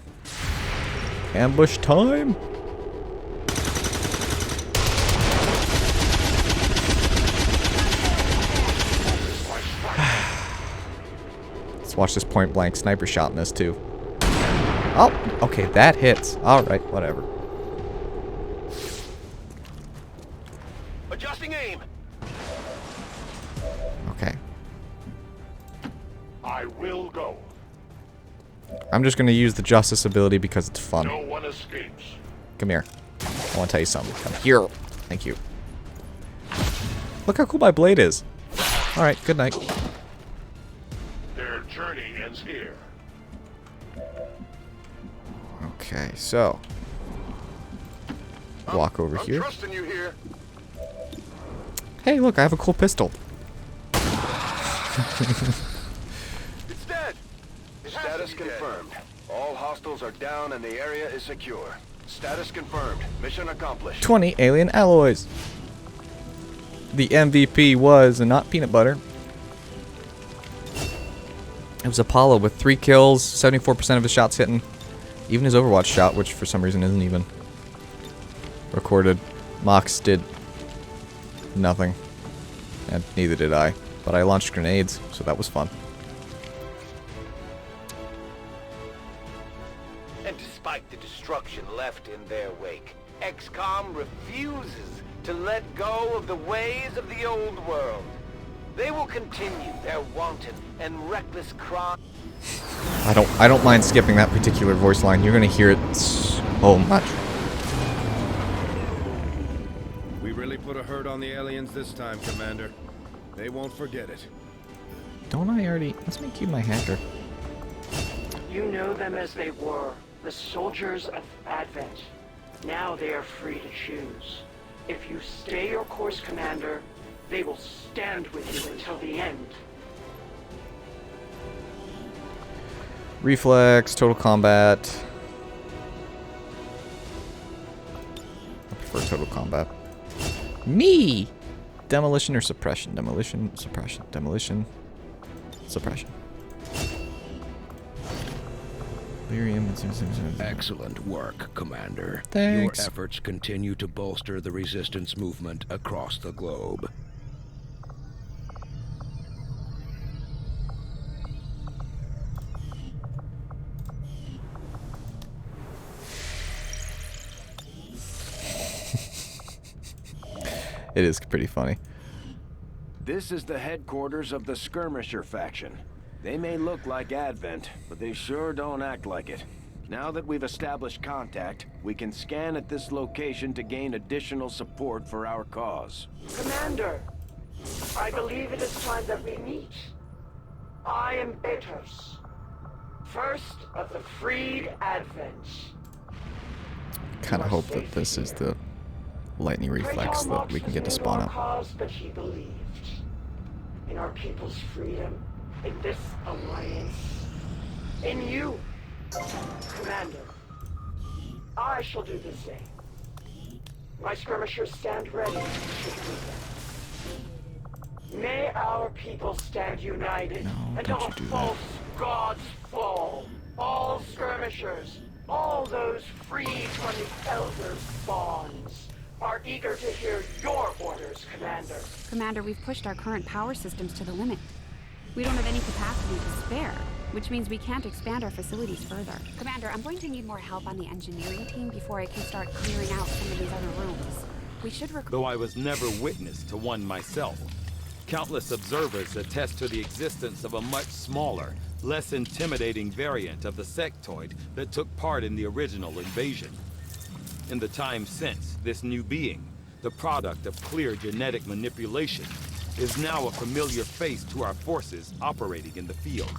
Ambush time. Let's watch this point blank sniper shot in this too. Oh, okay, that hits. All right, whatever. Adjusting aim. Okay. I will go. I'm just gonna use the justice ability because it's fun. No one escapes. Come here. I want to tell you something. Come here. Thank you. Look how cool my blade is. All right. Good night. Their journey ends here. Okay, so walk over here. Trusting you here. Hey, look, I have a cool pistol. It's dead. Status confirmed. All hostiles are down and the area is secure. Status confirmed. Mission accomplished. 20 alien alloys. The MVP was not peanut butter. It was Apollo with 3 kills, 74% of his shots hitting. Even his Overwatch shot, which for some reason isn't even recorded. Mox did nothing. And neither did I. But I launched grenades, so that was fun. And despite the destruction left in their wake, XCOM refuses to let go of the ways of the old world. They will continue their wanton and reckless crime. I don't mind skipping that particular voice line. You're gonna hear it so much. We really put a hurt on the aliens this time, Commander. They won't forget it. Don't I already? Let's make you my hacker. You know them as they were, the soldiers of Advent. Now they are free to choose. If you stay your course, Commander, they will stand with you until the end. Reflex, total combat. I prefer total combat. Me! Demolition or suppression? Demolition, suppression, demolition, suppression. Excellent work, Commander. Thanks. Your efforts continue to bolster the resistance movement across the globe. It is pretty funny. This is the headquarters of the Skirmisher faction. They may look like Advent, but they sure don't act like it. Now that we've established contact, we can scan at this location to gain additional support for our cause. Commander, I believe it is time that we meet. I am Betos, first of the freed Advent. Kind of hope that this is the lightning reflex that we can get to spawn up. Cause, but he believed in our people's freedom, in this alliance, in you, Commander. I shall do the same. My skirmishers stand ready to meet them. May our people stand united and all false gods fall. All skirmishers, all those freed from the Elder's bonds, are eager to hear your orders, Commander. Commander, we've pushed our current power systems to the limit. We don't have any capacity to spare, which means we can't expand our facilities further. Commander, I'm going to need more help on the engineering team before I can start clearing out some of these other rooms. We should Though I was never witness to one myself, countless observers attest to the existence of a much smaller, less intimidating variant of the sectoid that took part in the original invasion. In the time since, this new being, the product of clear genetic manipulation, is now a familiar face to our forces operating in the field.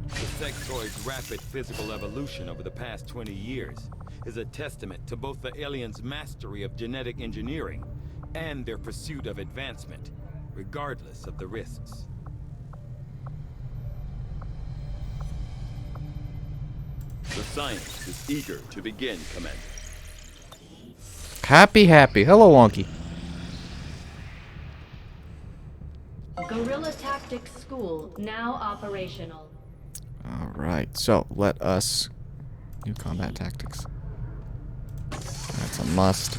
The sectoid's rapid physical evolution over the past 20 years is a testament to both the aliens' mastery of genetic engineering and their pursuit of advancement, regardless of the risks. The science is eager to begin, Commander. Happy. Hello, Wonky. Guerrilla Tactics School now operational. Alright, so let us... New combat tactics. That's a must.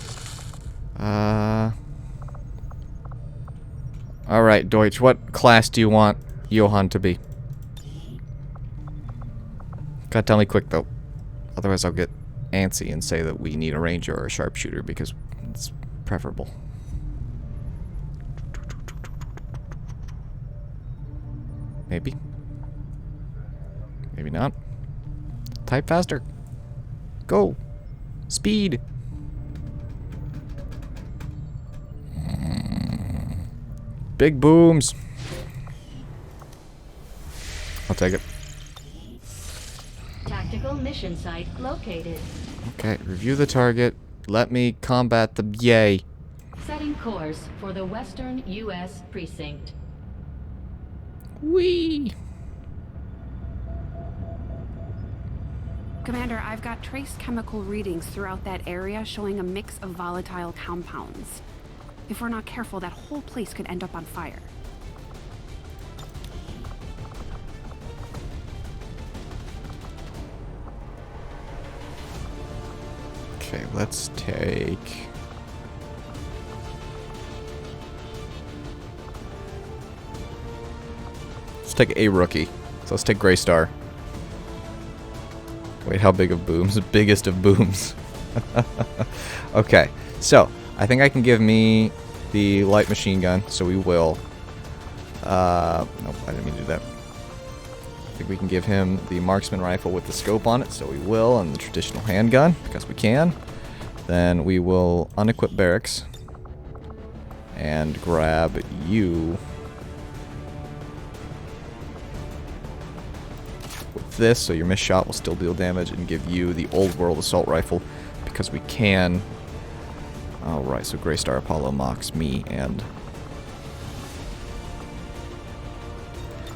Alright, Deutsch, what class do you want Johann to be? Gotta tell me quick, though. Otherwise I'll get antsy and say that we need a ranger or a sharpshooter, because it's preferable. Maybe. Maybe not. Type faster. Go. Speed. Big booms. I'll take it. Tactical mission site located. Okay, review the target. Let me combat the yay. Setting course for the Western U.S. precinct. Whee! Commander, I've got trace chemical readings throughout that area showing a mix of volatile compounds. If we're not careful, that whole place could end up on fire. Okay, let's take... Let's take a rookie. So let's take Gray Star. Wait, how big of booms? Biggest of booms. Okay, so I think I can give me the light machine gun, so we will. Nope, I didn't mean to do that. I think we can give him the marksman rifle with the scope on it, so we will, and the traditional handgun, because we can. Then we will unequip barracks and grab you with this, so your missed shot will still deal damage, and give you the old world assault rifle, because we can. Alright, so Gray Star Apollo mocks me, and...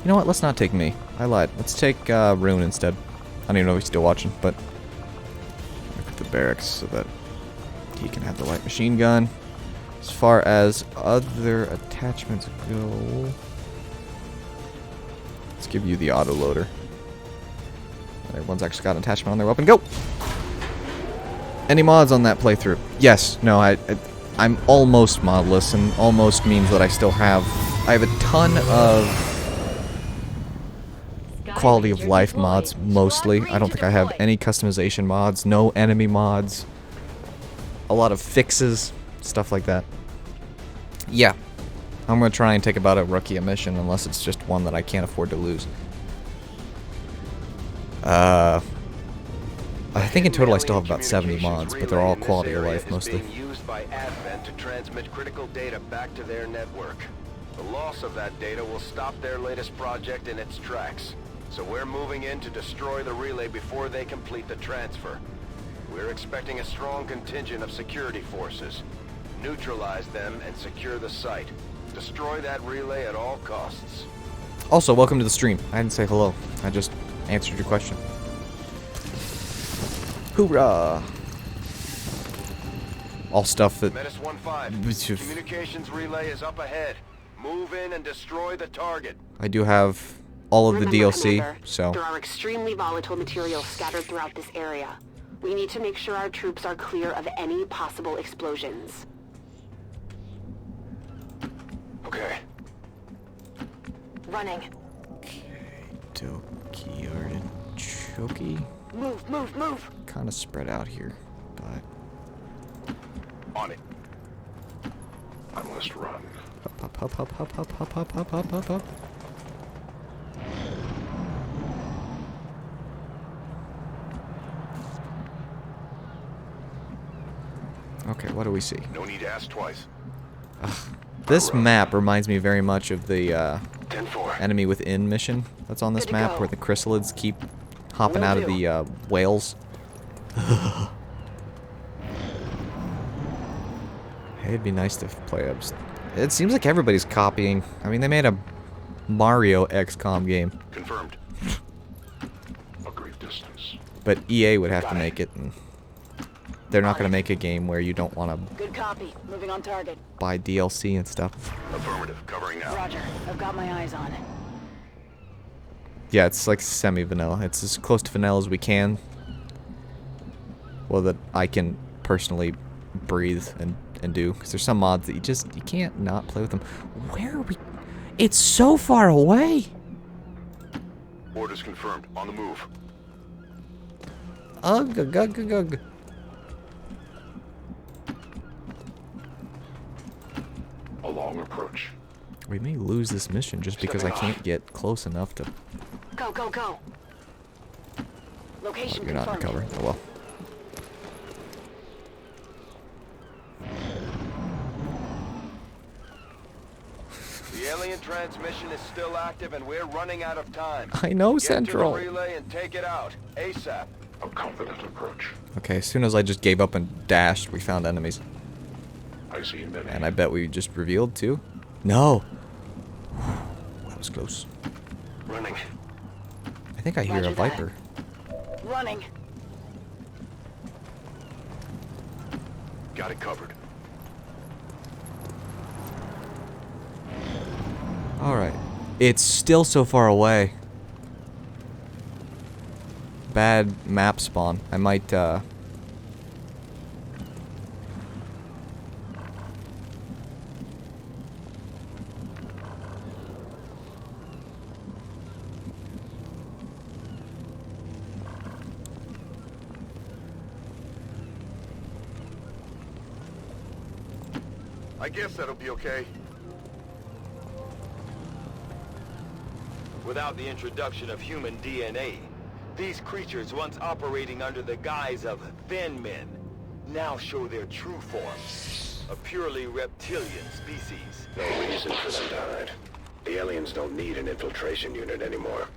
You know what, let's not take me. I lied. Let's take Rune instead. I don't even know if he's still watching, but... Look at the barracks so that he can have the light machine gun. As far as other attachments go... Let's give you the autoloader. Everyone's actually got an attachment on their weapon. Go! Any mods on that playthrough? Yes. No, I'm almost modless, and almost means that I still have... I have a ton of quality of life mods, mostly. I don't think I have any customization mods, no enemy mods, a lot of fixes, stuff like that. Yeah. I'm going to try and take about a rookie a mission, unless it's just one that I can't afford to lose. I think in total I still have about 70 mods, but they're all quality of life mostly. Being used by Advent to transmit critical data back to their network. The loss of that data will stop their latest project in its tracks. So we're moving in to destroy the relay before they complete the transfer. We're expecting a strong contingent of security forces. Neutralize them and secure the site. Destroy that relay at all costs. Also, welcome to the stream. I didn't say hello. I just answered your question. Hoorah! All stuff that... Menace 1-5. Communications relay is up ahead. Move in and destroy the target. I do have all of the Remember, DLC, Commander, so... there are extremely volatile materials scattered throughout this area. We need to make sure our troops are clear of any possible explosions. Okay. Running. Doki artichoke. Move. Kind of spread out here, but... On it. I must run. Up. Okay, what do we see? No need to ask twice. This map reminds me very much of the 10-4. Enemy Within mission that's on this map, where the chrysalids keep hopping out of the whales. Hey, it'd be nice to play up. It seems like everybody's copying. I mean, they made a Mario XCOM game. Confirmed. A great distance. But EA would have to make it, and they're not going to make a game where you don't want to Good copy. Moving on target. buy DLC and stuff. Affirmative. Covering now. Roger. I've got my eyes on it. Yeah, it's like semi-vanilla. It's as close to vanilla as we can. Well, that I can personally breathe and do, because there's some mods that you can't not play with them. Where are we? It's so far away. Orders confirmed. On the move. Ugh. A long approach. We may lose this mission just because I can't get close enough to... Go. Location You're not in cover. Oh well. The alien transmission is still active and we're running out of time. I know, Get Central. to the relay and take it out. ASAP. A confident approach. Okay, as soon as I just gave up and dashed, we found enemies. I see many. And I bet we just revealed too. No. That was close. Running. I think I hear Roger a Viper. Running. Got it covered. Alright. It's still so far away. Bad map spawn. I might, I guess that'll be okay. Without the introduction of human DNA, these creatures, once operating under the guise of thin men, now show their true form. A purely reptilian species. No reason for them to hide. The aliens don't need an infiltration unit anymore.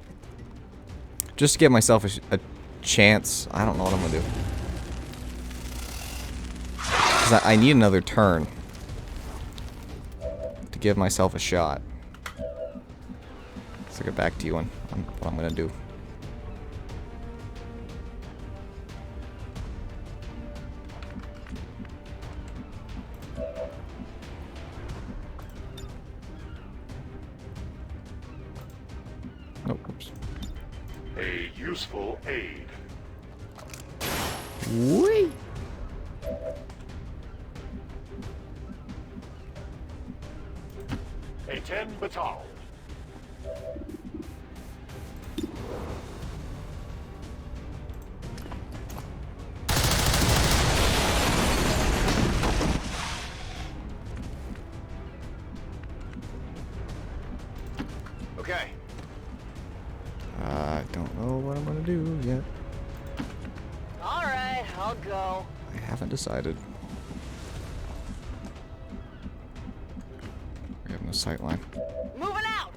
just to give myself a chance. I don't know what I'm gonna do. 'Cause I need another turn to give myself a shot. So I'll get back to you on what I'm gonna do. Oh, oops. A useful aid. Whee! A 10 batal. Okay. I don't know what I'm gonna do yet. All right, I'll go. I haven't decided. We have no sight line. Moving out.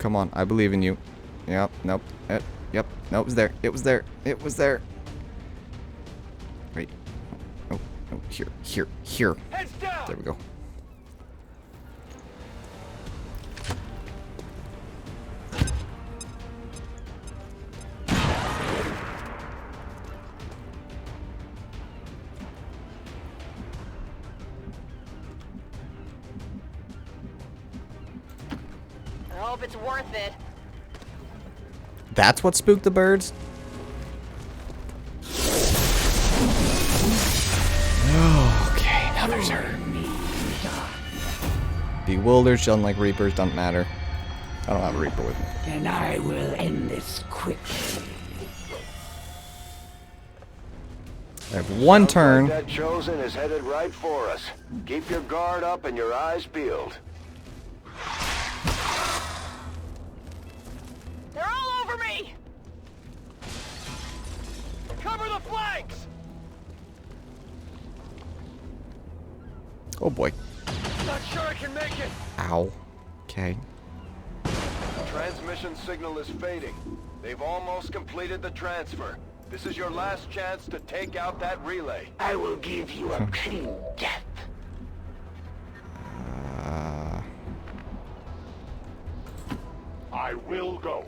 Come on, I believe in you. Yep, nope. Yep, no, it was there. It was there. It was there. Wait. Oh, oh, here. Heads down. There we go. I hope it's worth it. That's what spooked the birds? Okay, now there's her. Bewilders, unlike Reapers, doesn't matter. I don't have a Reaper with me. And I will end this quickly. I have one turn. That Chosen is headed right for us. Keep your guard up and your eyes peeled. They're all over me! Cover the flanks! Oh boy. Not sure I can make it. Ow. Okay. Transmission signal is fading. They've almost completed the transfer. This is your last chance to take out that relay. I will give you a clean death. I will go.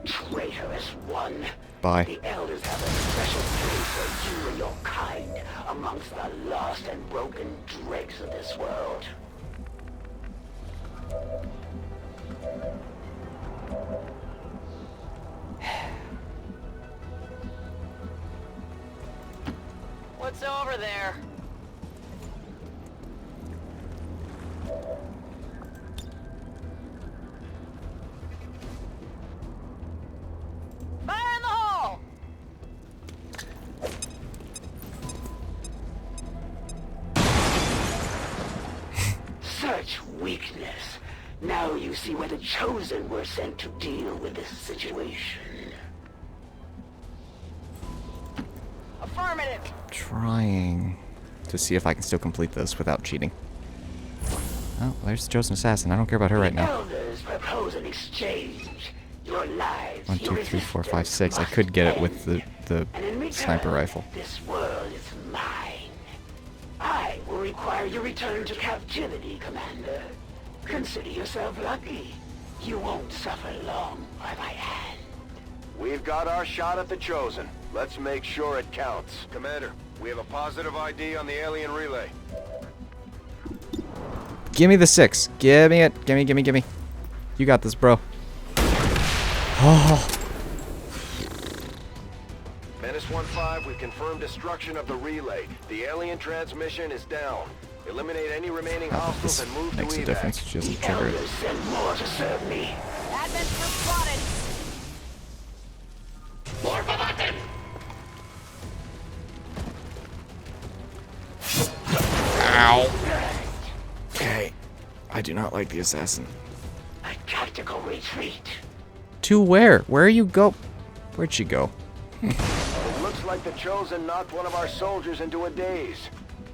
Traitorous one. Bye. The elders have a special place for you and your kind amongst the lost and broken dregs of this world. What's over there? Fire in the hole! Such weakness. Now you see why the Chosen were sent to deal with this situation. Affirmative! Trying to see if I can still complete this without cheating. Oh, there's the Chosen Assassin. I don't care about her right now. Elders propose an exchange. Your lives. 1, 2, 3, 4, 5, 6. I could get it with the sniper rifle. This world is mine. I will require your return to captivity, Commander. Consider yourself lucky. You won't suffer long by my hand. We've got our shot at the Chosen. Let's make sure it counts. Commander, we have a positive ID on the alien relay. Give me the 6. Give me it. Gimme. You got this, bro. Oh. Menace 1-5, we've confirmed destruction of the relay. The alien transmission is down. Eliminate any remaining hostiles and move to evac. Makes a difference. Just trigger it. Send more to serve me. Advent group spotted! More forgotten. Ow. Okay. I do not like the assassin. A tactical retreat. To where? Where you go? Where'd she go? It looks like the Chosen knocked one of our soldiers into a daze.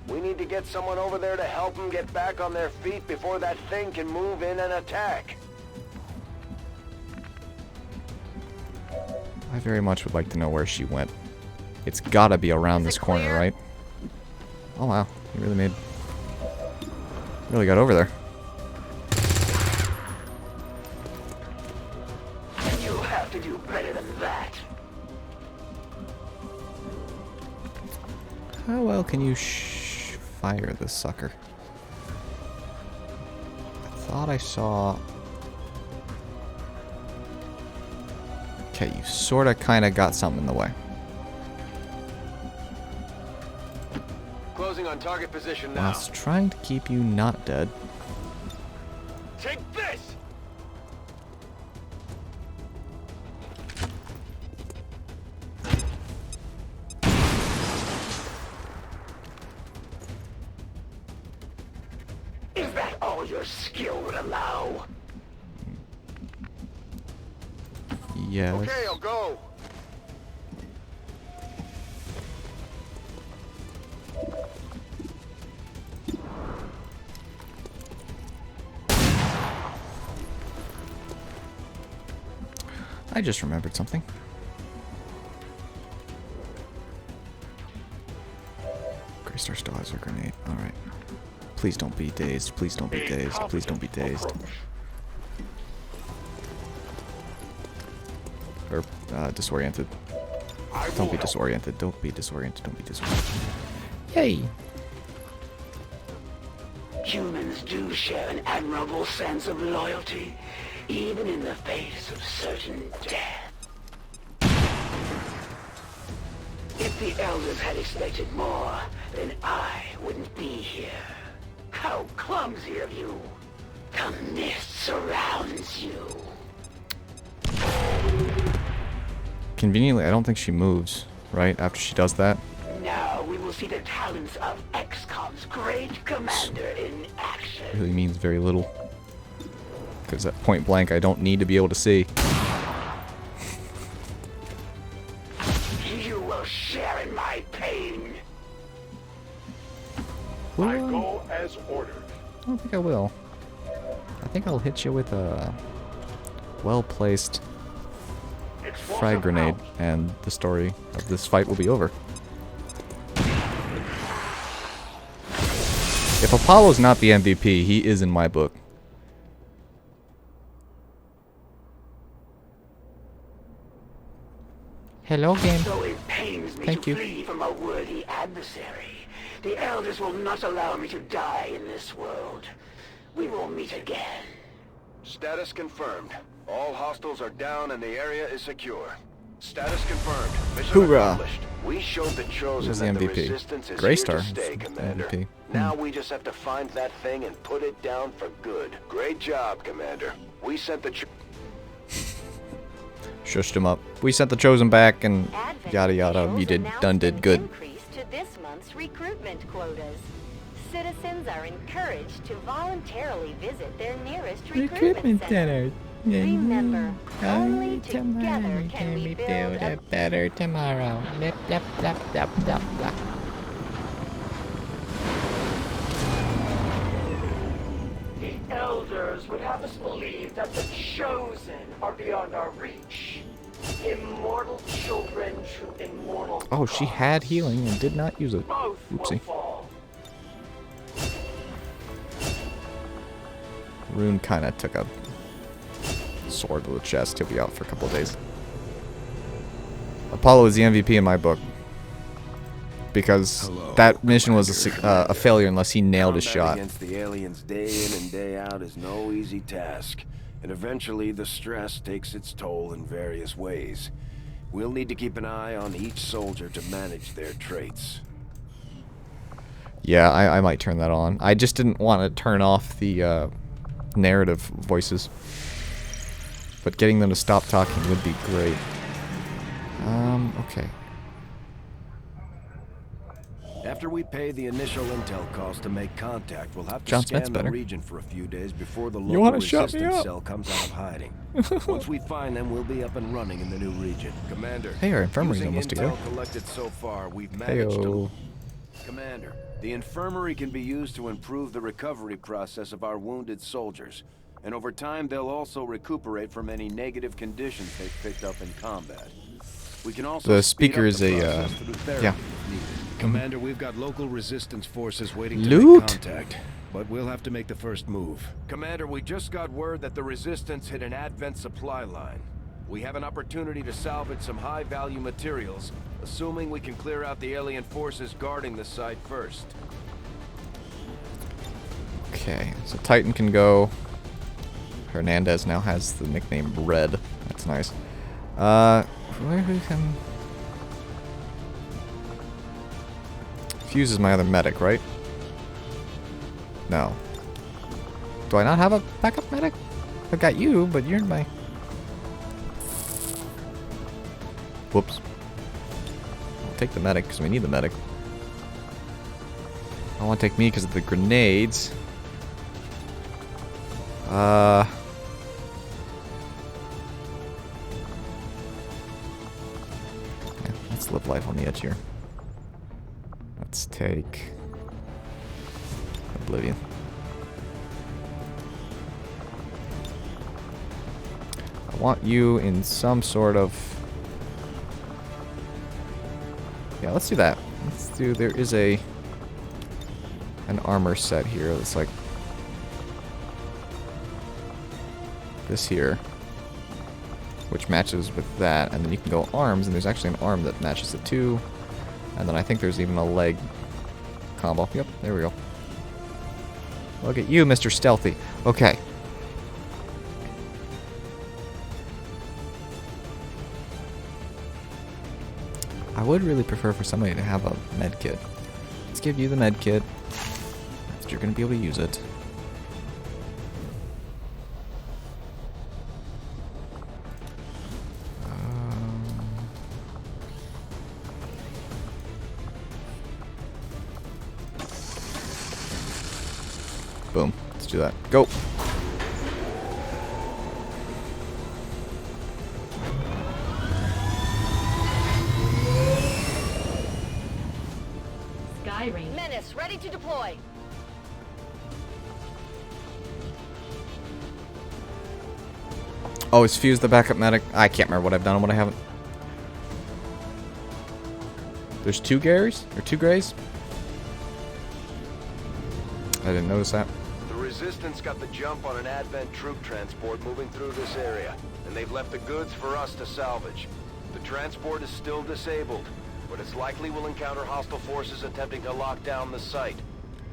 We need to get someone over there to help them get back on their feet before that thing can move in and attack. I very much would like to know where she went. It's gotta be around this corner, right? Oh wow, he really got over there. You have to do better than that. How well can you fire this sucker? I thought I saw... Okay, you sorta kinda got something in the way. Closing on target position now. Whilst trying to keep you not dead. Take this! Is that all your skill would allow? Yes. Okay, I'll go. I just remembered something. Greystar still has her grenade. Alright. Please don't be dazed. Please don't be dazed. Please don't be dazed. Or disoriented. Don't be disoriented. Don't be disoriented. Don't be disoriented. Yay! Humans do share an admirable sense of loyalty, even in the face of certain death. If the Elders had expected more, then I wouldn't be here. How clumsy of you! The mist surrounds you. Conveniently, I don't think she moves, right? After she does that. Now we will see the talents of XCOM's great commander in action. Really means very little. Because at point blank, I don't need to be able to see. You will share in my pain. Will I go as ordered. I don't think I will. I think I'll hit you with a well-placed frag grenade, and the story of this fight will be over. If Apollo's not the MVP, he is in my book. Hello, game. Though it pains me Thank to you. flee from a worthy adversary, the Elders will not allow me to die in this world. We will meet again. Status confirmed. All hostiles are down and the area is secure. Status confirmed. Mission Hoorah. accomplished. We showed the Chosen Who's the that the MVP? Resistance is Greystar here to is stay, the Commander. MVP. Now we just have to find that thing and put it down for good. Great job, Commander. We sent the Shushed him up. We sent the Chosen back, and Advent yada yada. officials You did announced done did an good. Increase to this month's recruitment quotas. Citizens are encouraged to voluntarily visit their nearest recruitment center. Remember, only together can we build a better tomorrow. Blip, blip, blip, blip, blip, blip. The Elders would have us believe that the Chosen are beyond our reach. Immortal children to immortal Oh, she had healing and did not use it. both will Oopsie. fall. Rune kind of took a sword to the chest. He'll be out for a couple of days. Apollo is the MVP in my book. Because that mission was a failure unless he nailed his Combat shot. against the aliens day in and day out is no easy task. And eventually the stress takes its toll in various ways. We'll need to keep an eye on each soldier to manage their traits. Yeah, I might turn that on. I just didn't want to turn off the narrative voices. But getting them to stop talking would be great. Okay. After we pay the initial intel cost to make contact, we'll have to John scan Smith's the better. region for a few days before the You local wanna shut me resistance up? cell comes out of hiding. Once we find them, we'll be up and running in the new region. Commander, Hey, our infirmary's using almost to intel go. collected so far, we've managed Heyo. to... Commander, the infirmary can be used to improve the recovery process of our wounded soldiers. And over time, they'll also recuperate from any negative conditions they've picked up in combat. We can also The speed speaker up is the a, process through therapy yeah. if needed. Commander, we've got local resistance forces waiting to Loot? make contact, but we'll have to make the first move. Commander, we just got word that the Resistance hit an Advent supply line. We have an opportunity to salvage some high-value materials, assuming we can clear out the alien forces guarding the site first. Okay, so Titan can go. Hernandez now has the nickname Red. That's nice. Where we can... Fuse is my other medic, right? No. Do I not have a backup medic? I've got you, but you're my... Whoops. I'll take the medic, because we need the medic. I want to take me because of the grenades. Yeah, let's live life on the edge here. Let's take Oblivion. I want you in some sort of... Yeah, let's do that. Let's do... There is an armor set here that's like... this here. Which matches with that. And then you can go arms, and there's actually an arm that matches the two. And then I think there's even a leg combo. Yep, there we go. Look at you, Mr. Stealthy. Okay. I would really prefer for somebody to have a med kit. Let's give you the med kit. You're going to be able to use it. Boom. Let's do that. Go. Menace, ready to deploy. Oh, it's fused the backup medic. I can't remember what I've done and what I haven't. There's two Garys? Or two Greys? I didn't notice that. The Resistance got the jump on an Advent troop transport moving through this area, and they've left the goods for us to salvage. The transport is still disabled, but it's likely we'll encounter hostile forces attempting to lock down the site.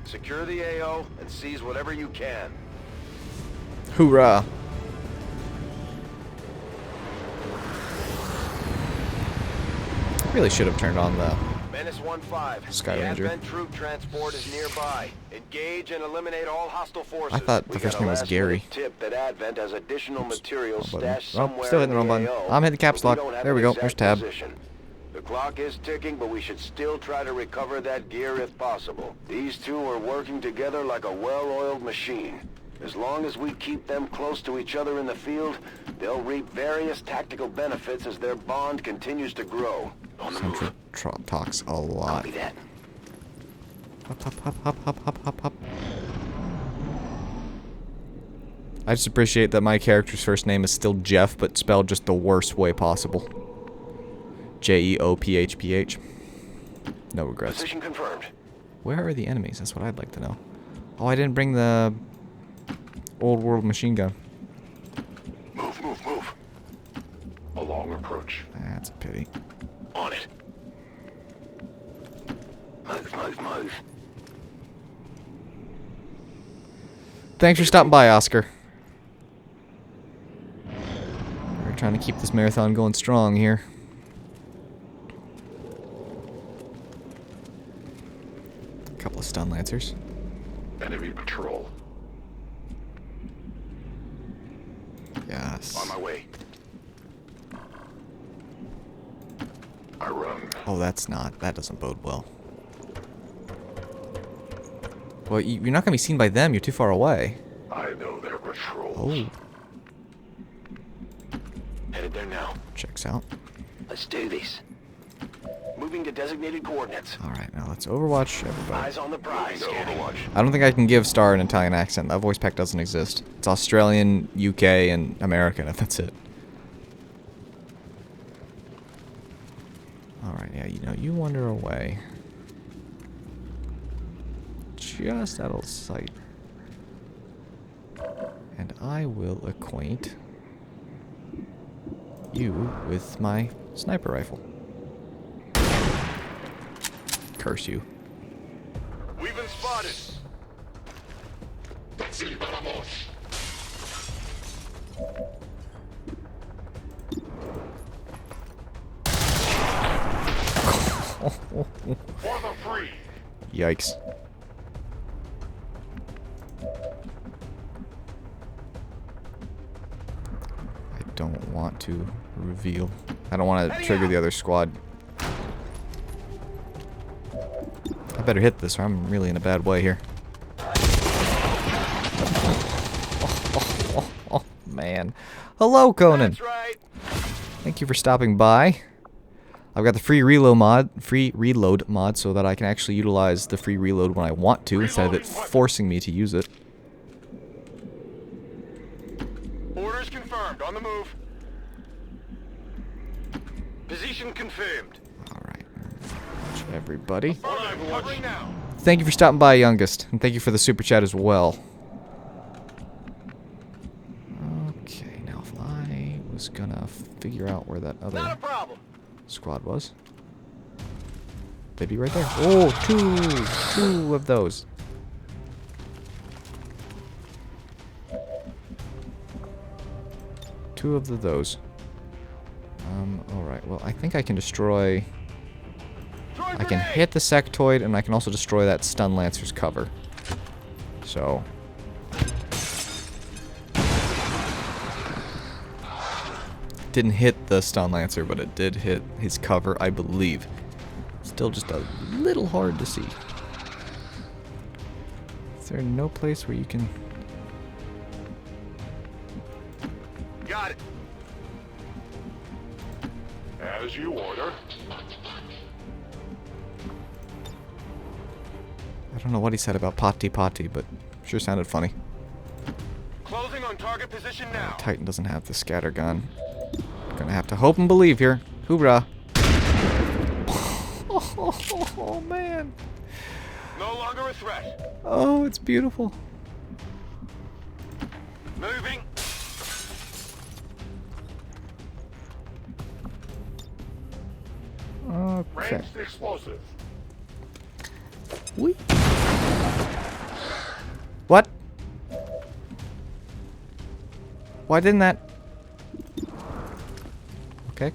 Secure the AO and seize whatever you can. Hoorah! Really should have turned on the Menace 1-5. Sky The Ranger. Advent troop transport is nearby. Engage and eliminate all hostile forces. I thought the first name was Gary. Tip that Advent has additional materials stashed Oh, somewhere still hitting the wrong button. AO, I'm hitting caps but lock. don't have There we an go. exact There's tab. position. The clock is ticking, but we should still try to recover that gear if possible. These two are working together like a well-oiled machine. As long as we keep them close to each other in the field, they'll reap various tactical benefits as their bond continues to grow. On the move. Talks a lot. Copy that. Hop, hop, hop, hop, hop, hop, hop, hop. I just appreciate that my character's first name is still Jeff, but spelled just the worst way possible. Jeophphh. No regrets. Position confirmed. Where are the enemies? That's what I'd like to know. Oh, I didn't bring the old world machine gun. Move, move, move. A long approach. That's a pity. On it. Move, move, move. Thanks for stopping by, Oscar. We're trying to keep this marathon going strong here. A couple of stun lancers. Enemy patrol. Yes. On my way. I run. Oh, that doesn't bode well. Well, you're not going to be seen by them. You're too far away. I know their patrols. Oh. Headed there now. Checks out. Let's do this. Moving to designated coordinates. Alright, now let's Overwatch everybody. Eyes on the prize. Overwatch. I don't think I can give Star an Italian accent. That voice pack doesn't exist. It's Australian, UK, and American, and that's it. Alright, yeah, you wander away. Just out of sight. And I will acquaint you with my sniper rifle. Curse you. We've been spotted. For the free. Yikes. I don't want to reveal. I don't want to trigger the other squad. I better hit this or I'm really in a bad way here. Oh, man. Hello, Conan. That's right. Thank you for stopping by. I've got the free reload mod so that I can actually utilize the free reload when I want to instead of it forcing me to use it. Orders confirmed. On the move. Position confirmed. Alright. Everybody. Covering now. Thank you for stopping by, Youngest. And thank you for the super chat as well. Okay, now if I was gonna figure out where that other squad was. They'd be right there. Oh, two of those. Two of those. Alright, well, I think I can destroy... I can hit the sectoid, and I can also destroy that stun lancer's cover. So... Didn't hit the stun lancer, but it did hit his cover, I believe. Still just a little hard to see. Is there no place where you can... Got it. As you order. I don't know what he said about potty, but sure sounded funny. Closing on target position now. Titan doesn't have the scatter gun. Gonna have to hope and believe here. Hoorah. Oh, man. No longer a threat. Oh, it's beautiful. Moving. Okay. Ranged explosive. Whee. What? Why didn't that? Okay.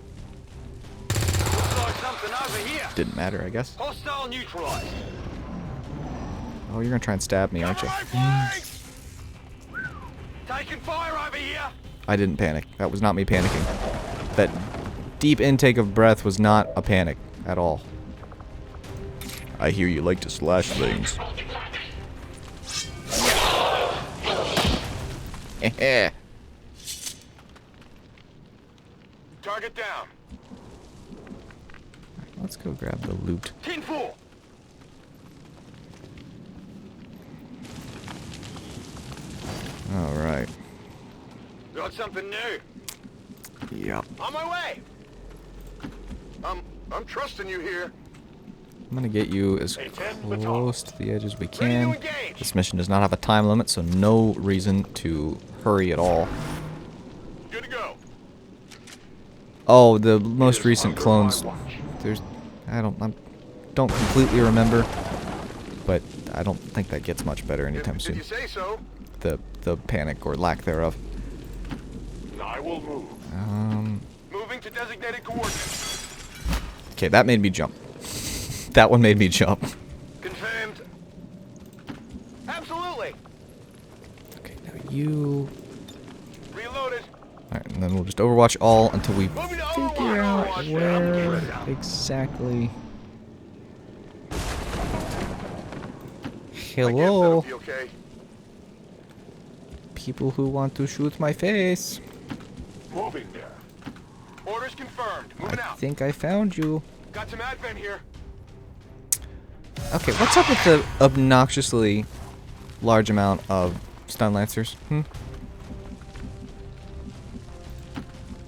Looks like something over here. Didn't matter, I guess. Hostile neutralized. Oh, you're gonna try and stab me, aren't you? Taking fire over here. I didn't panic. That was not me panicking. That deep intake of breath was not a panic at all. I hear you like to slash things. Target down. Let's go grab the loot. 10-4. Alright. Got something new. Yep. On my way. I'm trusting you here. I'm gonna get you as close to the edge as we can. This mission does not have a time limit, so no reason to hurry at all. Good to go. Oh, the most recent clones. There's, I don't completely remember, but I don't think that gets much better anytime soon. If you say so. The panic or lack thereof. I will move. Moving to designated coordinates. Okay, that made me jump. That one made me jump. Confirmed. Absolutely. Okay, now you. Reloaded. Alright, and then we'll just overwatch all until we figure out where exactly. Hello. Okay. People who want to shoot my face. Moving there. Orders confirmed. Moving out. I think I found you. Got some advent here. Okay, what's up with the obnoxiously large amount of stun lancers?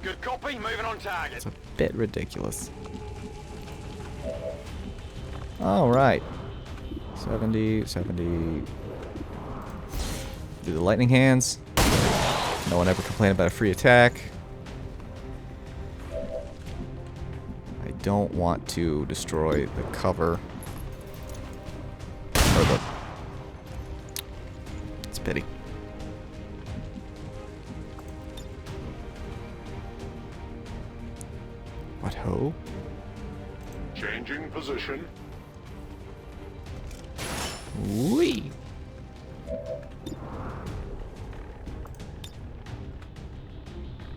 Good copy. Moving on target. It's a bit ridiculous. Alright. 70. Do the lightning hands. No one ever complained about a free attack. I don't want to destroy the cover. Or the... It's a pity. What ho? Changing position. Wee.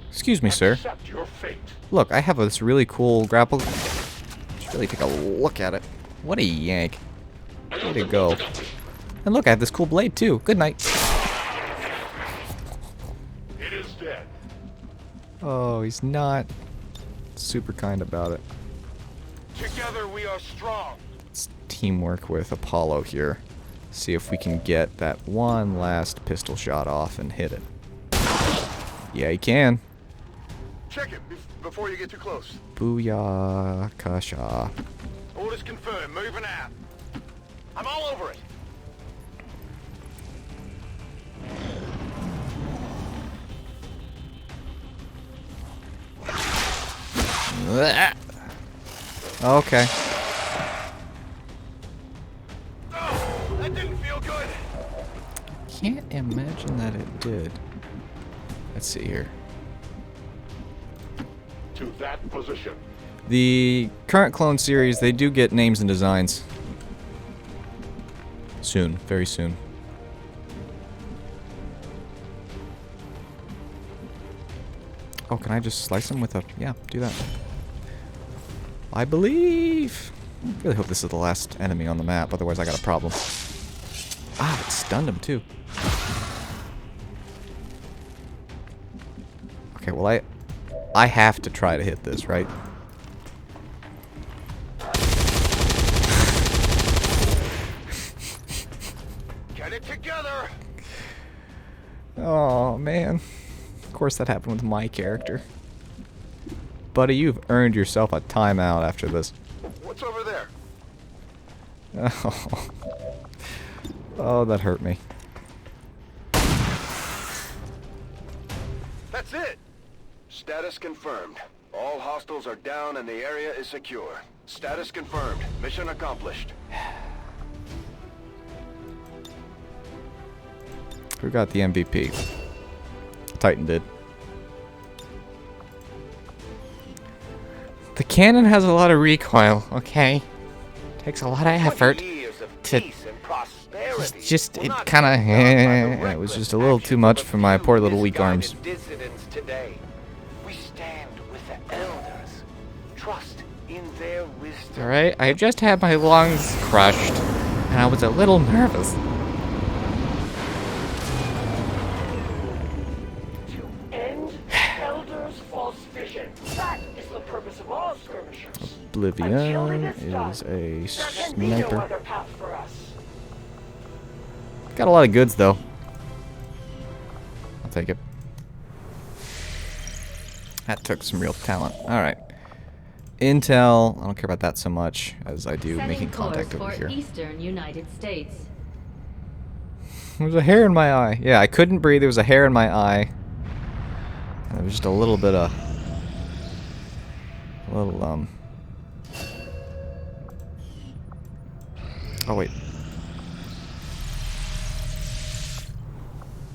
Excuse me, sir. Accept your fate. Look, I have this really cool grapple. Let's really take a look at it. What a yank. Way to go. And look, I have this cool blade too. Good night. It is dead. Oh, he's not super kind about it. Together we are strong. Let's teamwork with Apollo here. See if we can get that one last pistol shot off and hit it. Yeah, he can. Check it before you get too close. Booyah, Kasha. Orders confirmed. Moving out. I'm all over it. Okay. Oh, that didn't feel good. Can't imagine that it did. Let's see here. To that position. The current clone series, they do get names and designs. Soon. Very soon. Oh, can I just slice them with a... Yeah, do that. I believe... I really hope this is the last enemy on the map, otherwise I got a problem. Ah, it stunned him too. Okay, well I have to try to hit this, right? Get it together. Oh, man. Of course that happened with my character. Buddy, you've earned yourself a timeout after this. What's over there? Oh, oh, that hurt me. That's it. Status confirmed. All hostiles are down and the area is secure. Status confirmed. Mission accomplished. Who got the MVP? Titan did. The cannon has a lot of recoil, okay? Takes a lot of effort to... Just, it kind of... it was just a little too much for my poor little weak arms. We stand with the elders. Trust in their wisdom. Alright, I just had my lungs crushed, and I was a little nervous. Elders' false vision. That is the purpose of all skirmishers. Oblivion is a There can be no sniper. other path for us. Got a lot of goods, though. I'll take it. That took some real talent. Alright. Intel, I don't care about that so much as I do making contact over here. Eastern United States. There's a hair in my eye. Yeah, I couldn't breathe. There was a hair in my eye. And there was just a little bit of... Oh, wait.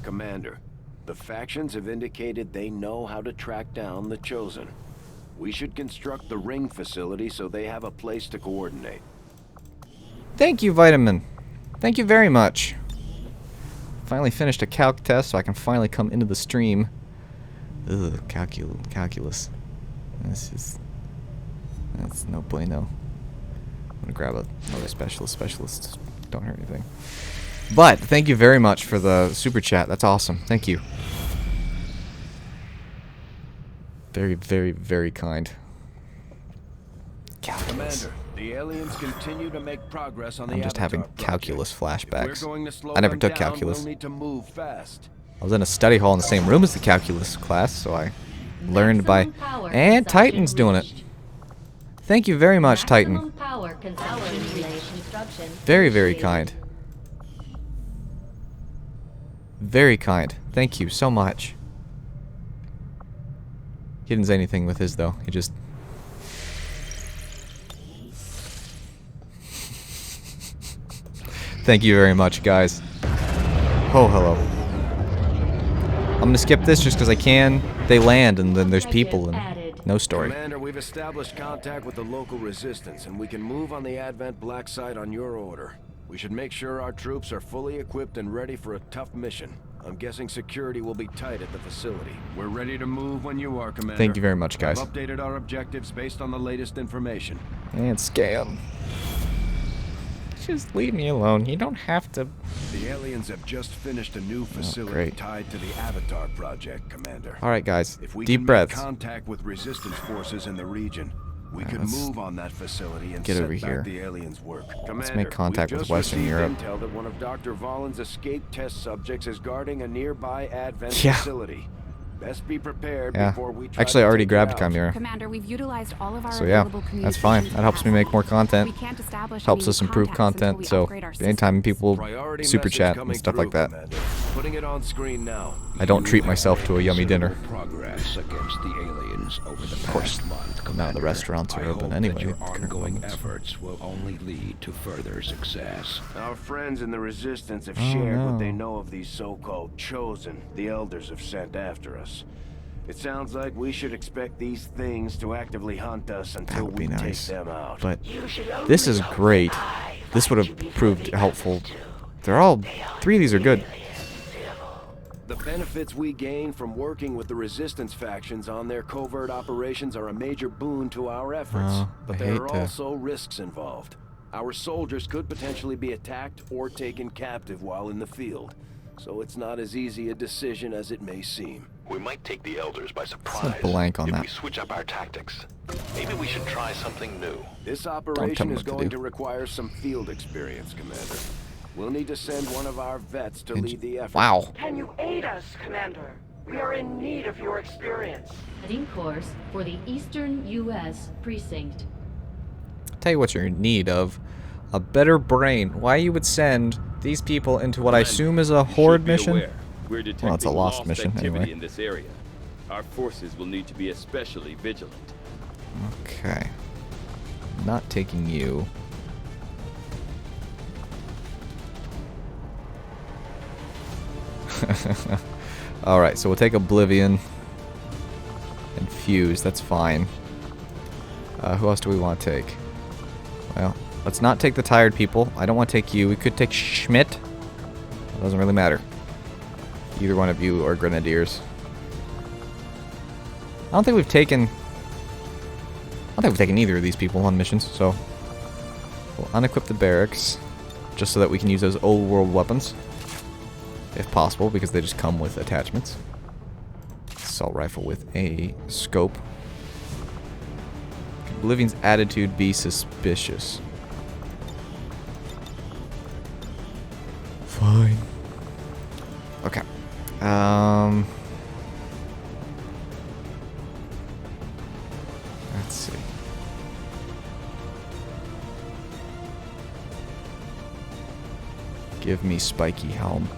Commander, the factions have indicated they know how to track down the Chosen. We should construct the ring facility so they have a place to coordinate. Thank you, Vitamin. Thank you very much. Finally finished a calc test, so I can finally come into the stream. Ugh, calculus. That's no bueno. I'm gonna grab another specialist. Specialists don't hurt anything. But thank you very much for the super chat. That's awesome. Thank you. Very, very, very kind. Calculus. Commander, the aliens continue to make progress on the I'm just having Avatar calculus project. flashbacks. If we're going to slow I never them took down, calculus. We'll need to move fast. I was in a study hall in the same room as the calculus class, so I learned by... And Titan's doing it. Thank you very much, Titan. Very, very kind. Very kind. Thank you so much. He didn't say anything with his, though. He just... Thank you very much, guys. Oh, hello. I'm gonna skip this just because I can. They land, and then there's people, and no story. Commander, we've established contact with the local resistance, and we can move on the Advent Black site on your order. We should make sure our troops are fully equipped and ready for a tough mission. I'm guessing security will be tight at the facility. We're ready to move when you are, Commander. Thank you very much, guys. I've updated our objectives based on the latest information. And scam. Just leave me alone. You don't have to... The aliens have just finished a new facility tied to the Avatar project, Commander. Alright, guys. If we Deep can breaths. make contact with resistance forces in the region, we could let's move on that facility and get set over back here. the aliens' work. Let's make contact we've with just Western received Europe. intel that one of Dr. Vollin's escaped test subjects is guarding a nearby Advent Yeah. facility. Best be prepared Yeah. before we try Actually, I to already take grabbed you out. Chimera. Commander, we've utilized all of our So yeah, available that's fine. That helps me make more content. We can't establish Helps any us improve contacts until content. we So upgrade our anytime people Priority super message chat coming and stuff through, like that, Commander. Putting it on screen now. I don't treat You myself have to a made yummy dinner. considerable Progress against the aliens over the Of course, past month, now the Commander. restaurants are I open hope anyway that your at the current ongoing moment. efforts will only lead to further success. Our friends in the Resistance have Oh, shared what no. they know of these so-called Chosen the Elders have sent after us. It sounds like we should expect these things to actively hunt us until would be we nice. take them out. But this is great. This would have proved helpful. They're all... 3 of these are good. The benefits we gain from working with the Resistance factions on their covert operations are a major boon to our efforts. Oh, but I there hate are to- also risks involved. Our soldiers could potentially be attacked or taken captive while in the field. So it's not as easy a decision as it may seem. We might take the Elders by It's surprise a blank on if that. we switch up our tactics. Maybe we should try something new. This tell operation me is what to going do. to require some field experience, Commander. We'll need to send one of our vets to lead the effort. Wow. Can you aid us, Commander? We are in need of your experience. Heading course for the Eastern U.S. Precinct. Tell you what you're in need of. A better brain. Why you would send these people into what I assume is a horde mission? We're Well, it's a lost mission activity anyway. in this area. Our forces will need to be especially vigilant. Okay. Not taking you. Alright, so we'll take Oblivion and Fuse. That's fine. Who else do we want to take? Well, let's not take the tired people. I don't want to take you. We could take Schmidt. It doesn't really matter. Either one of you are Grenadiers. I don't think we've taken either of these people on missions, so we'll unequip the barracks just so that we can use those old world weapons if possible, because they just come with attachments. Assault rifle with a scope. Oblivion's attitude be suspicious. Fine. Okay. Let's see. Give me spiky helm.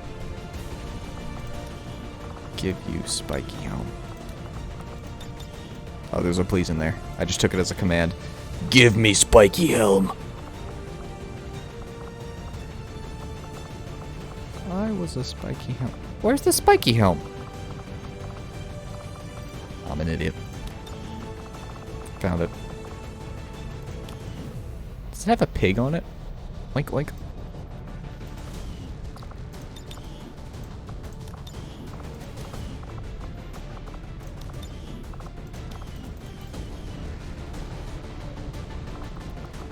Give you spiky helm. Oh, there's a please in there. I just took it as a command. Give me spiky helm. I was a spiky helm. Where's the spiky helm? I'm an idiot. Found it. Does it have a pig on it? Oink oink.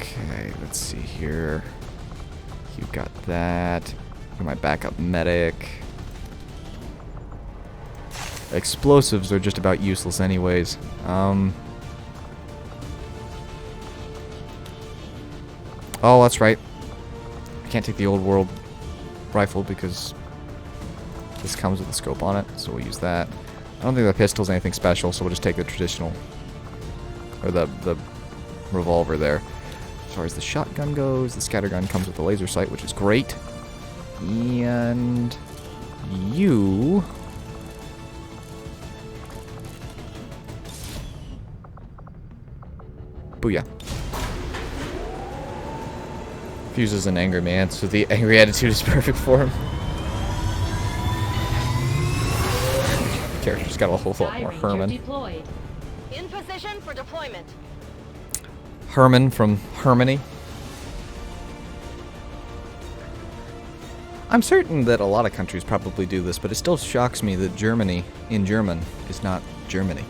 Okay, let's see here. You got that. My backup medic. Explosives are just about useless anyways. Oh, that's right. I can't take the old world rifle because this comes with a scope on it, so we'll use that. I don't think the pistol's anything special, so we'll just take the traditional, or the revolver there. As far as the shotgun goes, the scattergun comes with the laser sight, which is great. And you... Booyah. Fuse is an angry man, so the angry attitude is perfect for him. Character's got a whole lot more Herman. Deployed. In position for deployment. Herman from Hermione. I'm certain that a lot of countries probably do this, but it still shocks me that Germany, in German, is not Germany.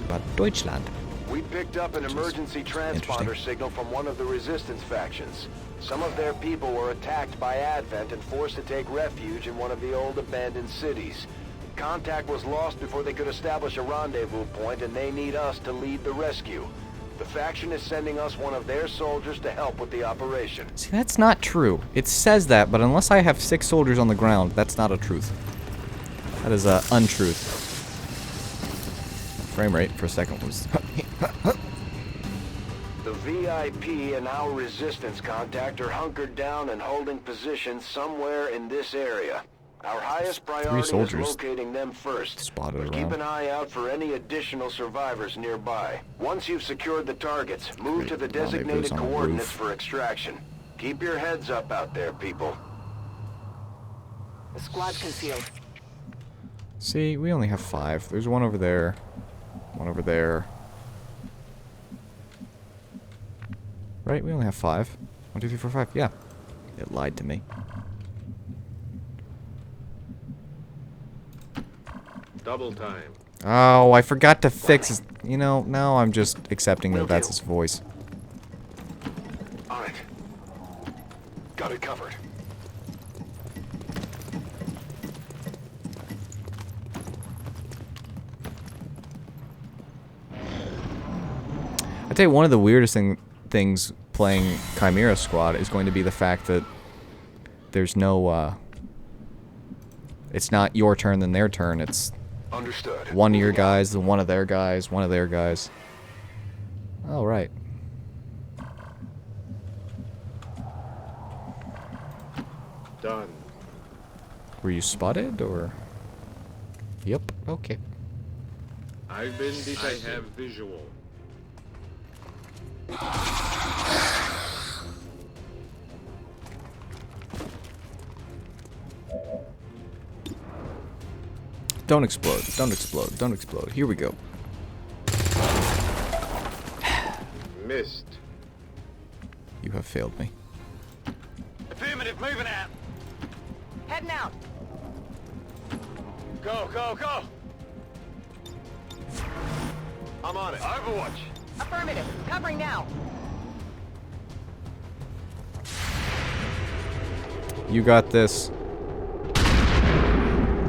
But Deutschland. We picked up an emergency transponder signal from one of the Resistance factions. Some of their people were attacked by Advent and forced to take refuge in one of the old abandoned cities. Contact was lost before they could establish a rendezvous point, and they need us to lead the rescue. The faction is sending us one of their soldiers to help with the operation. See, that's not true. It says that, but unless I have 6 soldiers on the ground, that's not a truth. That is untruth. Frame rate for a second was... The VIP and our resistance contact are hunkered down and holding positions somewhere in this area. Our highest priority is locating them first. Spotted Keep an eye out for any additional survivors nearby. Once you've secured the targets, move to the designated coordinates for extraction. Keep your heads up out there, people. The squad's concealed. See, we only have 5. There's one over there. One over there. Right? We only have 5. 1, 2, 3, 4, 5. Yeah. It lied to me. Double time. Oh, I forgot to fix his... You know, now I'm just accepting that that's his voice. On it. Got it covered. I tell you, one of the weirdest things playing Chimera Squad is going to be the fact that there's no, it's not your turn then their turn, it's understood. One of your guys, then one of their guys, one of their guys. Oh, right. Done. Were you spotted, or? Yep, okay. I've been detected. I have visual. Don't explode, don't explode, don't explode. Here we go. Missed. You have failed me. Affirmative, moving out. Heading out. Go, go, go. I'm on it. Overwatch. Affirmative. Covering now. You got this.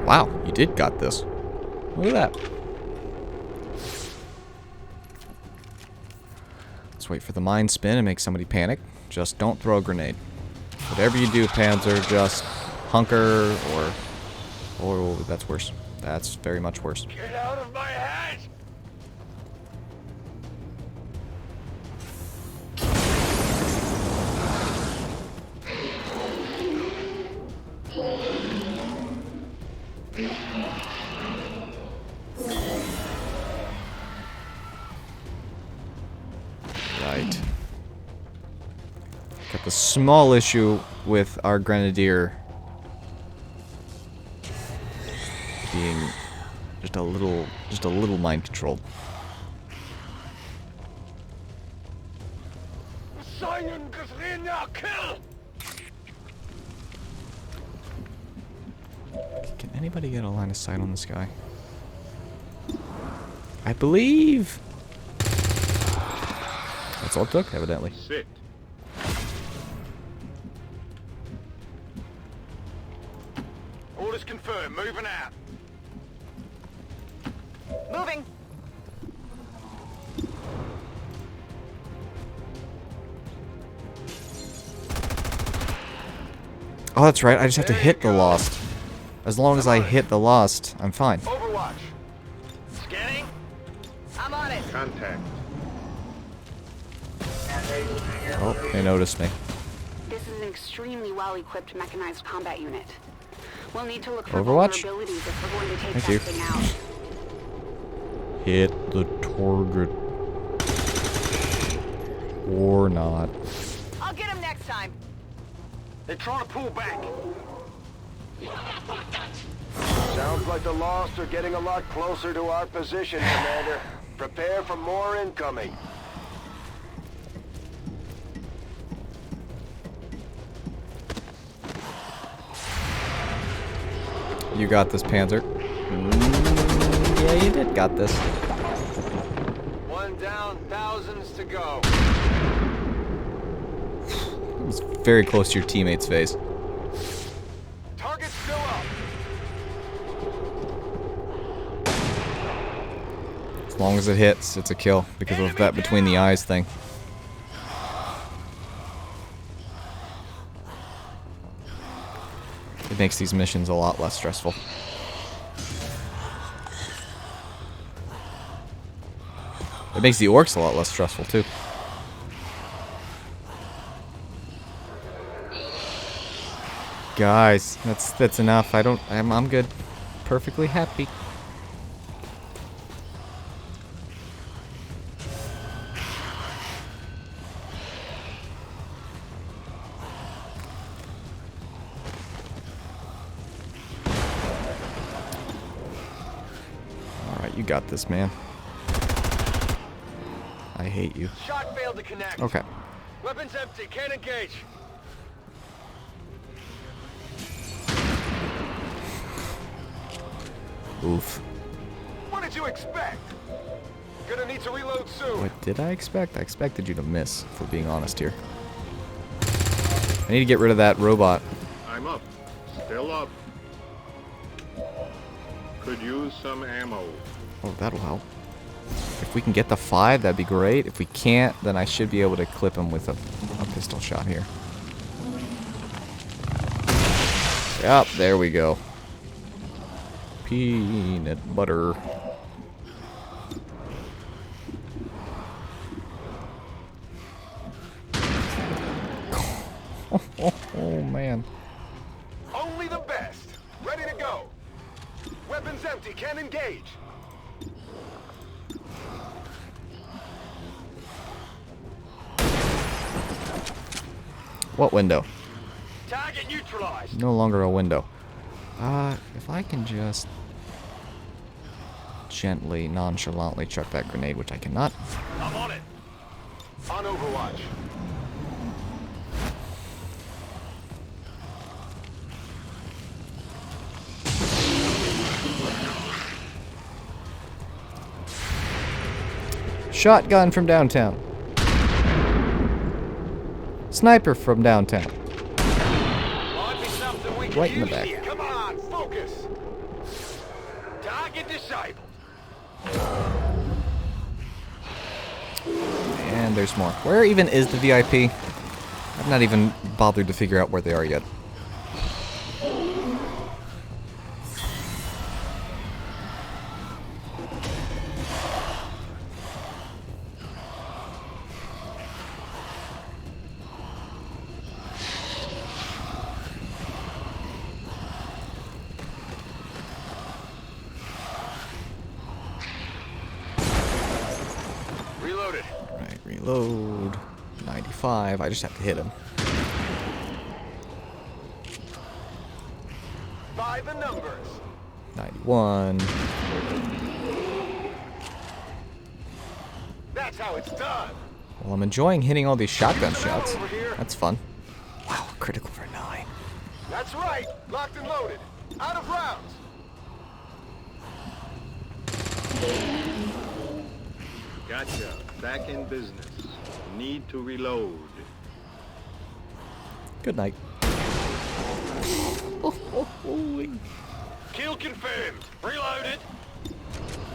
Wow, you did got this. Look at that. Let's wait for the mind spin and make somebody panic. Just don't throw a grenade. Whatever you do, Panzer, just hunker or... Oh, that's worse. That's very much worse. Get out of my head! Right. Got the small issue with our grenadier being just a little mind controlled. Can anybody get a line of sight on this guy? I believe that's all it took, evidently. Sit. Orders confirmed. Moving out. Moving. Oh, that's right. I just have to hit the lost. As long as I hit the lost, I'm fine. Overwatch. Scanning. I'm on it. Contact. Oh, they noticed me. This is an extremely well-equipped mechanized combat unit. We'll need to look for Overwatch? vulnerabilities if we're going to take Thank that you. thing out. Hit the target. Or not. I'll get him next time. They're trying to pull back. Sounds like the Lost are getting a lot closer to our position, Commander. Prepare for more incoming. You got this, Panzer. Yeah, you did got this. One down, thousands to go. It was very close to your teammate's face. Target's still up. As long as it hits, it's a kill because of that between the eyes thing. It makes these missions a lot less stressful. It makes the orcs a lot less stressful too. Guys, that's enough. I'm good. Perfectly happy. Alright, you got this, man. I hate you. Shot failed to connect. Okay. Weapons empty. Can't engage. Oof. What did you expect? Gonna need to reload soon. What did I expect? I expected you to miss, if we're being honest here. I need to get rid of that robot. I'm up. Still up. Could use some ammo. Oh, that'll help. If we can get the 5, that'd be great. If we can't, then I should be able to clip him with a pistol shot here. Yep, there we go. Peanut butter. Oh, man. Only the best. Ready to go. Weapons empty. Can't engage. What window? Target neutralized. No longer a window. If I can just gently, nonchalantly chuck that grenade, which I cannot. I'm on it. On Overwatch. Shotgun from downtown. Sniper from downtown. Right in the back. Come on, focus. Target disabled. And there's more. Where even is the VIP? I've not even bothered to figure out where they are yet. Right, reload. 95. I just have to hit him. By the numbers. 91. That's how it's done. Well, I'm enjoying hitting all these shotgun shots. That's fun. Wow, critical for 9. That's right. Locked and loaded. Out of rounds. Gotcha. Back in business. Need to reload. Good night. Kill confirmed. Reloaded.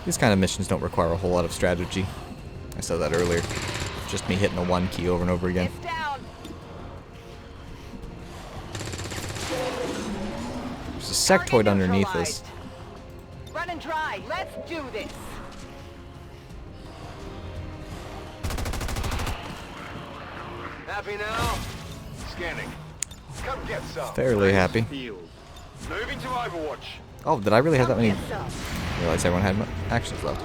These kind of missions don't require a whole lot of strategy. I said that earlier. Just me hitting the 1 key over and over again. There's a sectoid underneath this. Run and dry. Let's do this. Happy now? Scanning. Come get some. Fairly happy. Moving to Overwatch. Oh, did I really have that many? I realized everyone had actions left.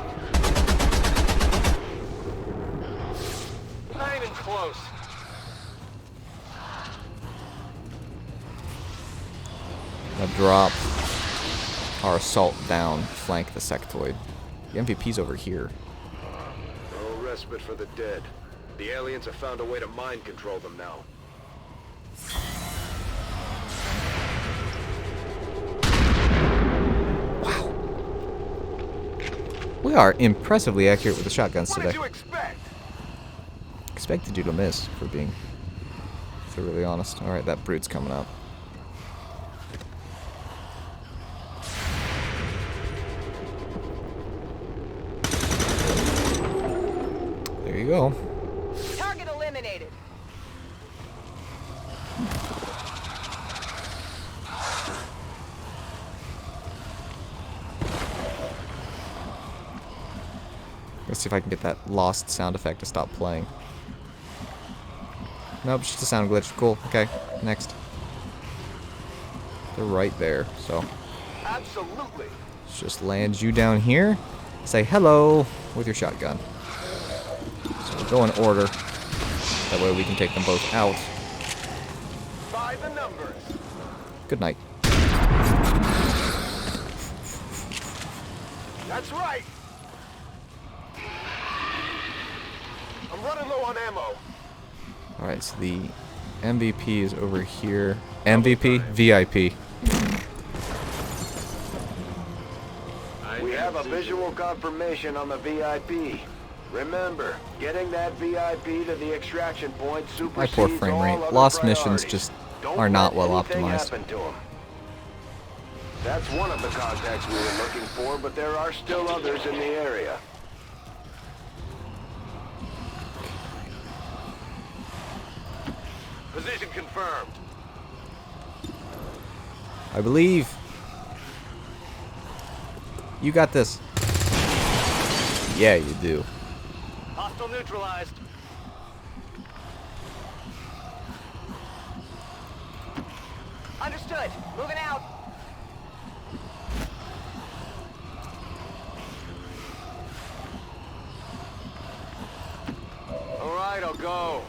Not even close. Gonna drop our assault down, flank the sectoid. The MVP's over here. No respite for the dead. The aliens have found a way to mind control them now. Wow. We are impressively accurate with the shotguns today. What did you expect? Expected you to miss, for being thoroughly honest. Alright, that brute's coming up. There you go. Target eliminated. Let's see if I can get that lost sound effect to stop playing. Nope, it's just a sound glitch. Cool. Okay, next. They're right there, so. Absolutely. Let's just land you down here. Say hello with your shotgun. So we'll go in order. That way we can take them both out. By the numbers. Good night. That's right. I'm running low on ammo. Alright, so the MVP is over here. MVP? VIP. We have a visual confirmation on the VIP. Remember, getting that VIP to the extraction point supersedes My poor frame rate. all other Lost priorities. missions just Don't are not let well anything optimized. happen to 'em. That's one of the contacts we were looking for, but there are still others in the area. Position confirmed. I believe. You got this. Yeah, you do. Hostile neutralized. Understood. Moving out. All right, I'll go.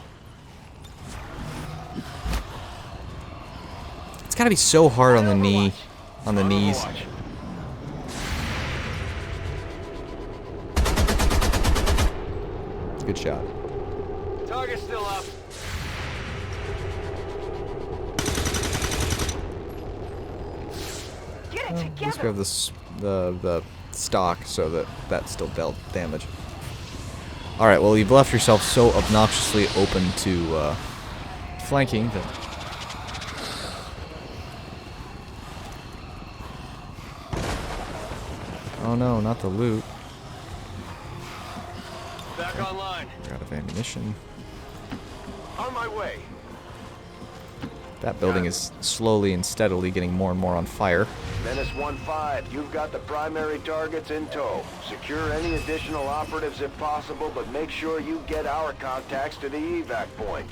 It's gotta be so hard on the knee, on the knees. Good shot. Target's still up. Get it At least we have this, the stock so that that still dealt damage. Alright, well, you've left yourself so obnoxiously open to flanking that. Oh no, not the loot. Back online. We're out of ammunition. On my way. That building is slowly and steadily getting more and more on fire. Menace 1-5, you've got the primary targets in tow. Secure any additional operatives if possible, but make sure you get our contacts to the evac point.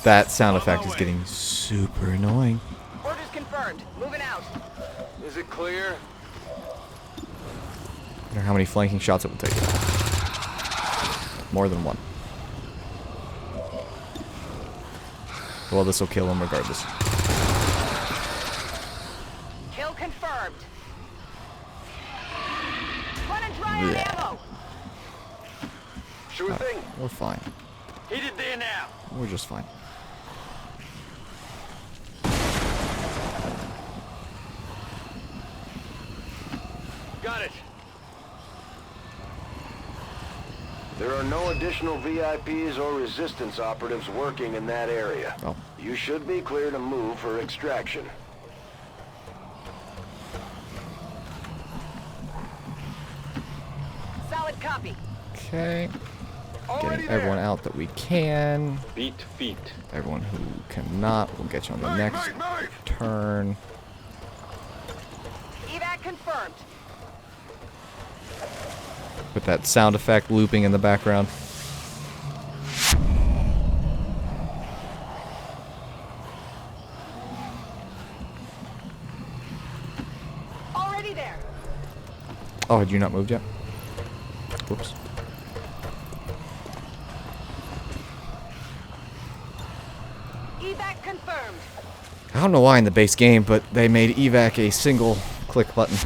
That sound effect is getting super annoying. Orders confirmed. Moving out. Is it clear? I wonder how many flanking shots it will take. More than one. Well, this will kill him regardless. Kill confirmed. Running dry on ammo. Sure thing. We're fine. Heated there now. We're just fine. Got it. There are no additional VIPs or resistance operatives working in that area. Oh. You should be clear to move for extraction. Solid copy. Okay. Getting everyone out that we can. Beat feet. Everyone who cannot, we'll get you on the next turn. Evac confirmed. With that sound effect looping in the background. Already there. Oh, had you not moved yet? Whoops. Evac confirmed. I don't know why in the base game, but they made evac a single click button.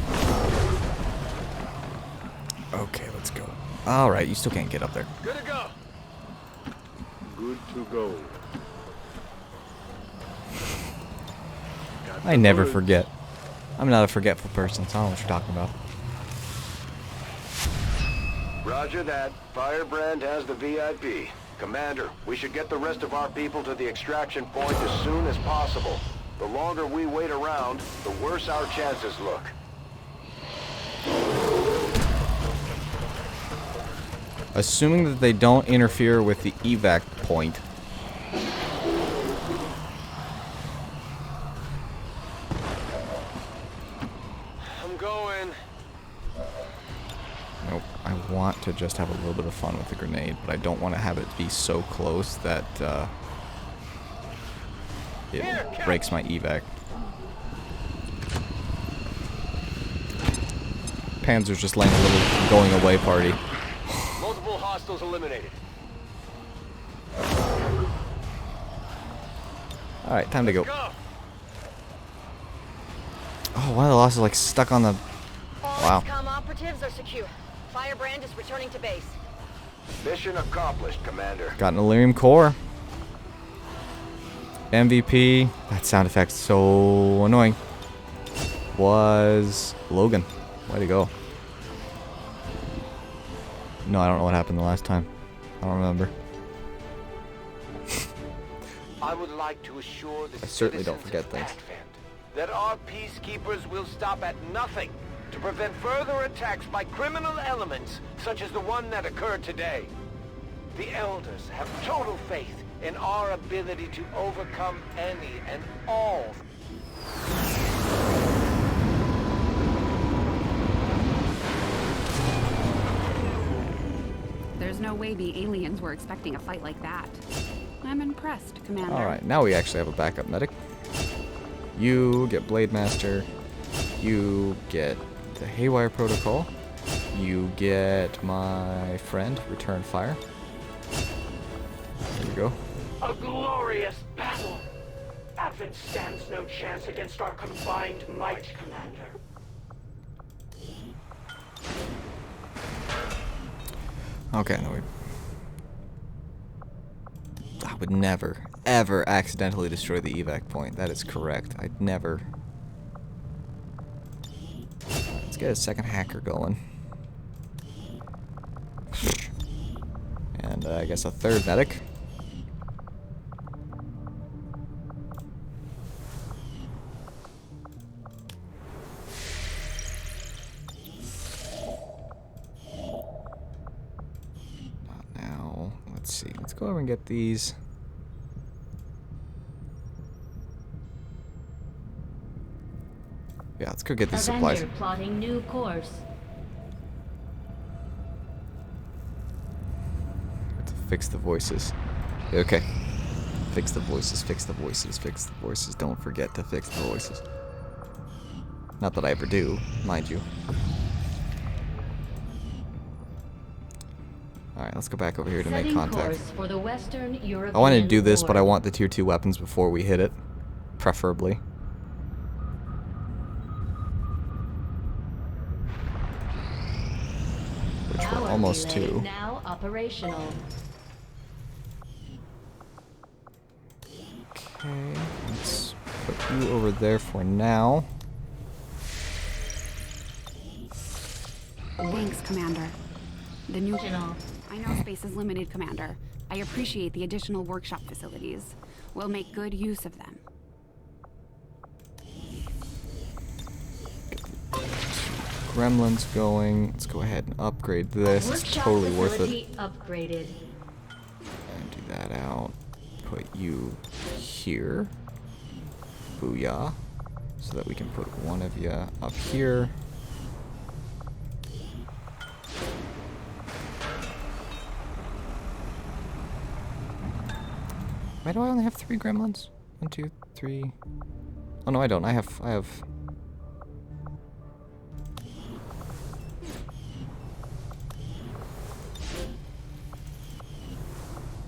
Okay, let's go. Alright, you still can't get up there. Good to go. Good to go. I never forget. I'm not a forgetful person, so I don't know what you're talking about. Roger that. Firebrand has the VIP. Commander, we should get the rest of our people to the extraction point as soon as possible. The longer we wait around, the worse our chances look. Assuming that they don't interfere with the evac point. I'm going. I want to just have a little bit of fun with the grenade, but I don't want to have it be so close that it breaks my evac. Panzer's just laying a little going away party. Multiple hostiles eliminated. Alright, time to go. Oh, one of the losses like stuck on the... Wow. XCOM operatives are secure. Firebrand is returning to base. Mission accomplished, Commander. Got an Illyrium core. MVP. That sound effect's so annoying. Was Logan. Way to go. No, I don't know what happened the last time. I don't remember. I would like to assure the I certainly don't citizens forget of things. Advent that our peacekeepers will stop at nothing to prevent further attacks by criminal elements such as the one that occurred today. The Elders have total faith in our ability to overcome any and all. There's no way the aliens were expecting a fight like that. I'm impressed, Commander. Alright, now we actually have a backup medic. You get Blade Master. You get the Haywire Protocol. You get my friend, Return Fire. There you go. A glorious battle! Advent stands no chance against our combined might, Commander. Okay, no, I would never, ever accidentally destroy the evac point. That is correct. I'd never. Let's get a second hacker going. And I guess a third medic. Now, let's see. Let's go over and get these. Yeah, let's go get these supplies. Avenger plotting new course. To fix the voices. Okay. Fix the voices, fix the voices, fix the voices. Don't forget to fix the voices. Not that I ever do, mind you. Alright, let's go back over here to make contact. For the Western European I wanted to do this, but I want the tier 2 weapons before we hit it. Preferably. Which we're almost to. Now operational. Okay, let's put you over there for now. Thanks, Commander. The new... I know space is limited, Commander. I appreciate the additional workshop facilities. We'll make good use of them. Gremlins going. Let's go ahead and upgrade this. It's totally worth it. Upgraded. And do that out. Put you here. Booyah. So that we can put one of you up here. Why do I only have 3 gremlins? 1, 2, 3. Oh no, I don't. I have.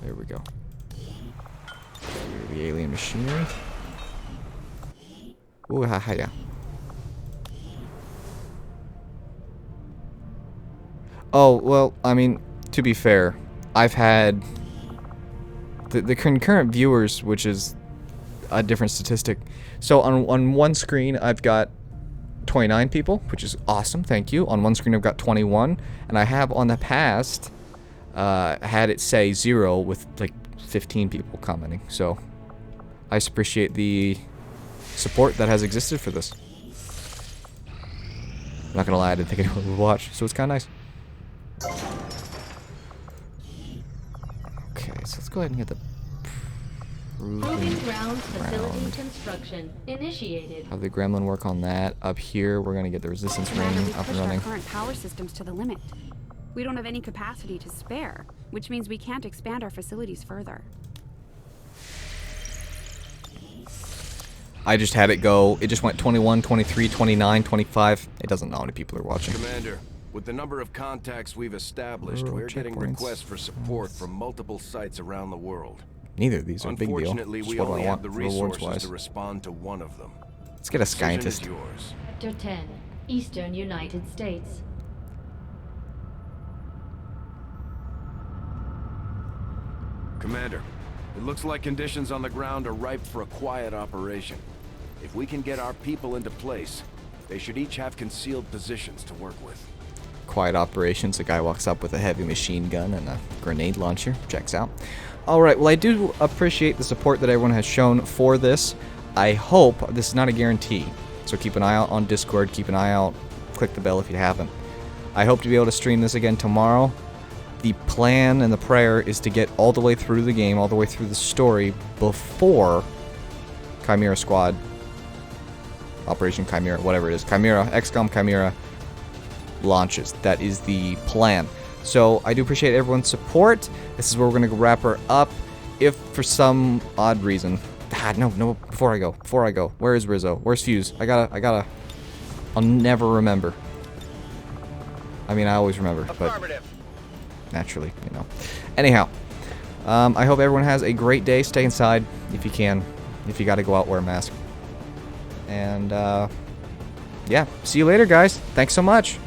There we go. Here, the alien machinery. Ooh, haha, yeah. Oh, well, I mean, to be fair, I've had the concurrent viewers, which is a different statistic. So on one screen, I've got 29 people, which is awesome, thank you. On one screen, I've got 21, and I have on the past had it say 0 with like 15 people commenting. So I just appreciate the support that has existed for this. I'm not gonna lie, I didn't think anyone would watch, so it's kind of nice. Okay, so let's go ahead and get the Proving ground facility construction initiated. Have the gremlin work on that. Up here, we're gonna get the resistance ring Commander, we've up and pushed our running. current power systems to the limit. We don't have any capacity to spare, which means we can't expand our facilities further. I just had it go. It just went 21, 23, 29, 25. It doesn't know how many people are watching. Commander, with the number of contacts we've established, we're getting requests for support from multiple sites around the world. Neither of these are a big deal. Unfortunately, we Just what do only I have want the resources rewards-wise? to respond to one of them. Let's get a scientist. Decision is yours. Sector 10, Eastern United States. Commander, it looks like conditions on the ground are ripe for a quiet operation. If we can get our people into place, they should each have concealed positions to work with. Quiet operations. A guy walks up with a heavy machine gun and a grenade launcher. Checks out. Alright, well I do appreciate the support that everyone has shown for this. I hope, this is not a guarantee, so keep an eye out on Discord, keep an eye out, click the bell if you haven't. I hope to be able to stream this again tomorrow. The plan and the prayer is to get all the way through the game, all the way through the story, before Chimera Squad, Operation Chimera, whatever it is, Chimera, XCOM Chimera launches. That is the plan. So I do appreciate everyone's support. This is where we're going to wrap her up. If for some odd reason, no, before I go, where is Rizzo? Where's Fuse? I gotta, I'll never remember. I mean, I always remember, but naturally, you know. Anyhow, I hope everyone has a great day. Stay inside if you can. If you gotta go out, wear a mask. And, yeah, see you later, guys. Thanks so much.